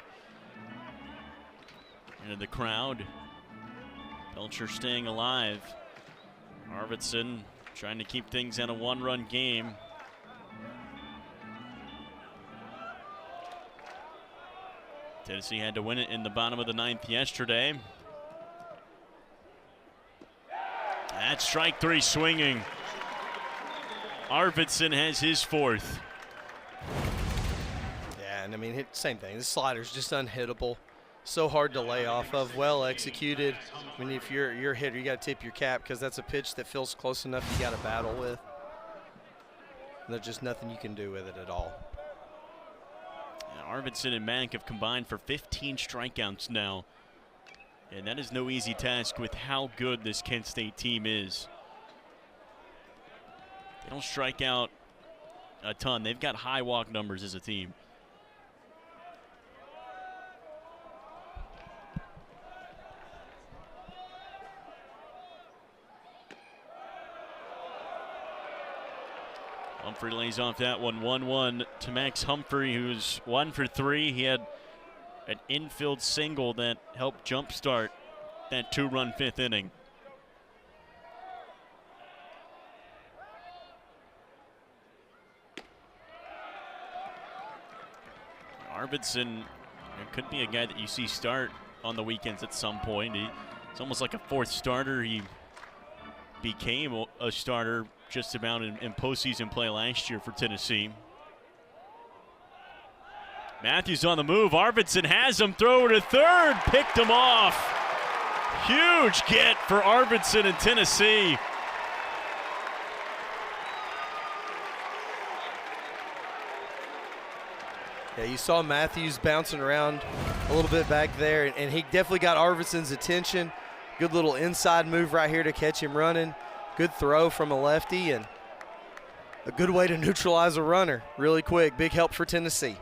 Into the crowd. Belcher staying alive. Arvidsson trying to keep things in a one-run game. Tennessee had to win it in the bottom of the ninth yesterday. That's strike three swinging. Arvidsson has his fourth.
Yeah, and I mean, same thing. This slider's just unhittable. So hard to lay off of, well executed. I mean, if you're a hitter, you got to tip your cap because that's a pitch that feels close enough you got to battle with. And there's just nothing you can do with it at all.
Arvidsson and Mack have combined for 15 strikeouts now. And that is no easy task with how good this Kent State team is. They don't strike out a ton. They've got high walk numbers as a team. Humphrey lays off that one. 1-1 to Max Humphrey, who's 1 for 3. He had an infield single that helped jumpstart that two-run fifth inning. Arvidsson could be a guy that you see start on the weekends at some point. It's almost like a fourth starter. He became a starter just about in postseason play last year for Tennessee. Matthews on the move. Arvidsson has him. Throw to third. Picked him off. Huge get for Arvidsson in Tennessee.
Yeah, you saw Matthews bouncing around a little bit back there, and he definitely got Arvidsson's attention. Good little inside move right here to catch him running. Good throw from a lefty, and a good way to neutralize a runner really quick. Big help for Tennessee.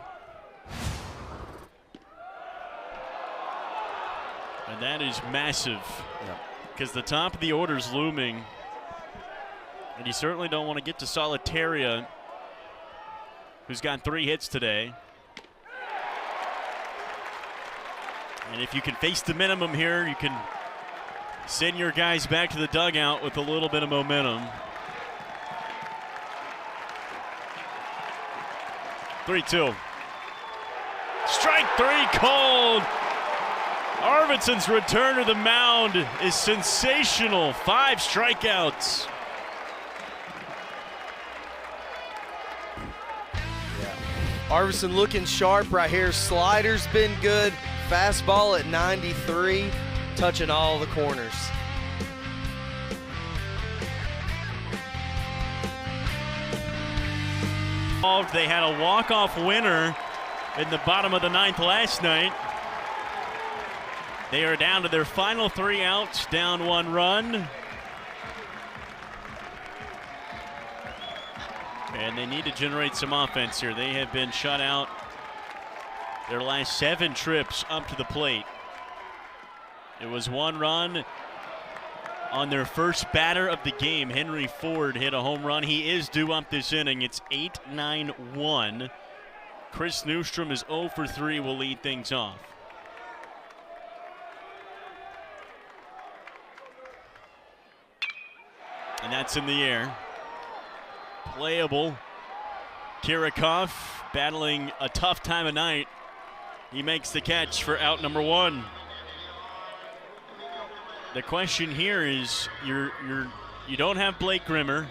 And that is massive because the top of the order is looming. And you certainly don't want to get to Solitaria, who's got 3 hits today. And if you can face the minimum here, you can send your guys back to the dugout with a little bit of momentum. 3-2. Strike 3 called. Arvidsson's return to the mound is sensational. 5 strikeouts.
Arvidsson looking sharp right here. Slider's been good. Fastball at 93, touching all the corners.
They had a walk-off winner in the bottom of the 9th last night. They are down to their final 3 outs, down 1 run. And they need to generate some offense here. They have been shut out their last 7 trips up to the plate. It was 1 run on their first batter of the game. Henry Ford hit a home run. He is due up this inning. It's 8-9-1. Chris Newstrom is 0 for 3, will lead things off. And that's in the air. Playable. Kirikov battling a tough time of night. He makes the catch for out number 1. The question here is you don't have Blake Grimmer.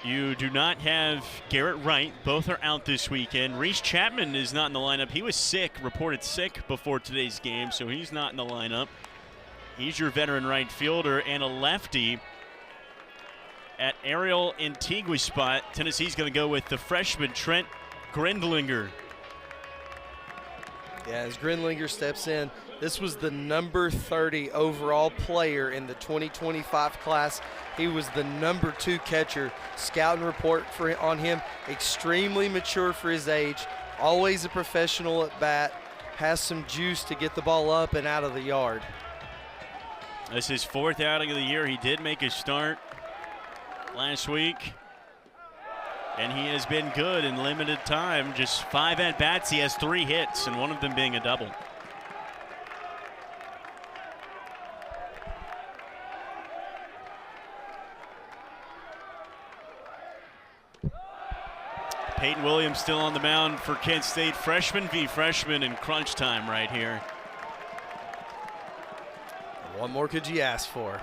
You do not have Garrett Wright. Both are out this weekend. Reese Chapman is not in the lineup. He was sick, reported sick before today's game, so he's not in the lineup. He's your veteran right fielder and a lefty. At Ariel Antigui's spot, Tennessee's going to go with the freshman Trent Grindlinger.
Yeah, as Grindlinger steps in, this was the number 30 overall player in the 2025 class. He was the number 2 catcher. Scouting report on him, extremely mature for his age, always a professional at bat, has some juice to get the ball up and out of the yard.
This is his 4th outing of the year. He did make a start last week, and he has been good in limited time. Just 5 at-bats. He has 3 hits, and one of them being a double. Peyton Williams still on the mound for Kent State. Freshman v. freshman in crunch time right here.
What more could you ask for?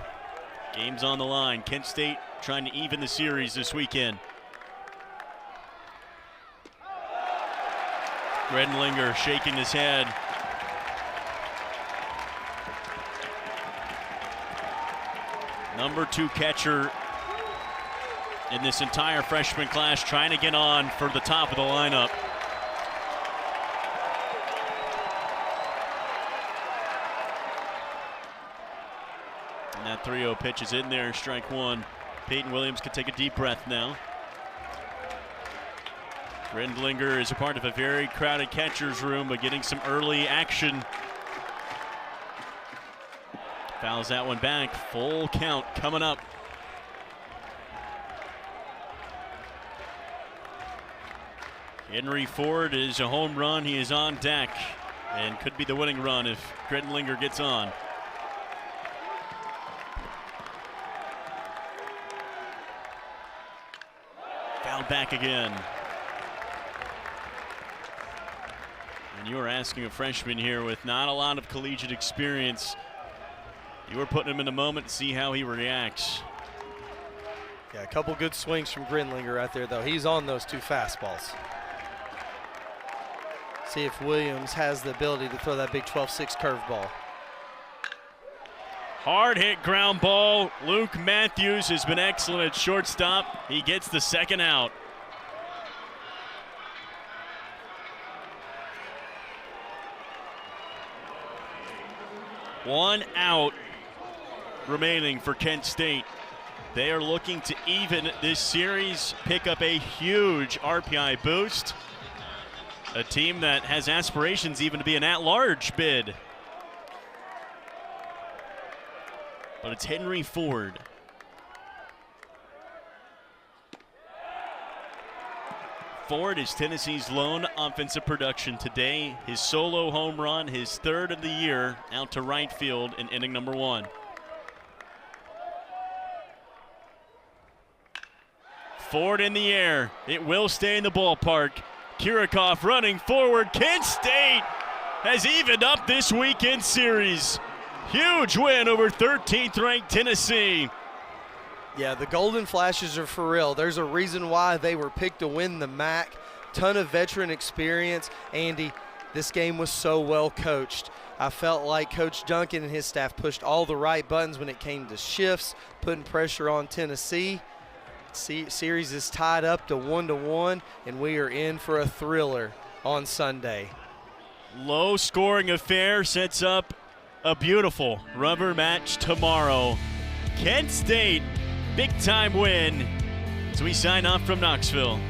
Game's on the line. Kent State trying to even the series this weekend. Grindlinger shaking his head. Number 2 catcher in this entire freshman class, trying to get on for the top of the lineup. And that 3-0 pitch is in there, strike 1. Peyton Williams can take a deep breath now. Grindlinger is a part of a very crowded catcher's room, but getting some early action. Fouls that one back. Full count coming up. Henry Ford is a home run. He is on deck and could be the winning run if Grindlinger gets on. Fouled back again. And you are asking a freshman here with not a lot of collegiate experience. You were putting him in the moment to see how he reacts.
Yeah, a couple good swings from Grindlinger right there, though. He's on those 2 fastballs. See if Williams has the ability to throw that big 12-6 curveball.
Hard hit ground ball. Luke Matthews has been excellent at shortstop. He gets the 2nd out. One out remaining for Kent State. They are looking to even this series, pick up a huge RPI boost. A team that has aspirations even to be an at-large bid. but it's Henry Ford. Ford is Tennessee's lone offensive production today. His solo home run, his third of the year, out to right field in inning number 1. Ford in the air. It will stay in the ballpark. Kirikoff running forward. Kent State has evened up this weekend series. Huge win over 13th ranked Tennessee.
Yeah, the Golden Flashes are for real. There's a reason why they were picked to win the MAC. Ton of veteran experience. Andy, this game was so well coached. I felt like Coach Duncan and his staff pushed all the right buttons when it came to shifts, putting pressure on Tennessee. Series is tied up to 1-1, and we are in for a thriller on Sunday.
Low scoring affair sets up a beautiful rubber match tomorrow. Kent State, big time win as we sign off from Knoxville.